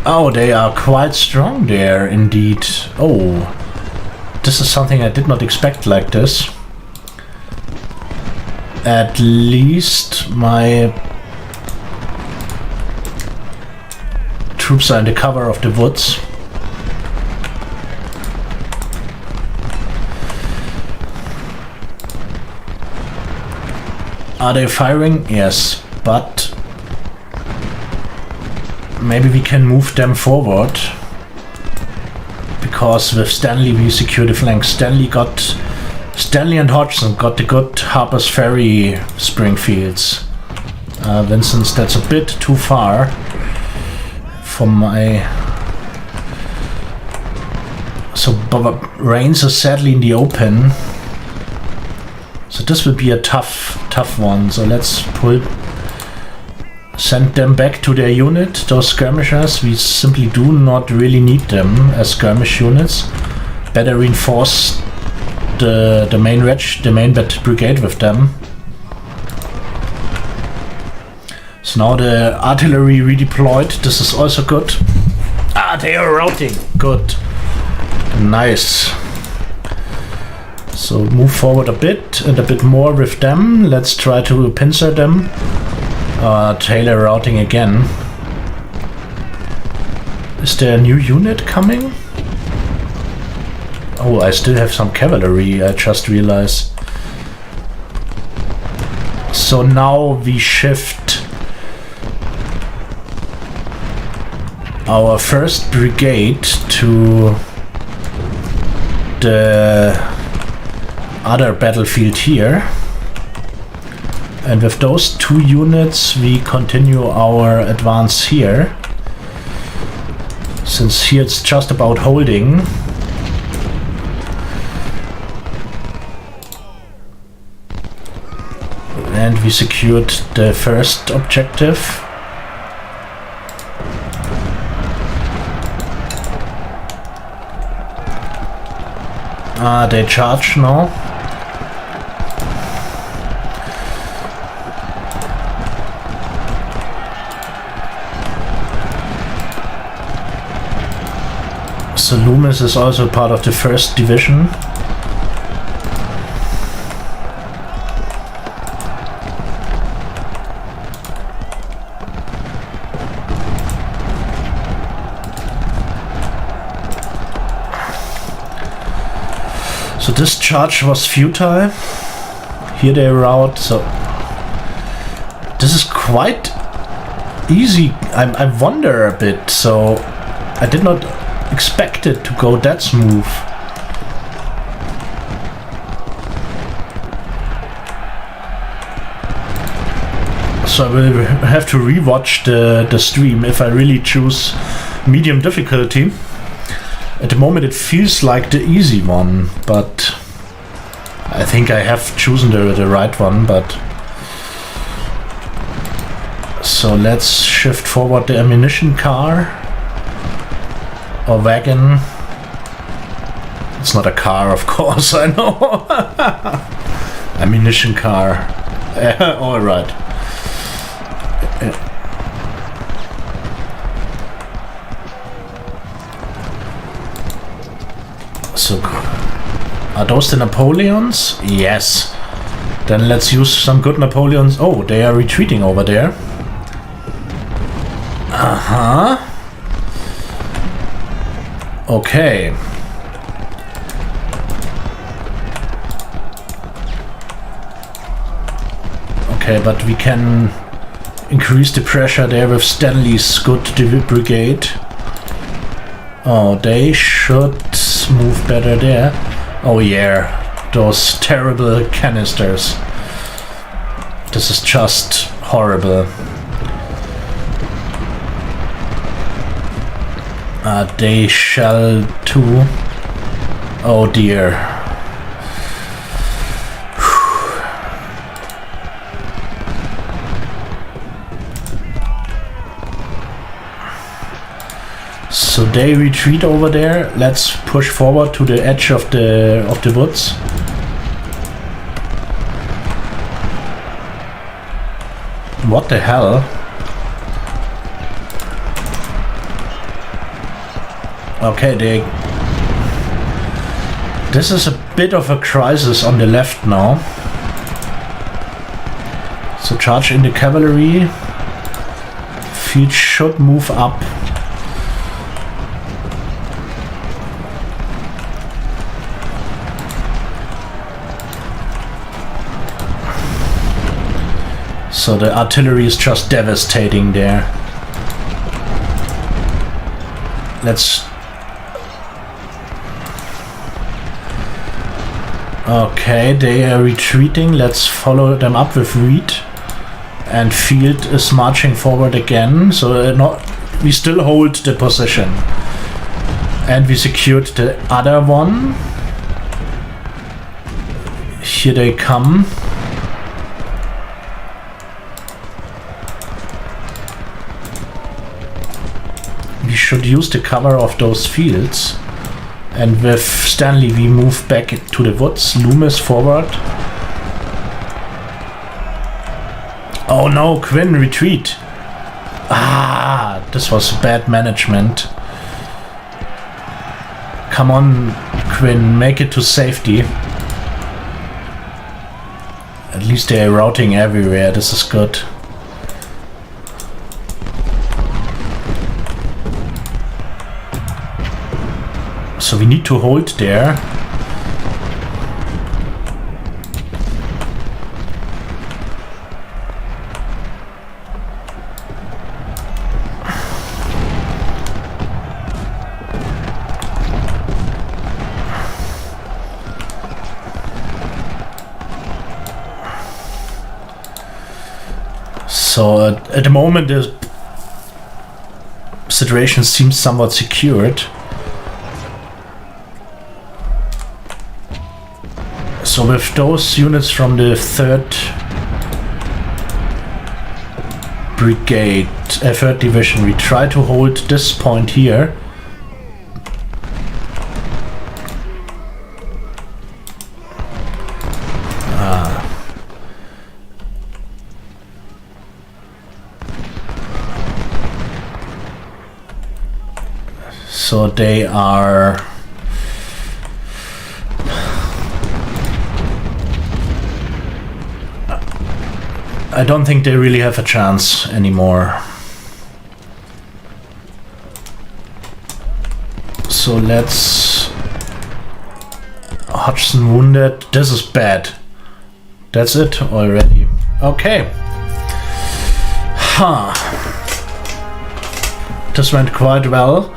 Oh, they are quite strong there, indeed. Oh, this is something I did not expect like this. At least my troops are in the cover of the woods. Are they firing? Yes, but maybe we can move them forward, because with Stanley we secure the flank. Stanley and Hodgson got the good Harper's Ferry Springfields. Vincent's, that's a bit too far for my... So Rains is sadly in the open. So this will be a tough one. So let's send them back to their unit, those skirmishers. We simply do not really need them as skirmish units. Better reinforce the main brigade with them. So now the artillery redeployed. This is also good. They are routing. Good. Nice. So move forward a bit and a bit more with them. Let's try to pincer them. Taylor routing again. Is there a new unit coming? Oh, I still have some cavalry, I just realized. So now we shift our 1st brigade to the other battlefield here. And with those 2 units we continue our advance here. Since here it's just about holding. And we secured the 1st objective. They charge now. So Loomis is also part of the 1st division. So this charge was futile. Here they rout, so this is quite easy. I wonder a bit, so I did not expect it to go that smooth. So I will have to rewatch the stream if I really choose medium difficulty. At the moment it feels like the easy one, but I think I have chosen the right one. But so let's shift forward the ammunition car or wagon. It's not a car, of course, I know. Ammunition car. All right. So, are those the Napoleons? Yes. Then let's use some good Napoleons. Oh, they are retreating over there. Okay. Okay, but we can increase the pressure there with Stanley's good brigade. Oh, they should move better there. Oh yeah, those terrible canisters. This is just horrible. They shall too. Oh dear. So they retreat over there. Let's push forward to the edge of the woods. What the hell? Okay, this is a bit of a crisis on the left now. So charge in the cavalry. Field should move up. So the artillery is just devastating there. Let's... Okay, they are retreating. Let's follow them up with Reed. And Field is marching forward again. So we still hold the position. And we secured the other one. Here they come. We should use the cover of those fields. And with Stanley we move back to the woods. Loomis forward. Oh no, Quinn, retreat. Ah, this was bad management. Come on, Quinn, make it to safety. At least they are routing everywhere, this is good. So we need to hold there. So at the moment the situation seems somewhat secured. So with those units from the 3rd Brigade, 3rd Division, we try to hold this point here. So they are... I don't think they really have a chance anymore. So let's... Hodgson wounded. This is bad. That's it already. Okay. Huh. This went quite well.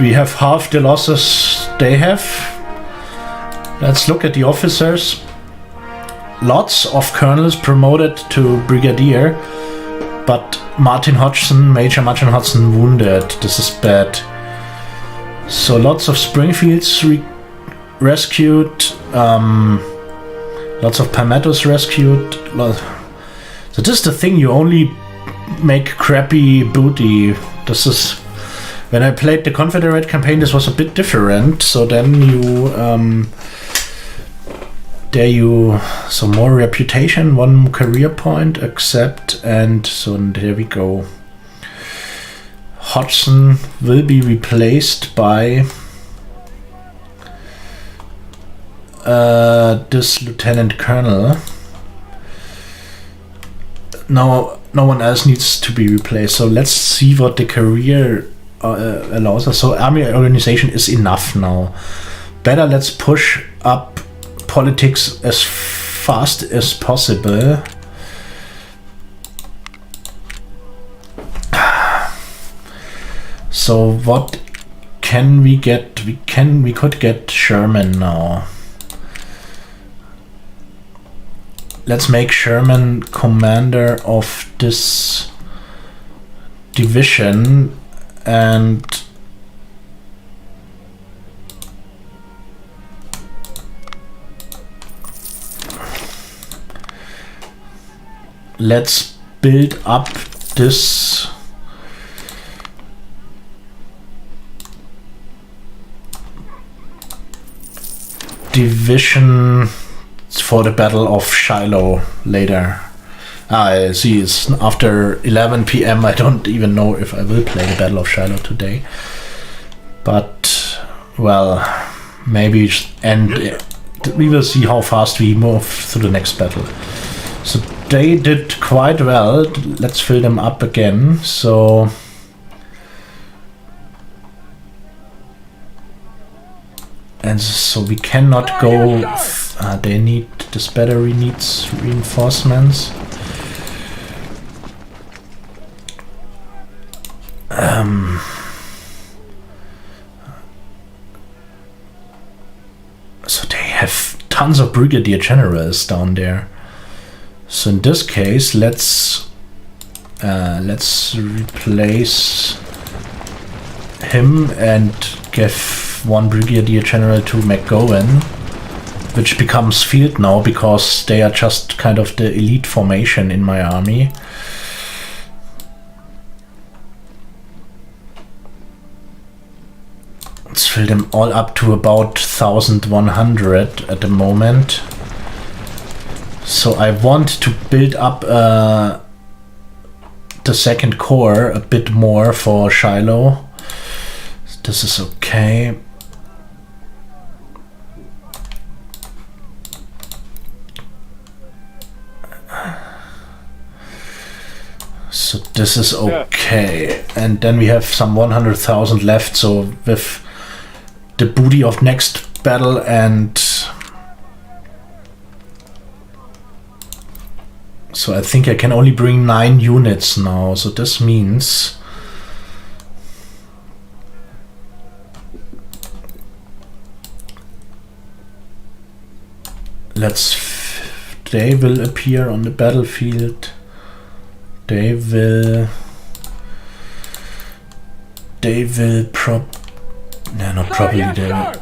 We have half the losses they have. Let's look at the officers. Lots of colonels promoted to brigadier, but Major Martin Hodgson wounded. This is bad. So lots of Springfields rescued, lots of Palmettos rescued. So this is the thing, you only make crappy booty. This is... When I played the Confederate campaign, this was a bit different. So then you... so more reputation, 1 career point, accept, and so there we go. Hodgson will be replaced by this lieutenant colonel. No one else needs to be replaced. So let's see what the career allows us. So army organization is enough now. Better let's push up politics as fast as possible. So what can we get? We could get Sherman now. Let's make Sherman commander of this division, and let's build up this division for the Battle of Shiloh later. I see, it's after 11 PM. I don't even know if I will play the Battle of Shiloh today. But, well, maybe, and we will see how fast we move to the next battle. So they did quite well. Let's fill them up again. So and so we cannot go. They need, this battery needs reinforcements. So they have tons of brigadier generals down there. So in this case, let's replace him and give 1 brigadier general to McGowan, which becomes field now because they are just kind of the elite formation in my army. Let's fill them all up to about 1,100 at the moment. So I want to build up the 2nd Corps a bit more for Shiloh. This is okay. So this is okay. And then we have some 100,000 left. So with the booty of next battle and so I think I can only bring 9 units now. So this means they will appear on the battlefield. They will not probably they will.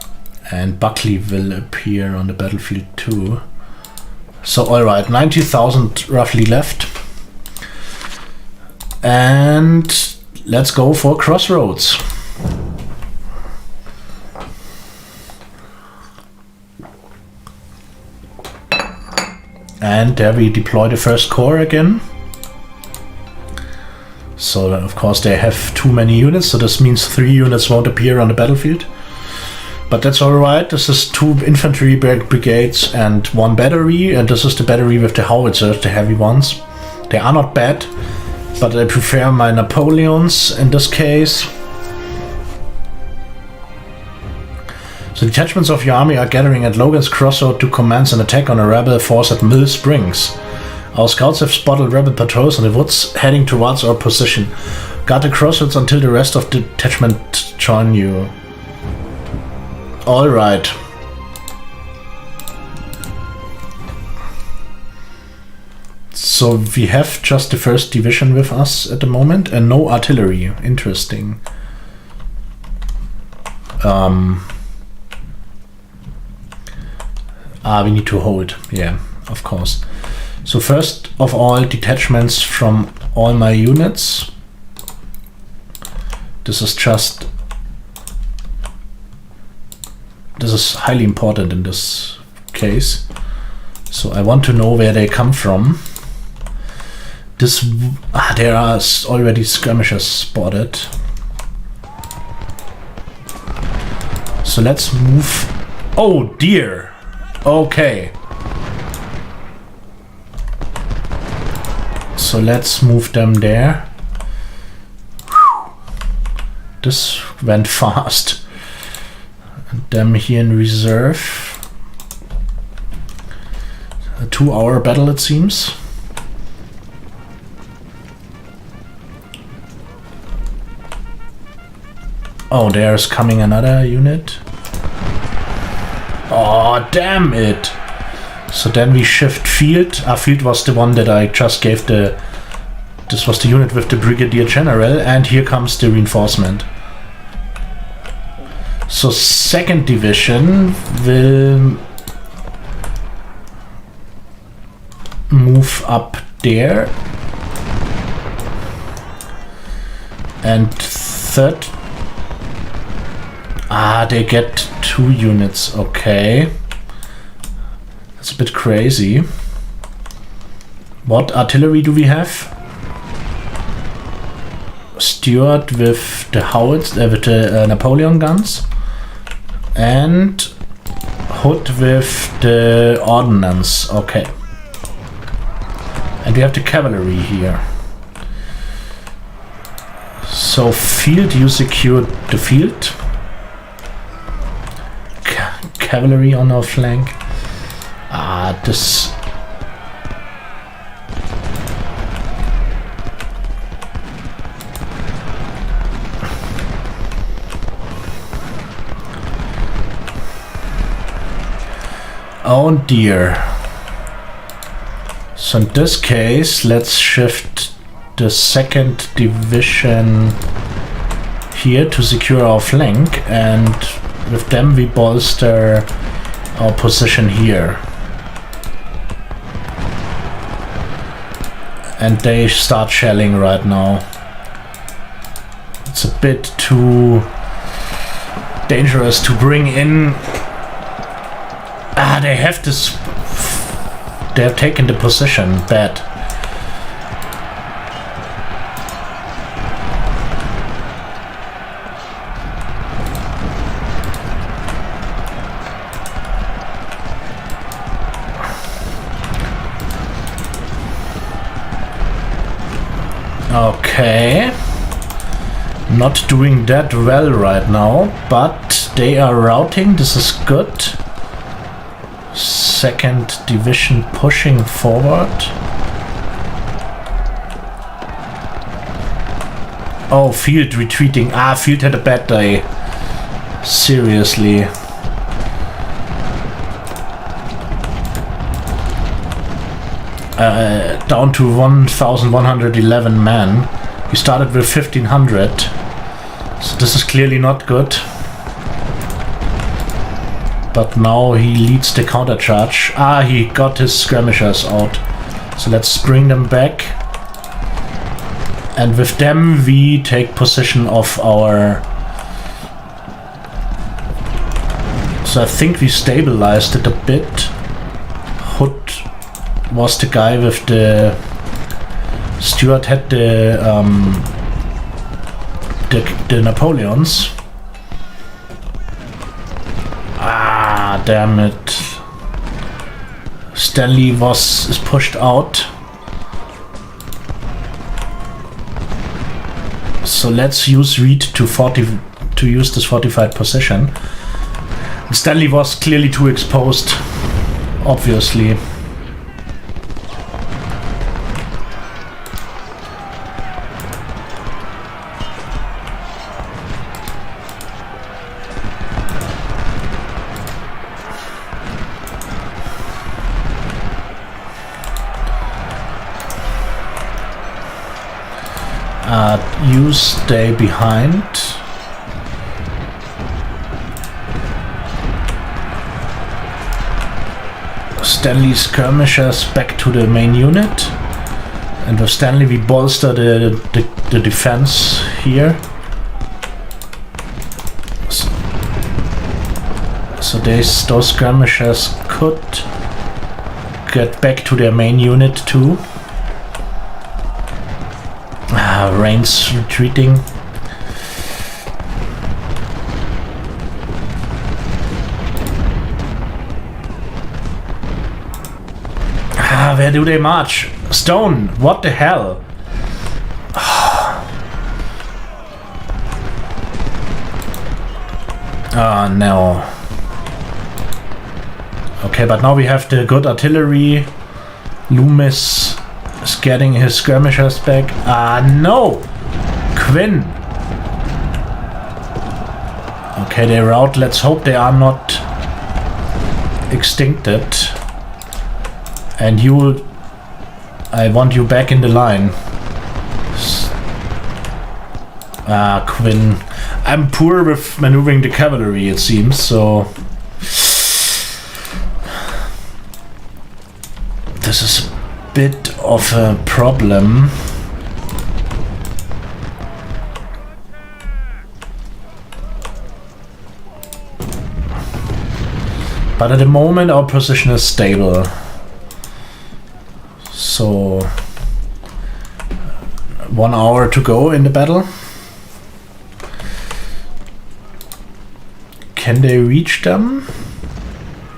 And Buckley will appear on the battlefield too. So alright, 90,000 roughly left. And let's go for Crossroads. And there we deploy the first corps again. So of course they have too many units, so this means 3 units won't appear on the battlefield. But that's alright, this is 2 infantry brigades and 1 battery, and this is the battery with the howitzers, the heavy ones. They are not bad, but I prefer my Napoleons in this case. So detachments of your army are gathering at Logan's Crossroad to commence an attack on a rebel force at Mill Springs. Our scouts have spotted rebel patrols in the woods heading towards our position. Guard the crossroads until the rest of the detachment join you. Alright. So we have just the 1st division with us at the moment and no artillery. Interesting. We need to hold. Yeah, of course. So first of all, detachments from all my units. This is highly important in this case. So I want to know where they come from. There are already skirmishers spotted. So let's move. Oh dear. Okay. So let's move them there. This went fast. And them here in reserve. A 2-hour battle it seems. Oh, there's coming another unit. Oh, damn it! So then we shift field. Field was the one that I just gave the... This was the unit with the Brigadier General, and here comes the reinforcement. So 2nd Division will move up there. And 3rd... they get 2 units, okay. That's a bit crazy. What artillery do we have? Stewart with the howitz, with the Napoleon guns, and Hood with the ordnance. Okay. And we have the cavalry here. So field, you secured the field. Cavalry on our flank. This... Oh dear. So in this case, let's shift the 2nd Division here to secure our flank, and with them we bolster our position here. And they start shelling right now. It's a bit too dangerous to bring in. They have this... They have taken the position. Bad. Okay. Not doing that well right now, but they are routing. This is good. 2nd Division pushing forward. Oh, field retreating. Field had a bad day. Seriously. down to 1,111 men. We started with 1,500. So this is clearly not good. But now he leads the counter charge. He got his skirmishers out. So let's bring them back. And with them we take possession of our... So I think we stabilized it a bit. Hood was the guy with the... Stuart had the Napoleons. Damn it. Stanley is pushed out. So let's use Reed to use this fortified position. Stanley was clearly too exposed, obviously. You stay behind. Stanley skirmishers back to the main unit, and with Stanley we bolster the defense here. So those skirmishers could get back to their main unit too. Rain's retreating. Where do they march? Stone, what the hell? Oh no. Okay, but now we have the good artillery. Loomis is getting his skirmishers back. No! Quinn! Okay, they're out. Let's hope they are not extincted. And I want you back in the line. Quinn. I'm poor with maneuvering the cavalry, it seems, so... This is a bit of a problem. But at the moment our position is stable. So 1 hour to go in the battle. Can they reach them?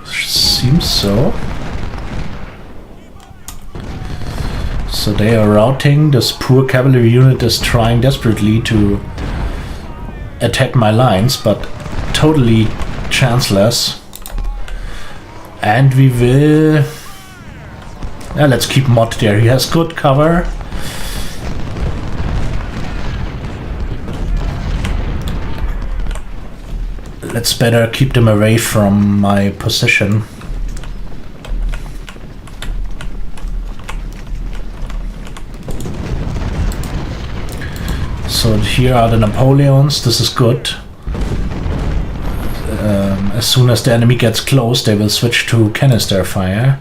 Seems so. So they are routing. This poor cavalry unit is trying desperately to attack my lines, but totally chanceless. And we will... Yeah, let's keep Mott there. He has good cover. Let's better keep them away from my position. So here are the Napoleons. This is good. As soon as the enemy gets close, they will switch to canister fire.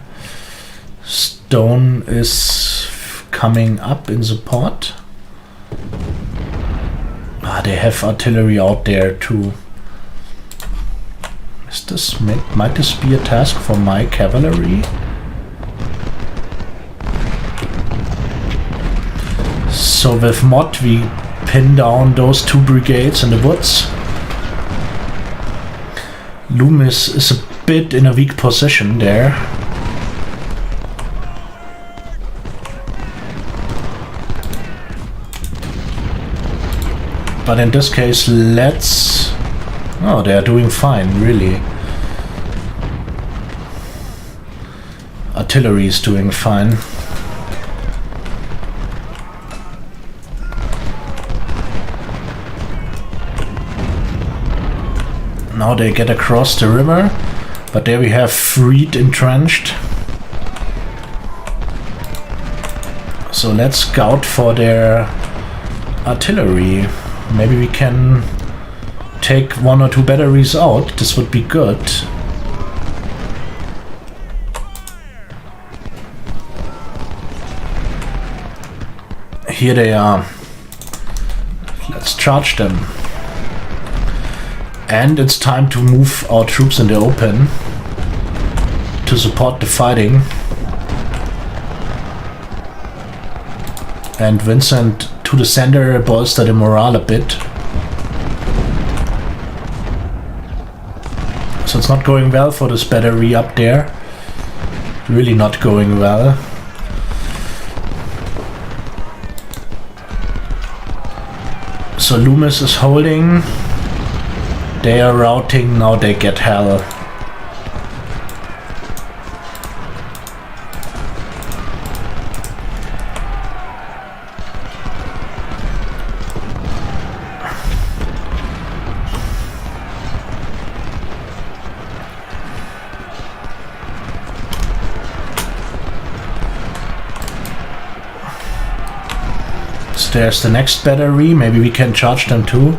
Stone is coming up in support. They have artillery out there too. Might this be a task for my cavalry? So with Mott we pin down those 2 brigades in the woods. Loomis is a bit in a weak position there. But in this case, let's... Oh, they are doing fine, really. Artillery is doing fine. Now they get across the river, but there we have Reed entrenched. So let's scout for their artillery. Maybe we can take 1 or 2 batteries out. This would be good. Here they are. Let's charge them. And it's time to move our troops in the open to support the fighting. And Vincent to the center, bolster the morale a bit. So it's not going well for this battery up there. Really not going well. So Loomis is holding. They are routing, now they get hell. There's the next battery, maybe we can charge them too.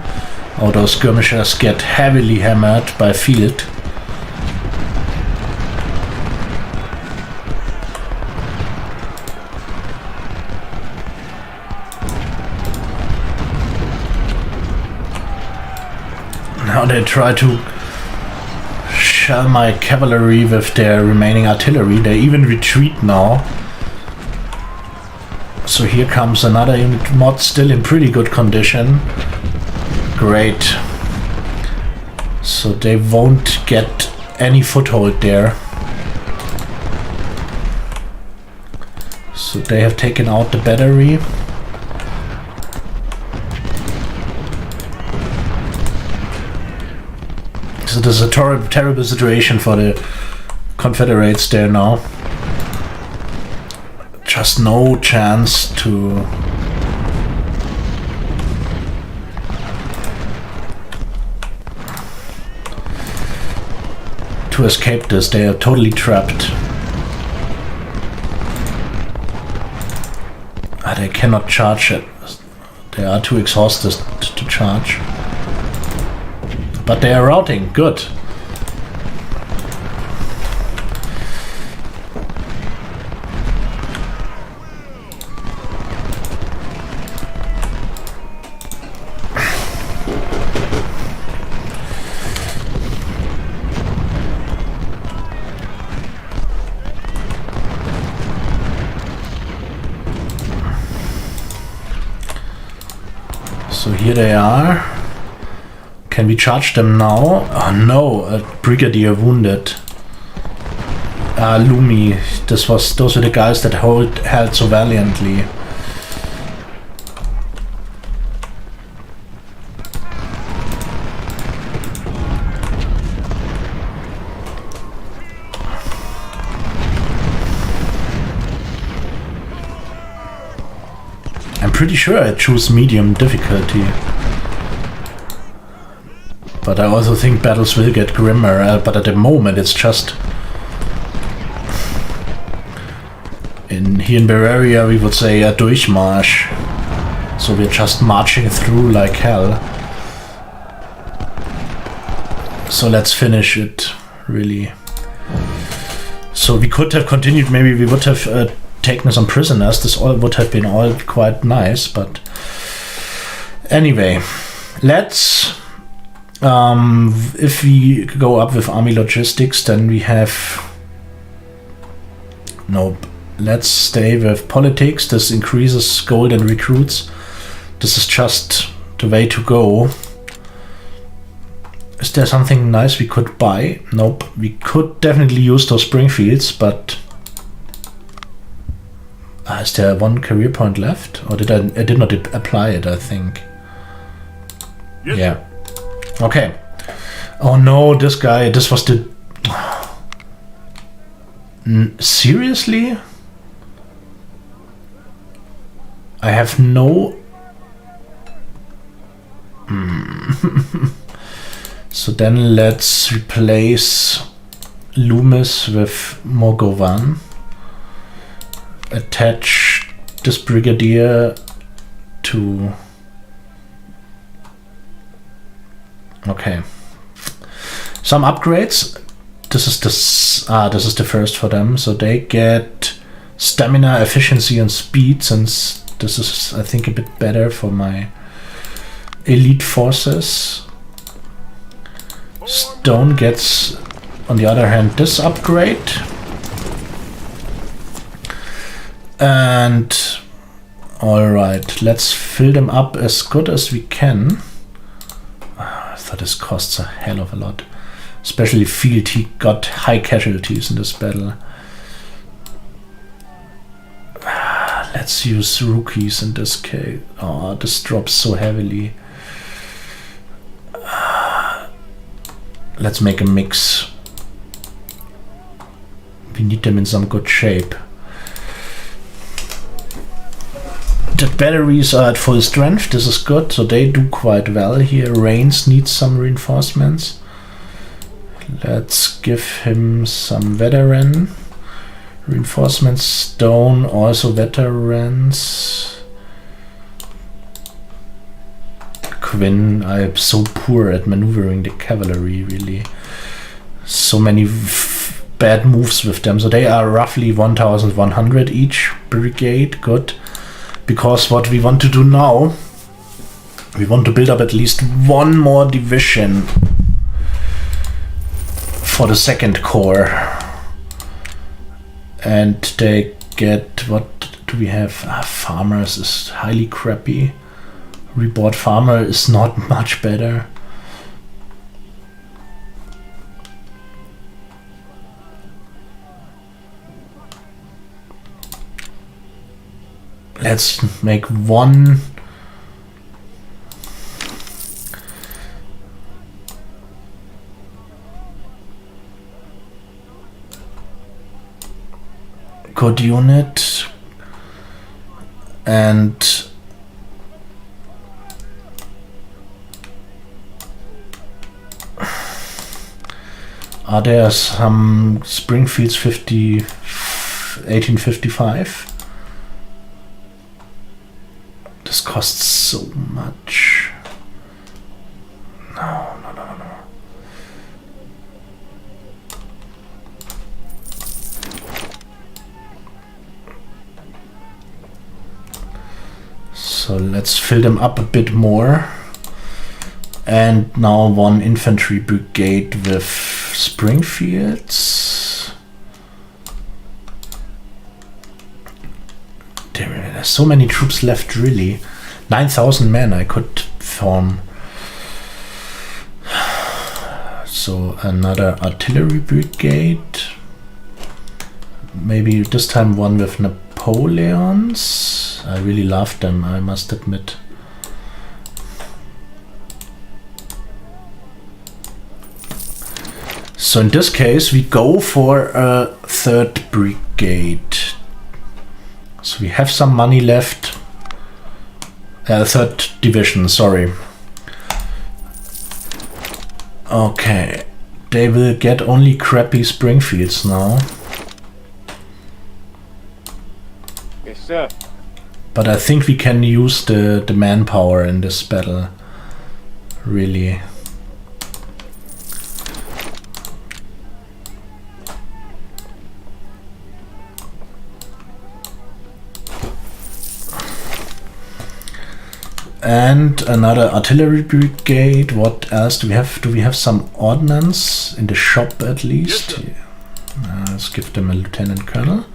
Oh, those skirmishers get heavily hammered by field. Now they try to shell my cavalry with their remaining artillery. They even retreat now. So here comes another unit mod, still in pretty good condition. Great. So they won't get any foothold there. So they have taken out the battery. So this is a terrible situation for the Confederates there now. Just no chance to escape this. They are totally trapped. They cannot charge it. They are too exhausted to charge. But they are routing. Good. So here they are. Can we charge them now? Oh no, a brigadier wounded. Lumi. Those were the guys that held so valiantly. I'm pretty sure I choose medium difficulty. But I also think battles will get grimmer, but at the moment it's just... Here in Bavaria we would say a Durchmarsch. So we're just marching through like hell. So let's finish it, really. So we could have continued, maybe we would have taken some prisoners. This all would have been all quite nice, but... Anyway, let's... if we go up with army logistics, then we have... Nope. Let's stay with politics. This increases gold and recruits. This is just the way to go. Is there something nice we could buy? Nope. We could definitely use those Springfields, but... is there one career point left? Or did I did not apply it, I think. Yes. Yeah. Okay. Oh no, this guy, this was the... Seriously? I have no... So then let's replace Loomis with Mogovan. Attach this brigadier to... Okay. Some upgrades. This is the first for them. So they get stamina, efficiency, and speed, since this is, I think, a bit better for my elite forces. Stone gets, on the other hand, this upgrade. And alright, let's fill them up as good as we can. I thought this costs a hell of a lot. Especially field, he got high casualties in this battle. Let's use rookies in this case. Oh, this drops so heavily. Let's make a mix. We need them in some good shape. The batteries are at full strength. This is good, so they do quite well here. Reigns needs some reinforcements. Let's give him some veteran reinforcements. Stone also veterans. Quinn, I'm so poor at maneuvering the cavalry, really. So many bad moves with them. So they are roughly 1,100 each brigade. Good. Because what we want to do now, we want to build up at least one more division for the second corps. And they get, what do we have? Farmers is highly crappy. Reboard farmer is not much better. Let's make one. Good unit. And are there some Springfields 1855? This costs so much. No. So let's fill them up a bit more. And now one infantry brigade with Springfields. There's so many troops left, really. 9,000 men I could form. So another artillery brigade. Maybe this time one with Napoleons. I really love them, I must admit. So in this case we go for a third brigade. So we have some money left. Third division, sorry. Okay, they will get only crappy Springfields now. Yes, sir. But I think we can use the manpower in this battle, really. And another artillery brigade. What else do we have? Do we have some ordnance in the shop at least? Yes, let's give them a lieutenant colonel.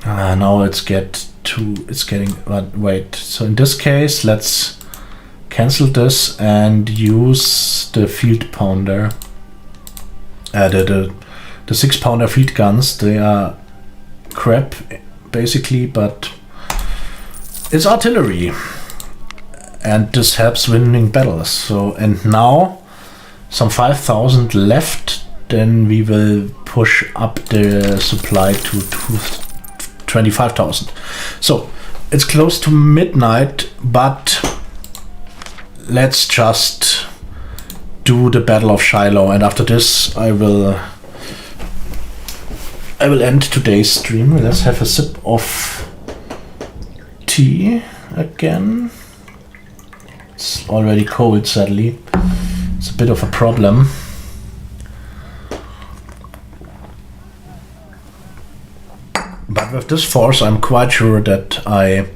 Now it's getting. Wait. So in this case, let's cancel this and use the field pounder. The 6-pounder field guns. They are crap, basically, but it's artillery, and this helps winning battles. So, and now some 5,000 left, then we will push up the supply to 25,000. So it's close to midnight, but let's just do the Battle of Shiloh, and after this I will end today's stream. Let's have a sip of tea again. It's already cold, sadly. It's a bit of a problem. But with this force, I'm quite sure that I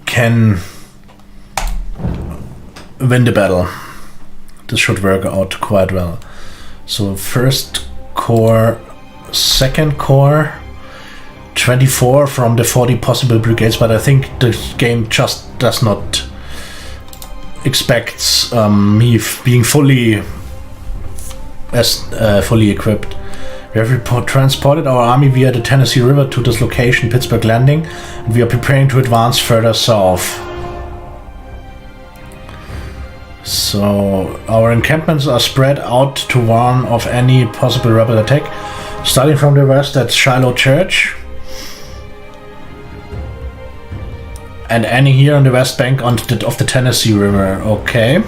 can win the battle. This should work out quite well. So first corps, second corps, 24 from the 40 possible brigades, but I think the game just does not expect me being fully equipped. We have transported our army via the Tennessee River to this location, Pittsburgh Landing, and we are preparing to advance further south. So our encampments are spread out to warn of any possible rebel attack. Starting from the west at Shiloh Church, and any here on the west bank of the Tennessee River. Okay.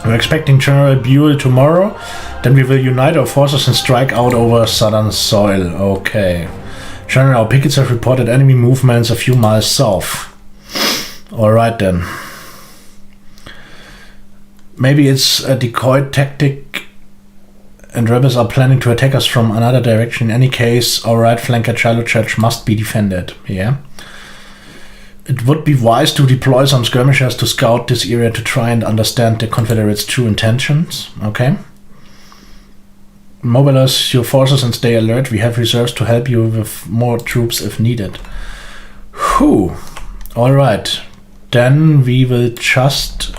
We're expecting General Buell tomorrow. Then we will unite our forces and strike out over southern soil. Okay. General, our pickets have reported enemy movements a few miles south. Alright then. Maybe it's a decoy tactic and rebels are planning to attack us from another direction. In any case, our right flank at Shiloh Church must be defended. Yeah. It would be wise to deploy some skirmishers to scout this area to try and understand the Confederates' true intentions. Okay. Mobilize your forces and stay alert. We have reserves to help you with more troops if needed. Whew. Alright. Then we will just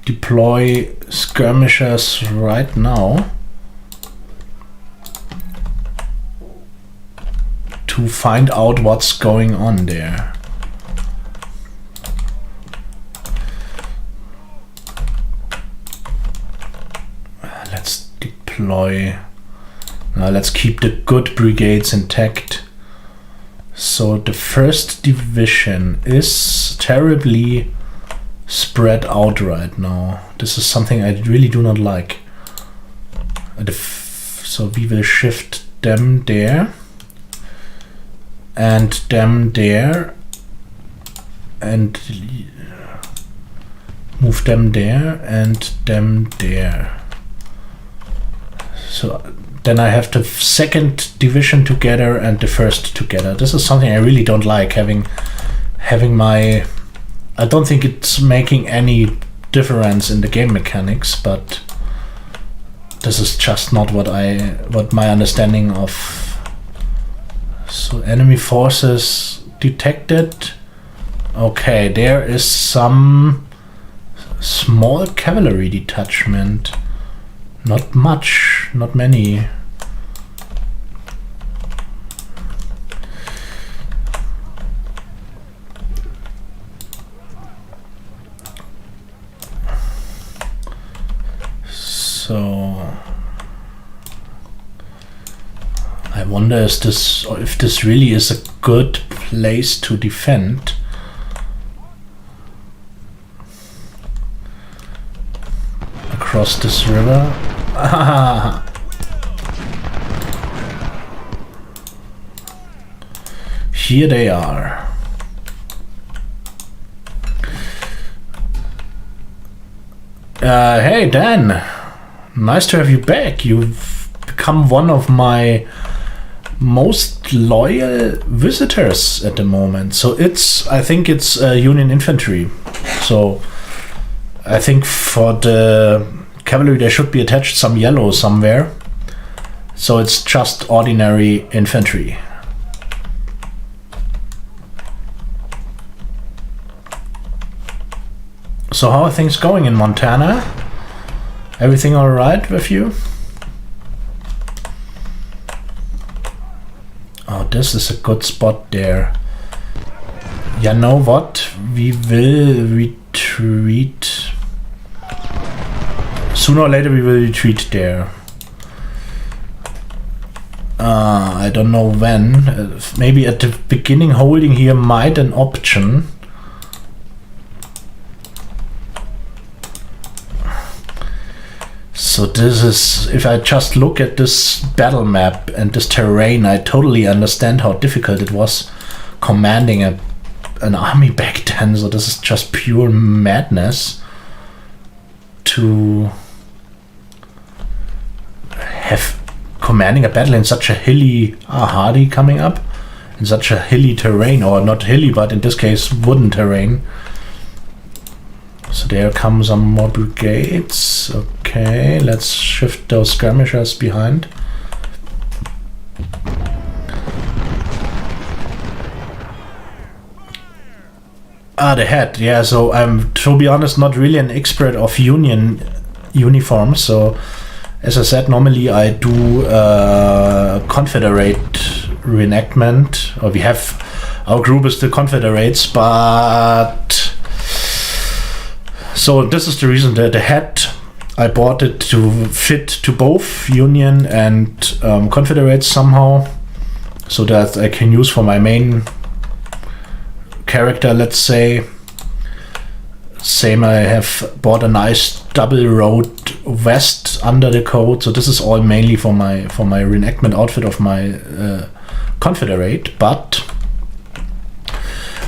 deploy skirmishers right now to find out what's going on there. Let's deploy. Now let's keep the good brigades intact. So the first division is terribly spread out right now. This is something I really do not like. So we will shift them there and them there and move them there and them there. So then I have the second division together and the first together. This is something I really don't like, having my... I don't think it's making any difference in the game mechanics, but this is just not what my understanding of... So enemy forces detected. Okay, there is some small cavalry detachment. Not much, not many. So I wonder if this really is a good place to defend. Across this river. Here they are. Hey Dan, nice to have you back. You've become one of my most loyal visitors at the moment. So I think it's Union infantry. So I think for the cavalry there should be attached some yellow somewhere. So it's just ordinary infantry. So how are things going in Montana? Everything alright with you? Oh, this is a good spot there. You know what? We will retreat. Sooner or later we will retreat there. I don't know when. Maybe at the beginning holding here might an option. So this is, if I just look at this battle map and this terrain, I totally understand how difficult it was commanding an army back then. So this is just pure madness to have commanding a battle in such a hilly, hardy coming up, in such a hilly terrain, or not hilly, but in this case wooden terrain. So there come some more brigades. Okay, let's shift those skirmishers behind. The head. Yeah, so I'm, to be honest, not really an expert of Union uniforms. So as I said, normally I do Confederate reenactment, or we have, our group is the Confederates, but so this is the reason that the hat, I bought it to fit to both Union and Confederates somehow, so that I can use for my main character, let's say. Same, I have bought a nice double-road vest under the coat, so this is all mainly for my reenactment outfit of my Confederate, but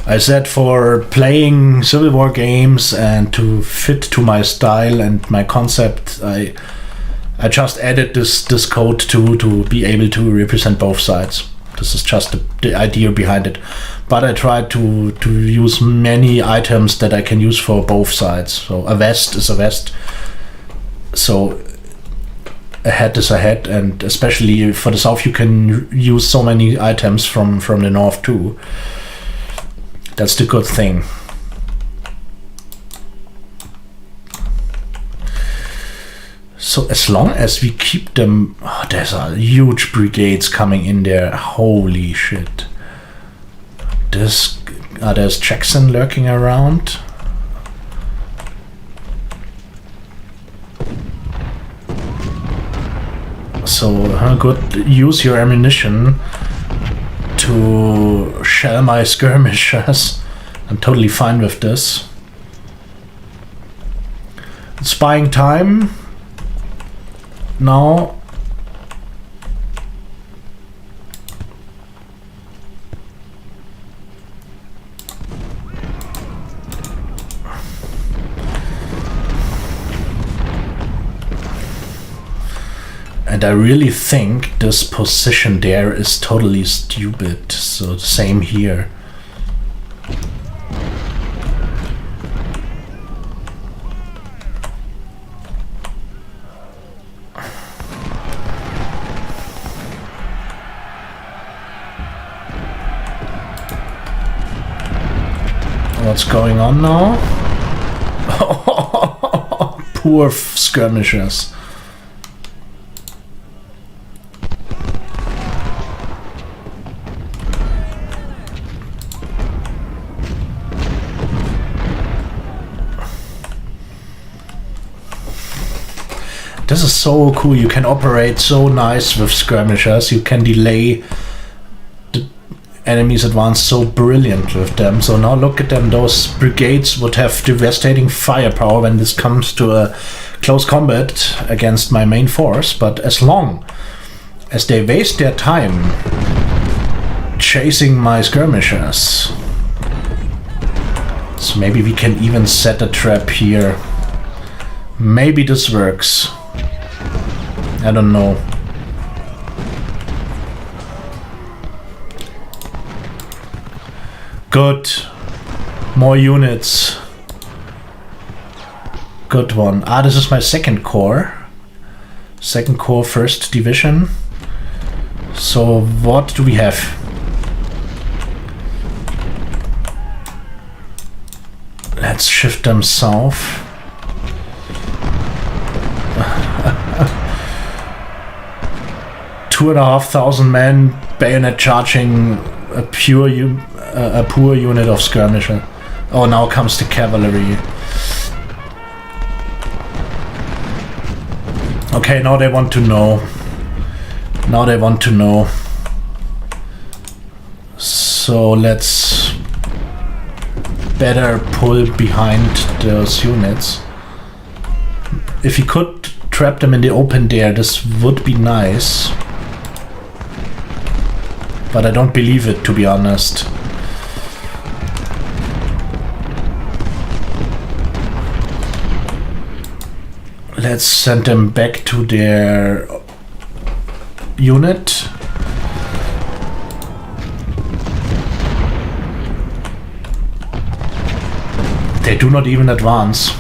I said for playing Civil War games and to fit to my style and my concept, I just added this code to be able to represent both sides. This is just the idea behind it. But I tried to use many items that I can use for both sides. So a vest is a vest. So a hat is a hat, and especially for the South you can use so many items from the North too. That's the good thing. So as long as we keep them... Oh, there's a huge brigades coming in there. Holy shit. There's Jackson lurking around. So good. Use your ammunition to shell my skirmishers. I'm totally fine with this. It's buying time now. And I really think this position there is totally stupid. So same here. What's going on now? Poor skirmishers. This is so cool. You can operate so nice with skirmishers. You can delay the enemy's advance so brilliant with them. So now look at them. Those brigades would have devastating firepower when this comes to a close combat against my main force. But as long as they waste their time chasing my skirmishers, so maybe we can even set a trap here. Maybe this works. I don't know. Good. More units. Good one. Ah, this is my second corps. Second corps, 1st division. So what do we have? Let's shift them south. 2,500 men bayonet charging a poor unit of skirmisher. Oh, now comes the cavalry. Okay, now they want to know. Now they want to know. So let's better pull behind those units. If he could trap them in the open there. This would be nice. But I don't believe it, to be honest. Let's send them back to their unit. They do not even advance.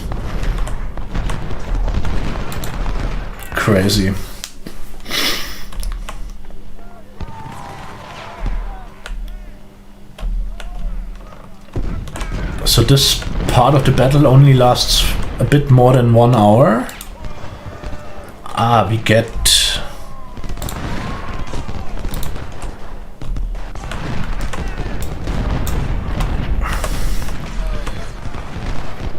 Crazy. So this part of the battle only lasts a bit more than 1 hour. We get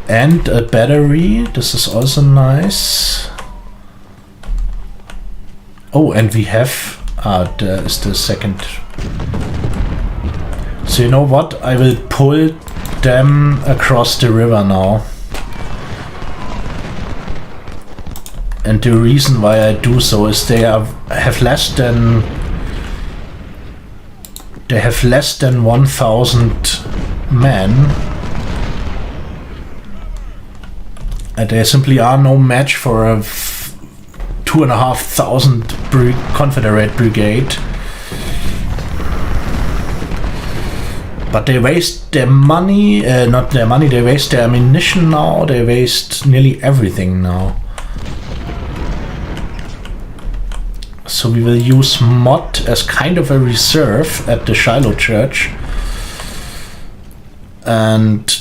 and a battery. This is also nice. Oh, and we have there is the second. So you know what? I will pull them across the river now. And the reason why I do so is they have less than 1,000 men, and they simply are no match for a 2,500 Confederate brigade. But they waste their money, not their money, they waste their ammunition now, they waste nearly everything now. So we will use Mott as kind of a reserve at the Shiloh Church. And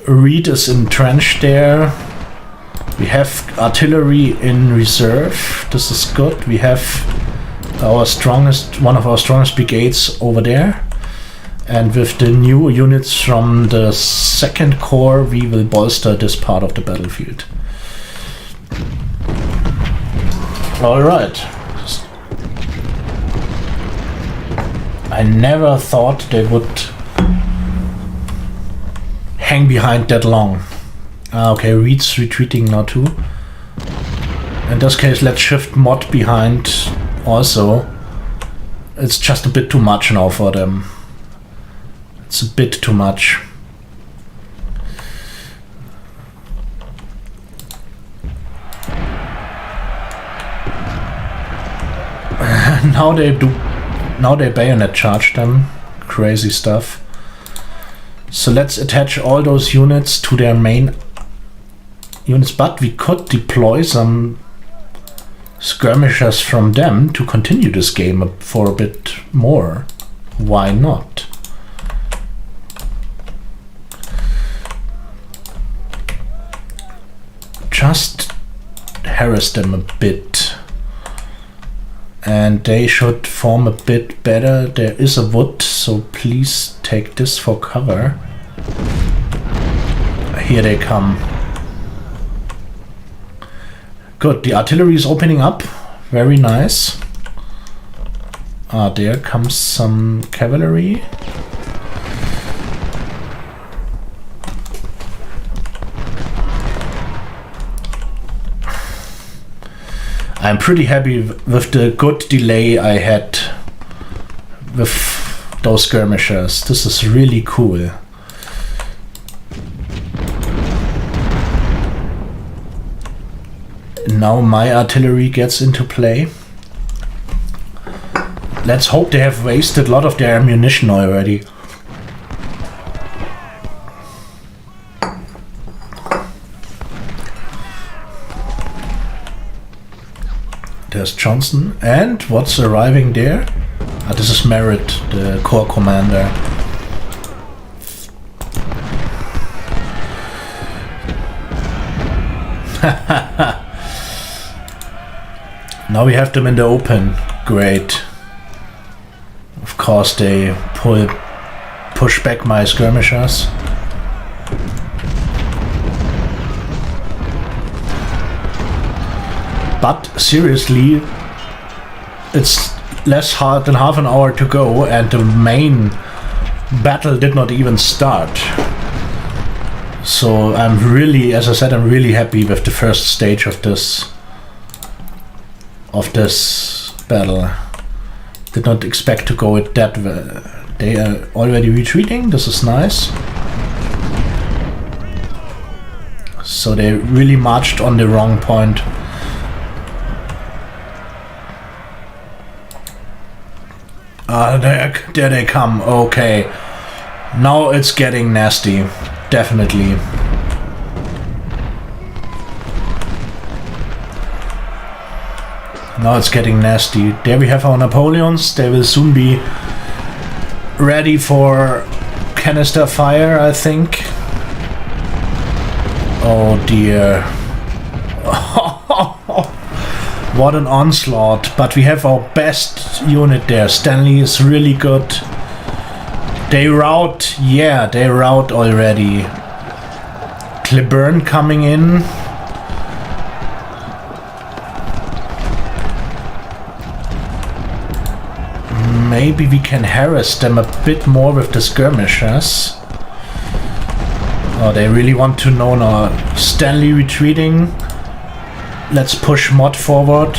Reed is entrenched there. We have artillery in reserve. This is good. We have one of our strongest brigades over there. And with the new units from the 2nd Corps, we will bolster this part of the battlefield. Alright. I never thought they would hang behind that long. Okay, Reed's retreating now too. In this case, let's shift Mott behind also. It's just a bit too much now for them. It's a bit too much. Now they bayonet charge them. Crazy stuff. So let's attach all those units to their main units, but we could deploy some skirmishers from them to continue this game for a bit more. Why not? Just harass them a bit. And they should form a bit better. There is a wood, so please take this for cover. Here they come. Good, the artillery is opening up. Very nice. There comes some cavalry. I'm pretty happy with the good delay I had with those skirmishers. This is really cool. Now my artillery gets into play. Let's hope they have wasted a lot of their ammunition already. There's Johnson. And what's arriving there? This is Merritt, the Corps commander. Now we have them in the open. Great. Of course they push back my skirmishers. But seriously, it's less hard than half an hour to go and the main battle did not even start. So I'm really, as I said, I'm really happy with the first stage of this of this battle. Did not expect to go it that way. They are already retreating. This is nice. So they really marched on the wrong point. There they come. Okay. Now it's getting nasty. Definitely. Now it's getting nasty. There we have our Napoleons. They will soon be ready for canister fire, I think. Oh dear. What an onslaught. But we have our best unit there. Stanley is really good. They rout. Yeah, they rout already. Cleburne coming in. Maybe we can harass them a bit more with the skirmishers. Oh, they really want to know now. Stanley retreating. Let's push Mod forward.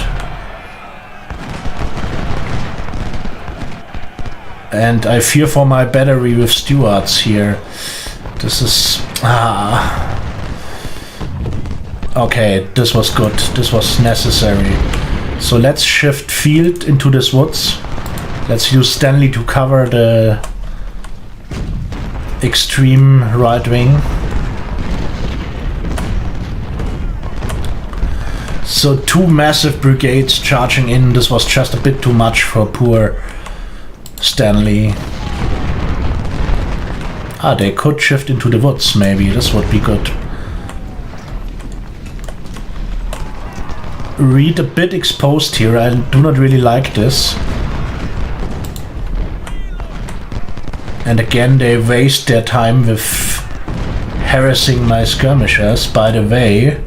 And I fear for my battery with Stuarts here. This is... Okay, this was good. This was necessary. So let's shift field into this woods. Let's use Stanley to cover the extreme right wing. So 2 massive brigades charging in. This was just a bit too much for poor Stanley. They could shift into the woods maybe. This would be good. Reed a bit exposed here. I do not really like this. And again, they waste their time with harassing my skirmishers. By the way,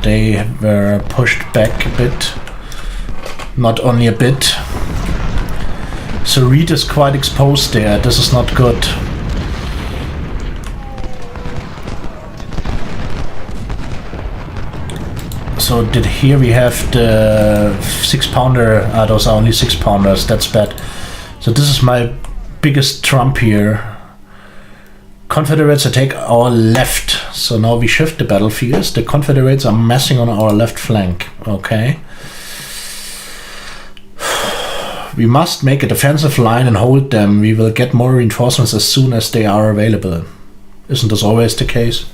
they were pushed back a bit. Not only a bit. So Reed is quite exposed there. This is not good. So here we have the 6-pounder. Those are only 6-pounders. That's bad. So this is my biggest trump here. Confederates attack our left. So now we shift the battlefields. The Confederates are massing on our left flank. Okay. We must make a defensive line and hold them. We will get more reinforcements as soon as they are available. Isn't this always the case?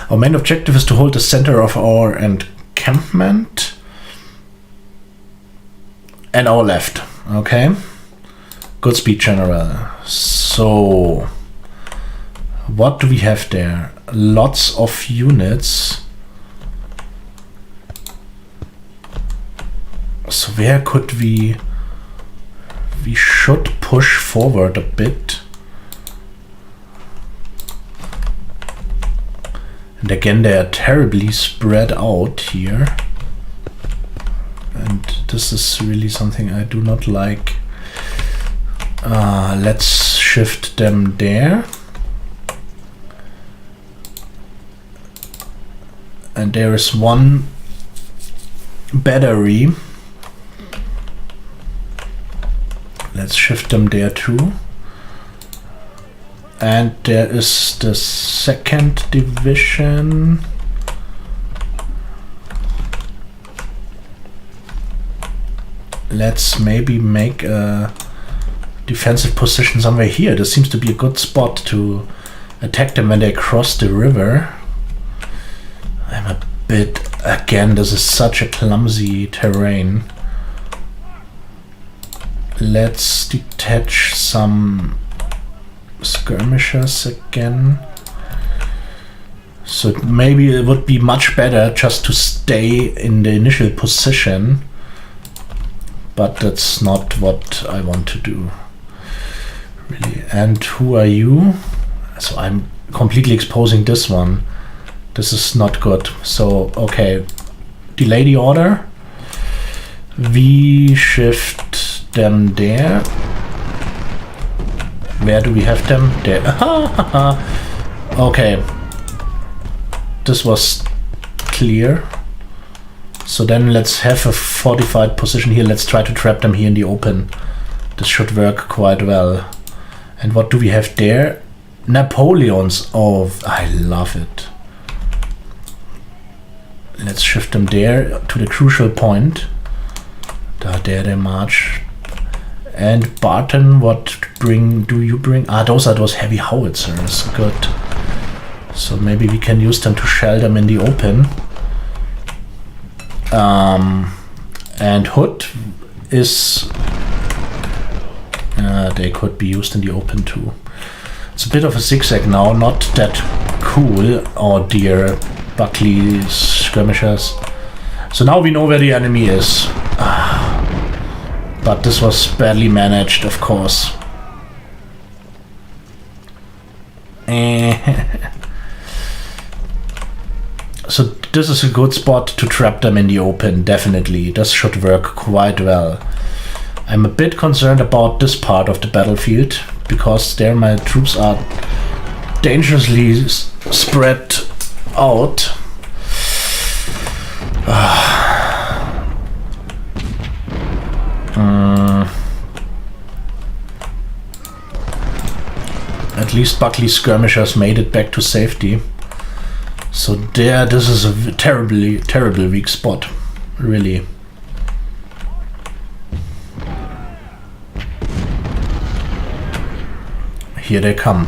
Our main objective is to hold the center of our encampment and our left. Okay. Good speed, General. So, what do we have there? Lots of units. So where could we... We should push forward a bit. And again, they are terribly spread out here. And this is really something I do not like. Let's shift them there. And there is one battery. Let's shift them there too. And there is the 2nd division. Let's maybe make a defensive position somewhere here. This seems to be a good spot to attack them when they cross the river. I'm a bit... Again, this is such a clumsy terrain. Let's detach some skirmishers again. So maybe it would be much better just to stay in the initial position. But that's not what I want to do. Really. And who are you? So I'm completely exposing this one. This is not good. So, okay. Delay the order. We shift them there. Where do we have them? There. Okay. This was clear. So then let's have a fortified position here. Let's try to trap them here in the open. This should work quite well. And what do we have there? Napoleons. Oh, I love it. Let's shift them there to the crucial point. There they march. And Barton, what do you bring? Ah, those are those heavy howitzers. Good. So maybe we can use them to shell them in the open. And Hood is... they could be used in the open too. It's a bit of a zigzag now, not that cool. Oh dear, Buckley skirmishers. So now we know where the enemy is. But this was badly managed, of course. So this is a good spot to trap them in the open, definitely. This should work quite well. I'm a bit concerned about this part of the battlefield, because there my troops are dangerously spread out. At least Buckley's skirmishers made it back to safety. So there, this is a terrible weak spot, really. Here they come.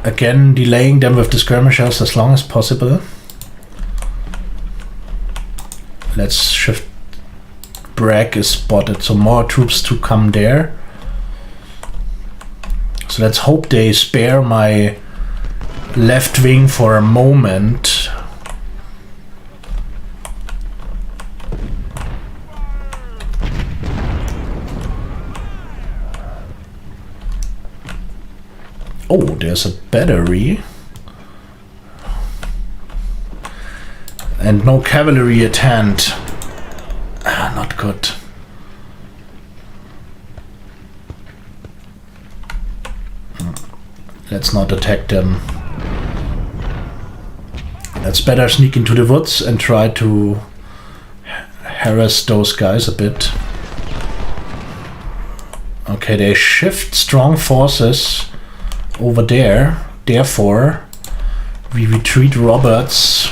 Again, delaying them with the skirmishers as long as possible. Let's shift. Bragg is spotted, so more troops to come there. So let's hope they spare my left wing for a moment. Oh, there's a battery. And no cavalry at hand. Not good. Let's not attack them. Let's better sneak into the woods and try to harass those guys a bit. Okay, they shift strong forces over there. Therefore, we retreat Roberts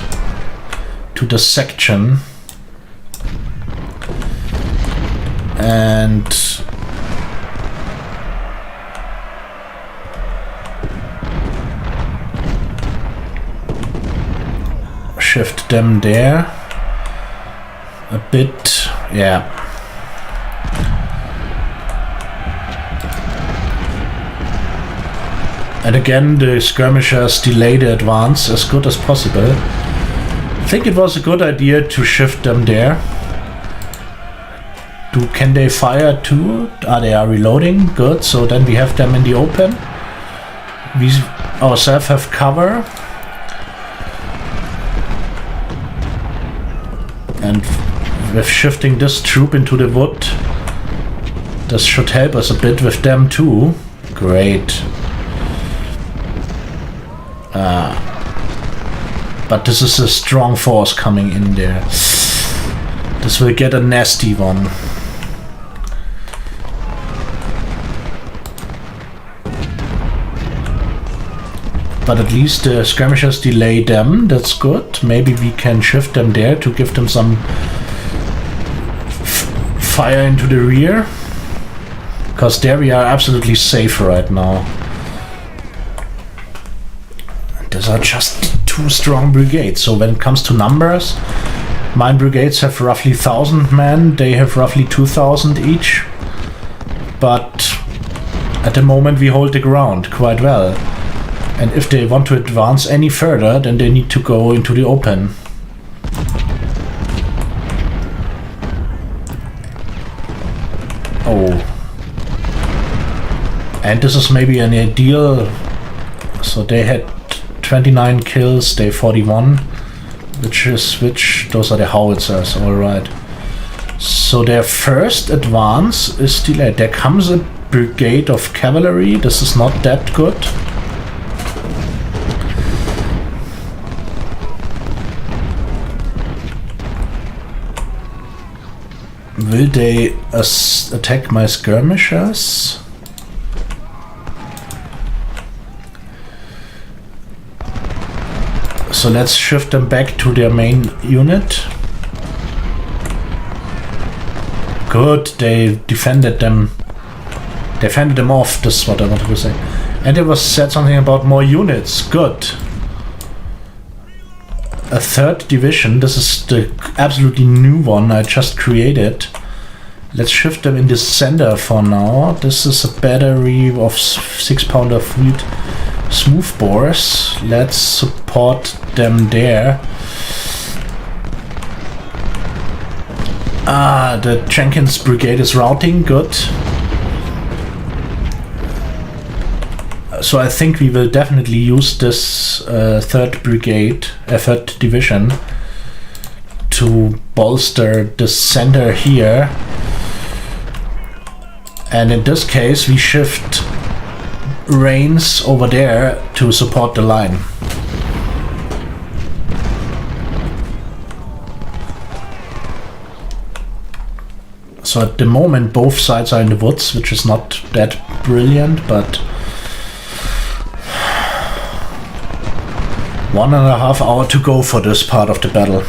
to the section. And shift them there a bit, yeah. And again, the skirmishers delay the advance as good as possible. I think it was a good idea to shift them there. Can they fire too? They are reloading. Good. So then we have them in the open. We ourselves have cover. And with shifting this troop into the wood, this should help us a bit with them too. Great. But this is a strong force coming in there. This will get a nasty one. But at least the skirmishers delay them. That's good. Maybe we can shift them there to give them some fire into the rear. Because there we are absolutely safe right now. These are just two strong brigades. So when it comes to numbers, mine brigades have roughly 1,000 men. They have roughly 2,000 each. But at the moment we hold the ground quite well. And if they want to advance any further, then they need to go into the open. Oh. And this is maybe an ideal. So they had 29 kills, they 41. Which? Those are the howitzers, alright. So their first advance is delayed. There comes a brigade of cavalry. This is not that good. Will they attack my skirmishers? So let's shift them back to their main unit. Good, they defended them. Defended them off, this is what I wanted to say. And it was said something about more units. Good. A third division. This is the absolutely new one I just created. Let's shift them in the center for now. This is a battery of 6-pounder fleet smoothbores. Let's support them there. The Jenkins brigade is routing. Good. So I think we will definitely use this third division to bolster the center here. And in this case we shift Reigns over there to support the line. So at the moment both sides are in the woods, which is not that brilliant, but 1.5 hours to go for this part of the battle.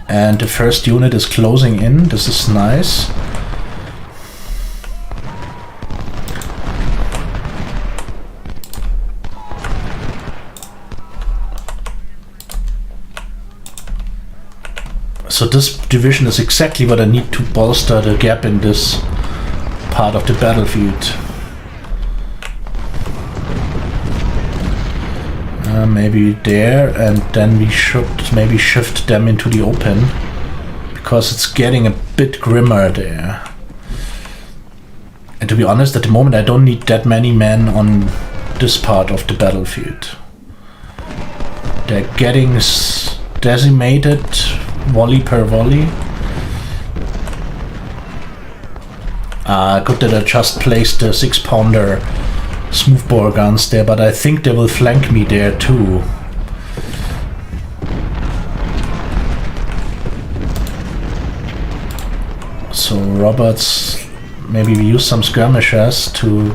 And the first unit is closing in. This is nice. So this division is exactly what I need to bolster the gap in this part of the battlefield. Maybe there, and then we should maybe shift them into the open, because it's getting a bit grimmer there. And to be honest, at the moment I don't need that many men on this part of the battlefield. They're getting decimated volley per volley. Good that I just placed the 6-pounder smoothbore guns there, but I think they will flank me there too. So Roberts, maybe we use some skirmishers to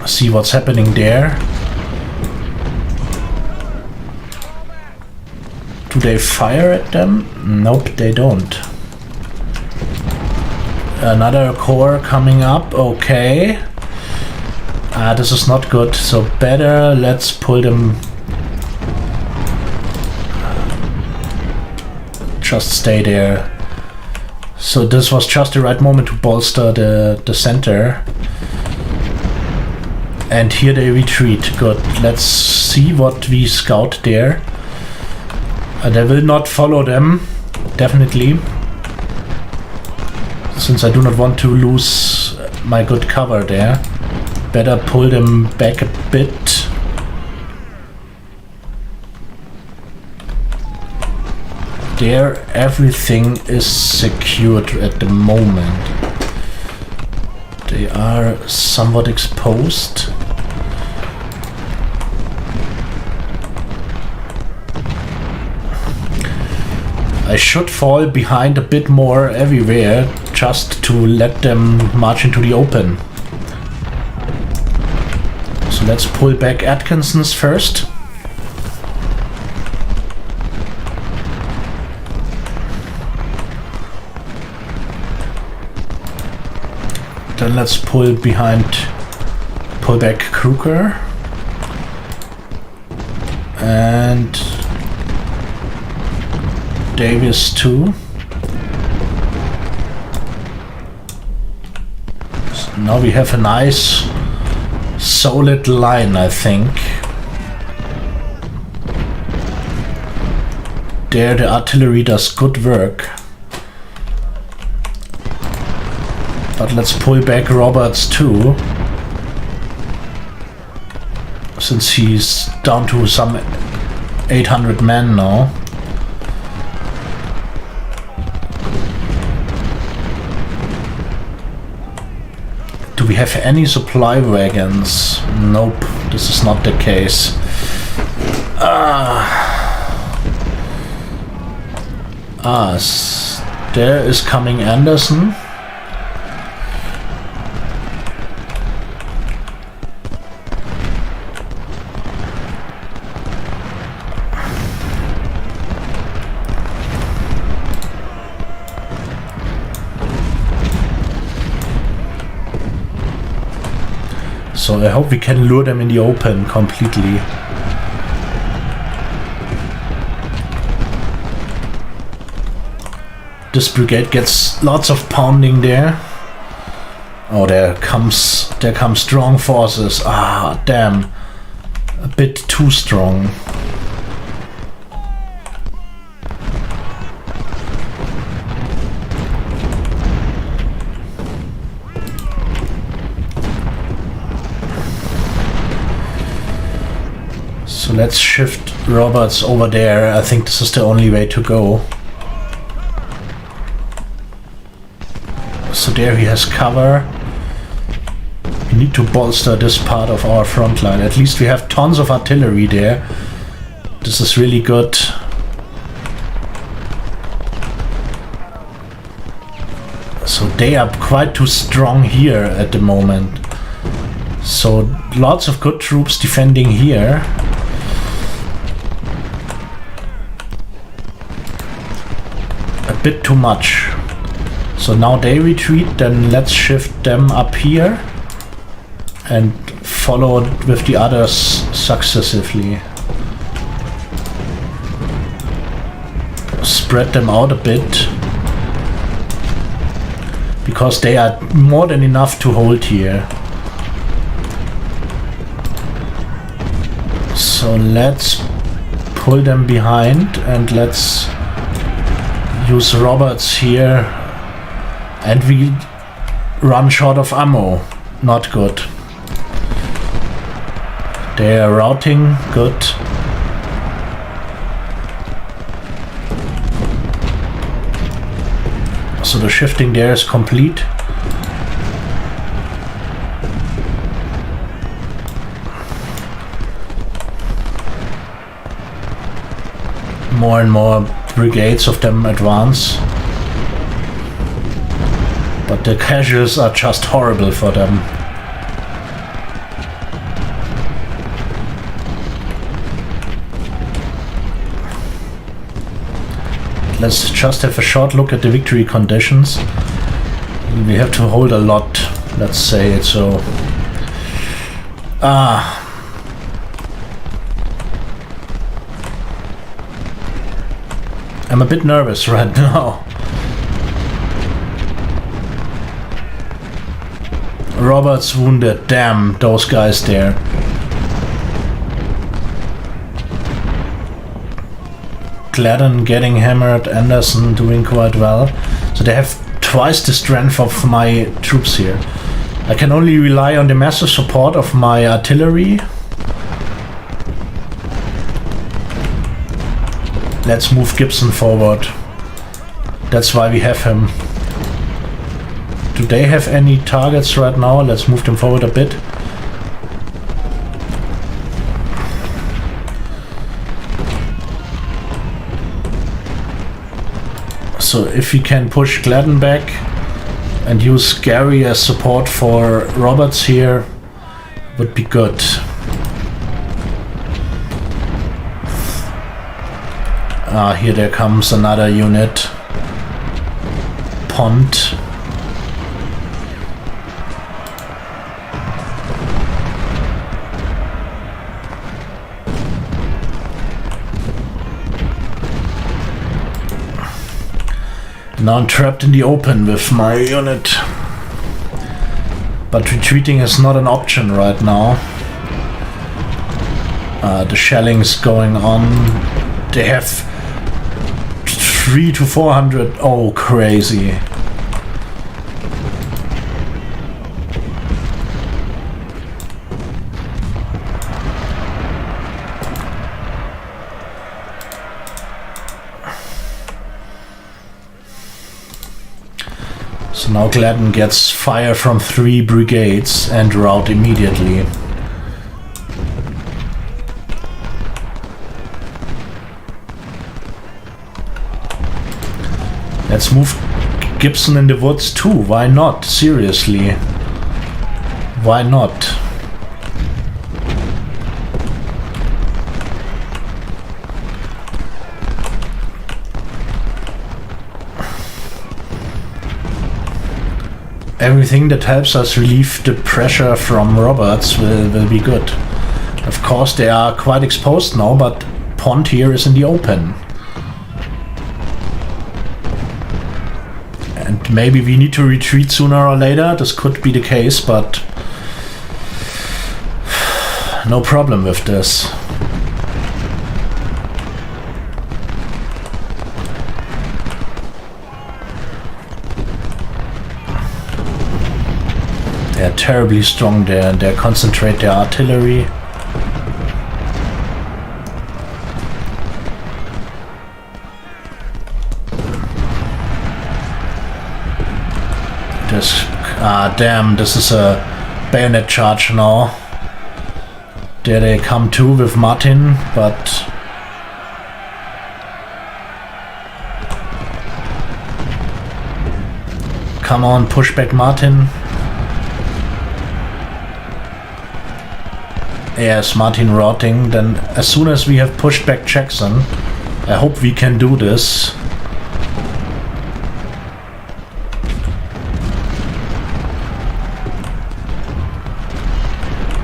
see what's happening there. Do they fire at them? Nope, they don't. Another corps coming up, okay. This is not good, so better let's pull them. Just stay there. So this was just the right moment to bolster the center. And here they retreat, good. Let's see what we scout there. They will not follow them, definitely. Since I do not want to lose my good cover there. Better pull them back a bit. There, everything is secured at the moment. They are somewhat exposed. I should fall behind a bit more everywhere, just to let them march into the open. So let's pull back Atkinson's first. Then let's pull back Kruger. And Davis too. So now we have a nice solid line, I think. There the artillery does good work. But let's pull back Roberts too. Since he's down to some 800 men now. Do we have any supply wagons? Nope, this is not the case. There is coming Anderson. So I hope we can lure them in the open completely. This brigade gets lots of pounding there. Oh, there come strong forces. Ah, damn. A bit too strong. So let's shift Roberts over there. I think this is the only way to go. So there he has cover. We need to bolster this part of our front line. At least we have tons of artillery there. This is really good. So they are quite too strong here at the moment. So lots of good troops defending here. A bit too much. So now they retreat, then let's shift them up here and follow with the others successively. Spread them out a bit, because they are more than enough to hold here. So let's pull them behind and let's use Roberts here. And we run short of ammo. Not good. They are routing. Good. So the shifting there is complete. More and more brigades of them advance. But the casuals are just horrible for them. Let's just have a short look at the victory conditions. We have to hold a lot, let's say it so. I'm a bit nervous right now. Roberts wounded. Damn, those guys there. Gladden getting hammered. Anderson doing quite well. So they have twice the strength of my troops here. I can only rely on the massive support of my artillery. Let's move Gibson forward. That's why we have him. Do they have any targets right now? Let's move them forward a bit. So if we can push Gladden back and use Gary as support for Roberts here, would be good. Here there comes another unit. Pont. Now I'm trapped in the open with my unit. But retreating is not an option right now. The shelling's going on. They have 300 to 400. Oh, crazy. So So now Gladden gets fire from 3 brigades and rout immediately. Let's move Gibson in the woods too. Why not? Seriously. Why not? Everything that helps us relieve the pressure from Roberts will be good. Of course, they are quite exposed now, but Pont here is in the open. And maybe we need to retreat sooner or later. This could be the case, but no problem with this. They're terribly strong there, and they concentrate their artillery. Damn, this is a bayonet charge now. There they come too with Martin, but come on, push back Martin. Yes, Martin routing. Then as soon as we have pushed back Jackson, I hope we can do this.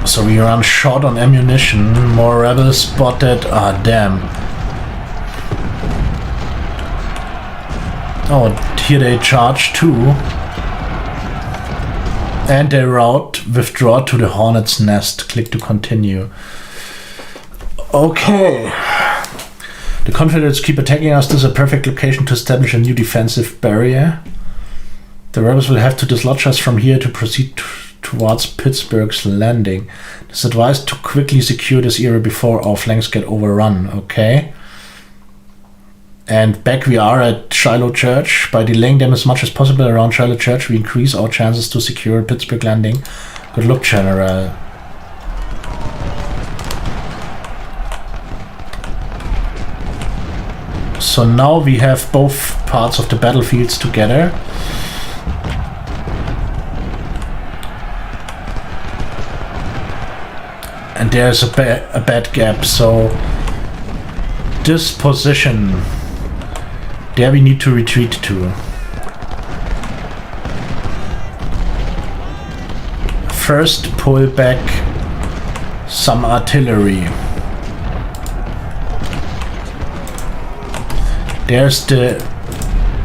So we run short on ammunition, more rebels spotted. Ah, damn. Oh, here they charge too. And they route, withdraw to the Hornet's Nest. Click to continue. Okay. The Confederates keep attacking us. This is a perfect location to establish a new defensive barrier. The rebels will have to dislodge us from here to proceed towards Pittsburgh's Landing. It is advised to quickly secure this area before our flanks get overrun. Okay. And back we are at Shiloh Church. By delaying them as much as possible around Shiloh Church, we increase our chances to secure Pittsburgh Landing. Good luck, General. So now we have both parts of the battlefields together. And there's a bad gap, so this position, there we need to retreat to. First pull back some artillery. There's the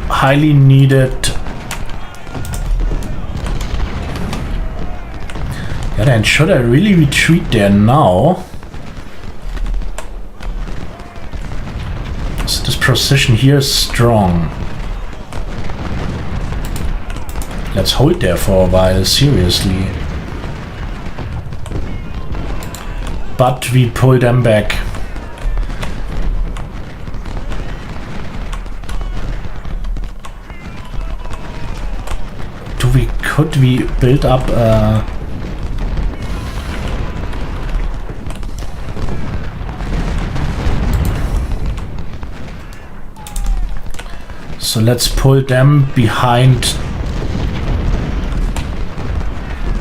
highly needed. Yeah, then should I really retreat there now? So this precision here is strong. Let's hold there for a while, seriously. But we pull them back. Could we build up so let's pull them behind.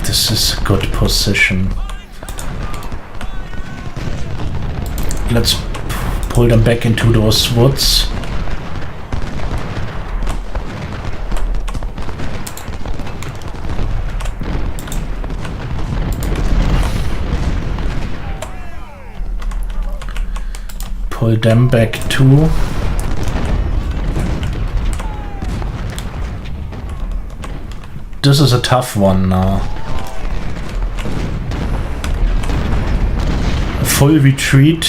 This is a good position. Let's pull them back into those woods. Pull them back too. This is a tough one now. A full retreat.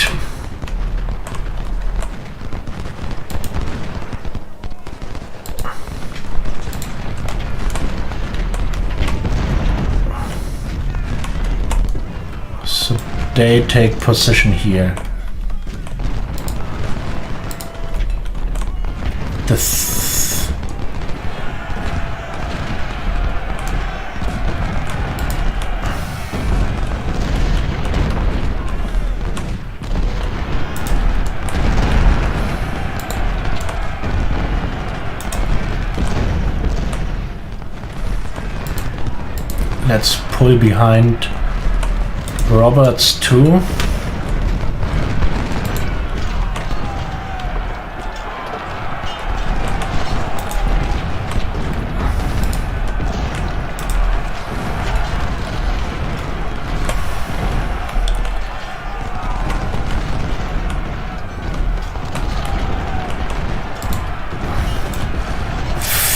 So they take position here. Let's pull behind Roberts too.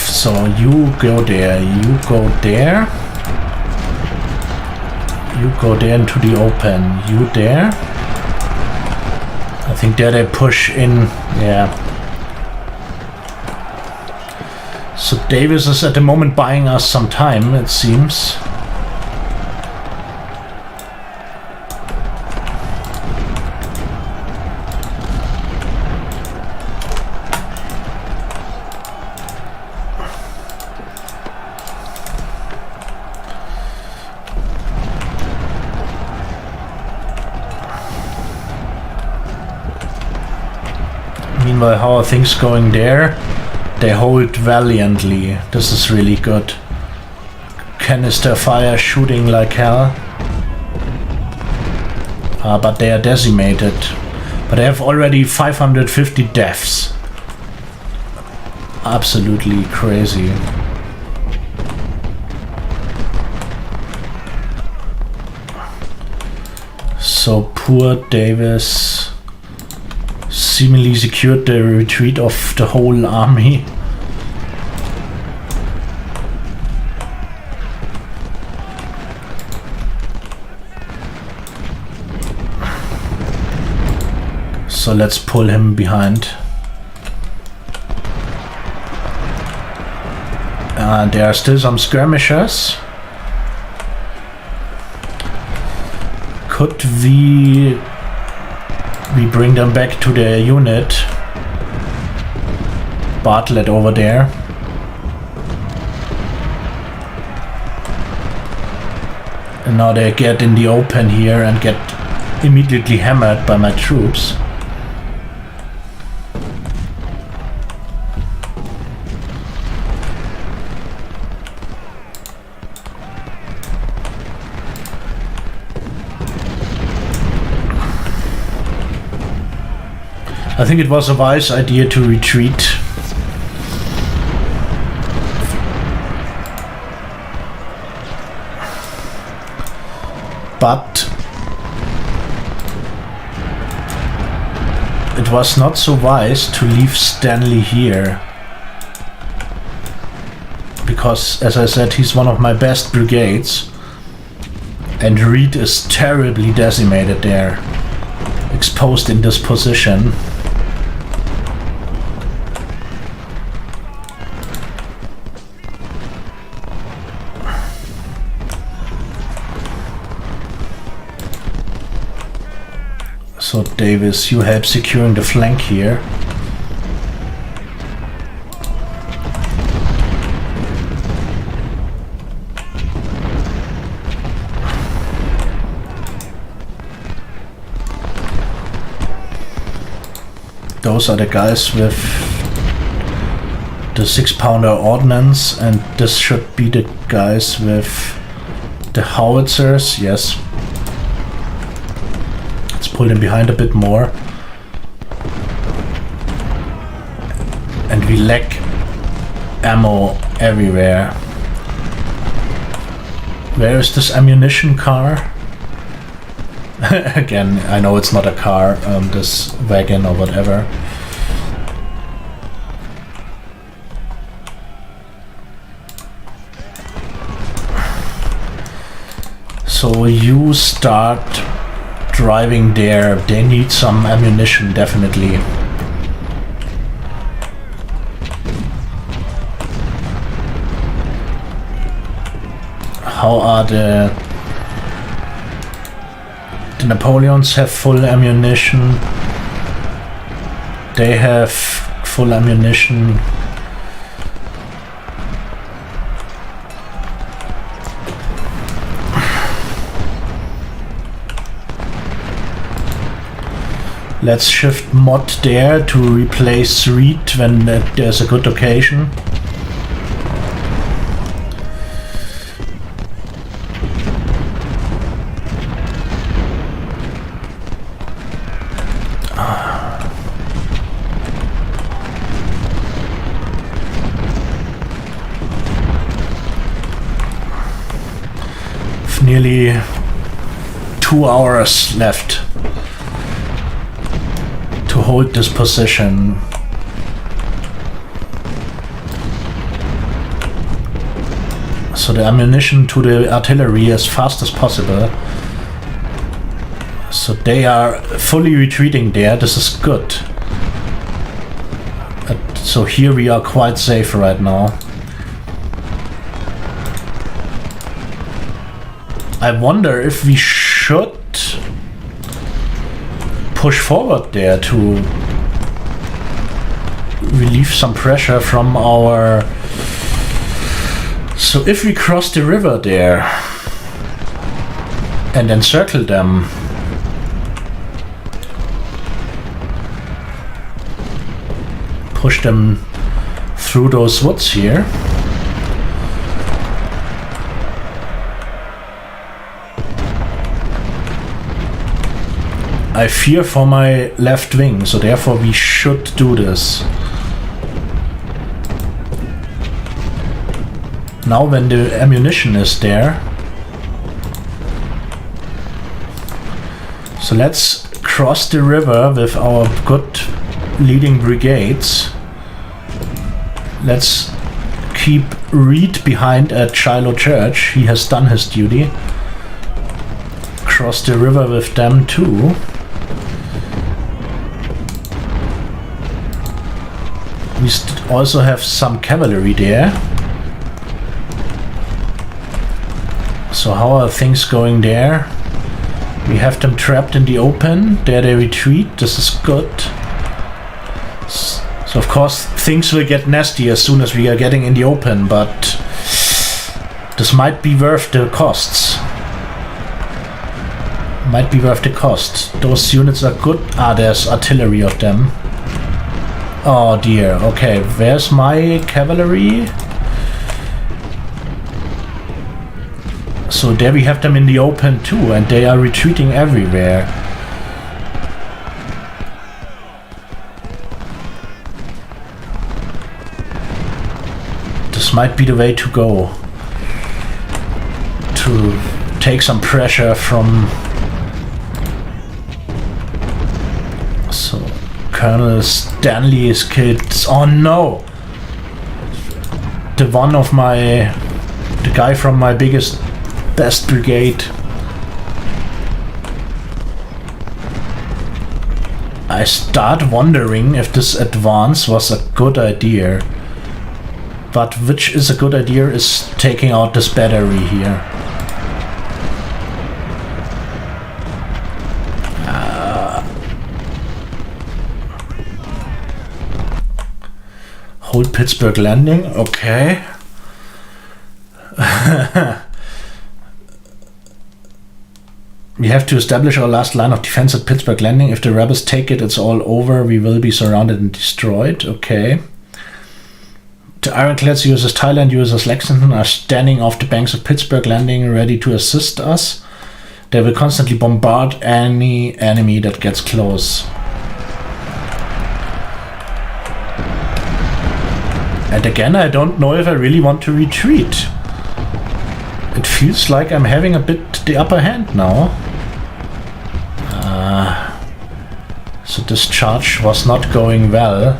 So you go there, you go there. You go there into the open, you there. I think there they push in, yeah. So Davis is at the moment buying us some time, it seems. Meanwhile, how are things going there? They hold valiantly. This is really good. Canister fire shooting like hell. But they are decimated. But they have already 550 deaths. Absolutely crazy. So poor Davis seemingly secured the retreat of the whole army. So let's pull him behind. And there are still some skirmishers. Could we bring them back to their unit? Bartlett over there. And now they get in the open here and get immediately hammered by my troops. I think it was a wise idea to retreat. But it was not so wise to leave Stanley here. Because, as I said, he's one of my best brigades. And Reed is terribly decimated there. Exposed in this position. So Davis, you help securing the flank here. Those are the guys with the 6-pounder ordnance, and this should be the guys with the howitzers, yes. Pull them behind a bit more. And we lack ammo everywhere. Where is this ammunition car? Again, I know it's not a car, this wagon or whatever. So you start driving there. They need some ammunition, definitely. How are the Napoleons have full ammunition? They have full ammunition. Let's shift Mod there to replace Reed when there's a good occasion. only 2 hours left to hold this position. So the ammunition to the artillery as fast as possible. So they are fully retreating there. This is good. So here we are quite safe right now. I wonder if we should push forward there to relieve some pressure from our... So if we cross the river there and encircle them, push them through those woods here, I fear for my left wing, so therefore we should do this. Now when the ammunition is there. So let's cross the river with our good leading brigades. Let's keep Reed behind at Shiloh Church. He has done his duty. Cross the river with them too. We also have some cavalry there. So how are things going there? We have them trapped in the open. There they retreat. This is good. So of course things will get nasty as soon as we are getting in the open, but this might be worth the costs. Might be worth the cost. Those units are good. Ah, there's artillery of them. Oh dear. Okay, where's my cavalry? So there we have them in the open too, and they are retreating everywhere. This might be the way to go. To take some pressure from... So, Colonel Stanley is killed. Oh no! The guy from my best brigade. I start wondering if this advance was a good idea. But which is a good idea is taking out this battery here. Hold Pittsburgh Landing, okay. We have to establish our last line of defense at Pittsburgh Landing. If the rebels take it, it's all over. We will be surrounded and destroyed. Okay. The ironclads USS Thailand, USS Lexington are standing off the banks of Pittsburgh Landing ready to assist us. They will constantly bombard any enemy that gets close. And again, I don't know if I really want to retreat. It feels like I'm having a bit the upper hand now. So this charge was not going well.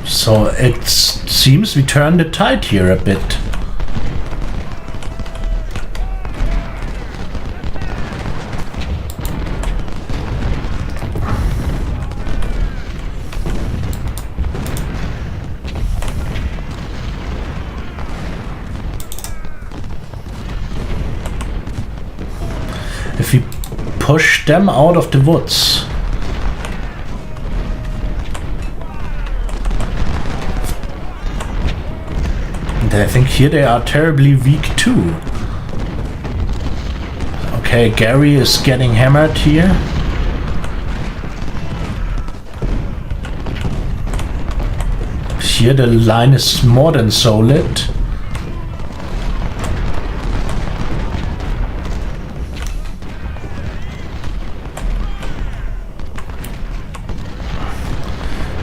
So it seems we turned the tide here a bit. If we push them out of the woods, And I think here they are terribly weak too. Okay, Gary is getting hammered here. Here the line is more than solid.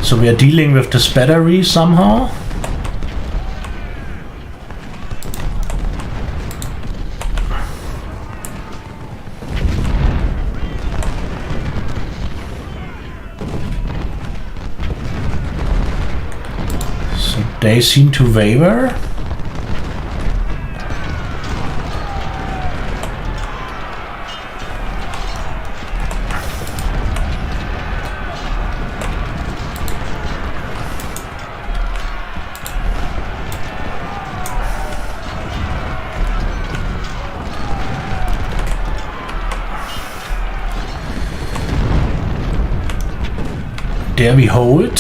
So we are dealing with this battery somehow. So they seem to waver. There we hold.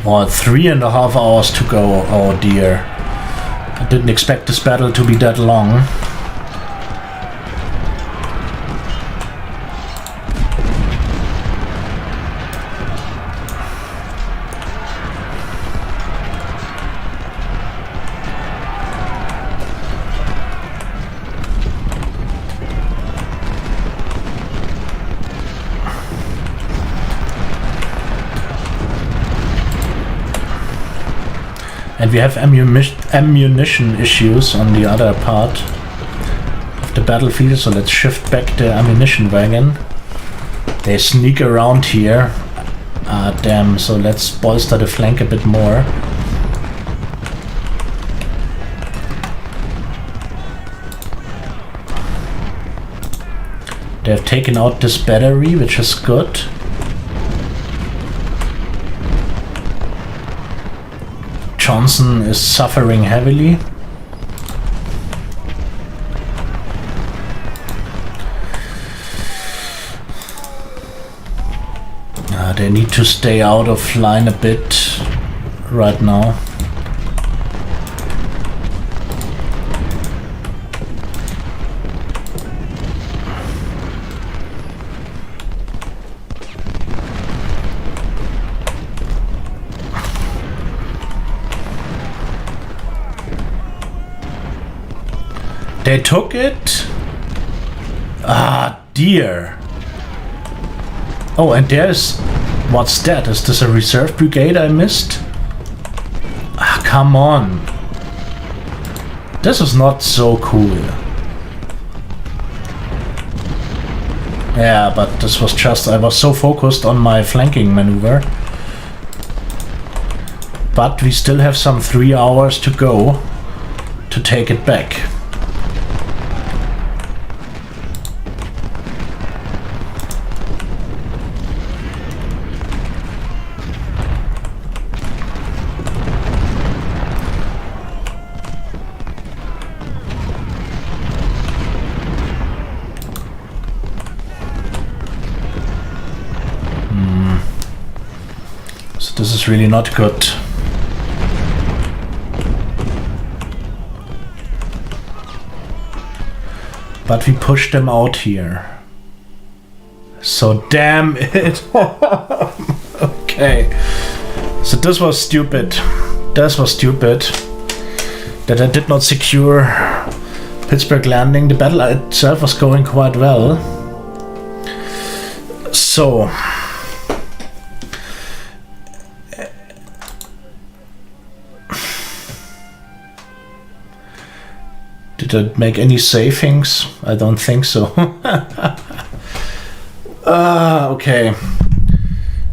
Well, 3.5 hours to go. Oh dear. I didn't expect this battle to be that long. And we have ammunition issues on the other part of the battlefield, so let's shift back the ammunition wagon. They sneak around here. Ah, damn, so let's bolster the flank a bit more. They have taken out this battery, which is good. Johnson is suffering heavily. They need to stay out of line a bit right now. They took it? Ah, dear. Oh, and there's... What's that? Is this a reserve brigade I missed? Ah, come on. This is not so cool. Yeah, but this was just... I was so focused on my flanking maneuver. But we still have some 3 hours to go to take it back. This is really not good. But we pushed them out here. So damn it. Okay. So this was stupid. This was stupid. That I did not secure Pittsburgh Landing. The battle itself was going quite well. So... Did it make any savings? I don't think so. Okay.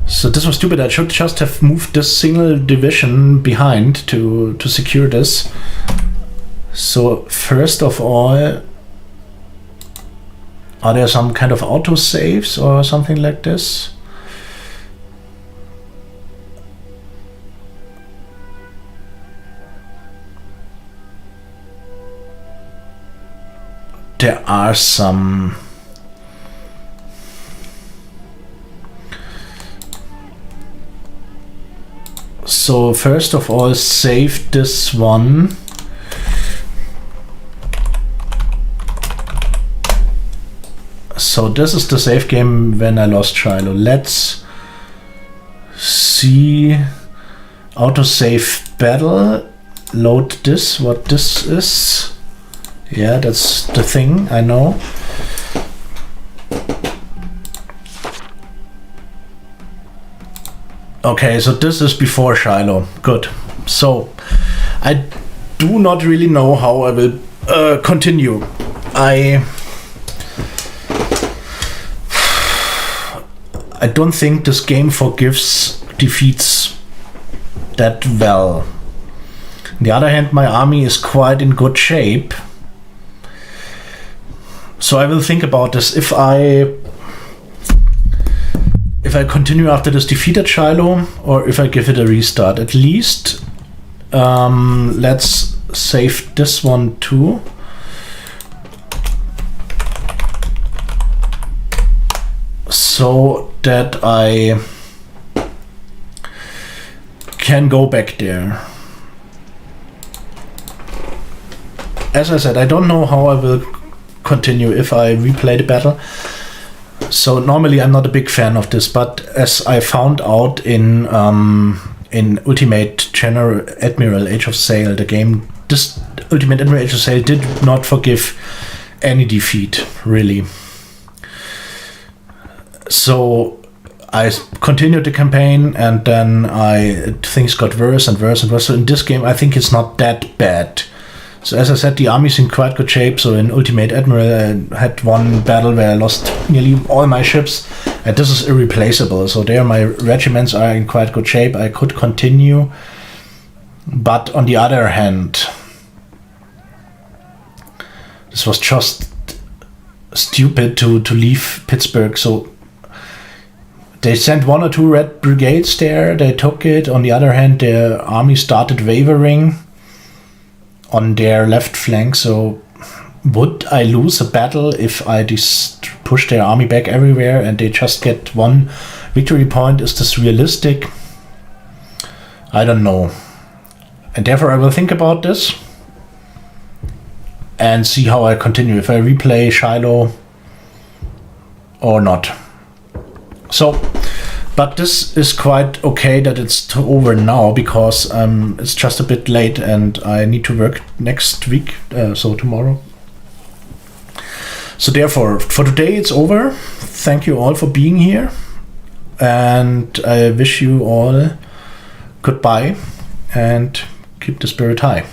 So this was stupid. I should just have moved this single division behind to secure this. So first of all, are there some kind of auto saves or something like this? There are some. So first of all, save this one. So this is the save game when I lost Shiloh. Let's see. Autosave battle. Load this, what this is. Yeah, that's the thing, I know. Okay, so this is before Shiloh. Good. So I do not really know how I will continue. I don't think this game forgives defeats that well. On the other hand, my army is quite in good shape. So I will think about this. If I continue after this defeated Shiloh, or if I give it a restart. At least let's save this one too. So that I can go back there. As I said, I don't know how I will continue if I replay the battle. So normally I'm not a big fan of this, but as I found out in Ultimate General Admiral Age of Sail, the game, this Ultimate Admiral Age of Sail did not forgive any defeat, really. So I continued the campaign, and then things got worse and worse and worse. So in this game, I think it's not that bad. So as I said, the army's in quite good shape. So in Ultimate Admiral, I had one battle where I lost nearly all my ships, and this is irreplaceable. So there my regiments are in quite good shape. I could continue. But on the other hand, this was just stupid to leave Pittsburgh. So they sent 1 or 2 red brigades there. They took it. On the other hand, their army started wavering on their left flank. So would I lose a battle if I just push their army back everywhere and they just get 1 victory point? Is this realistic? I don't know. And therefore I will think about this and see how I continue, if I replay Shiloh or not. So, but this is quite okay that it's over now, because it's just a bit late and I need to work next week, so tomorrow. So therefore, for today it's over. Thank you all for being here, and I wish you all goodbye and keep the spirit high.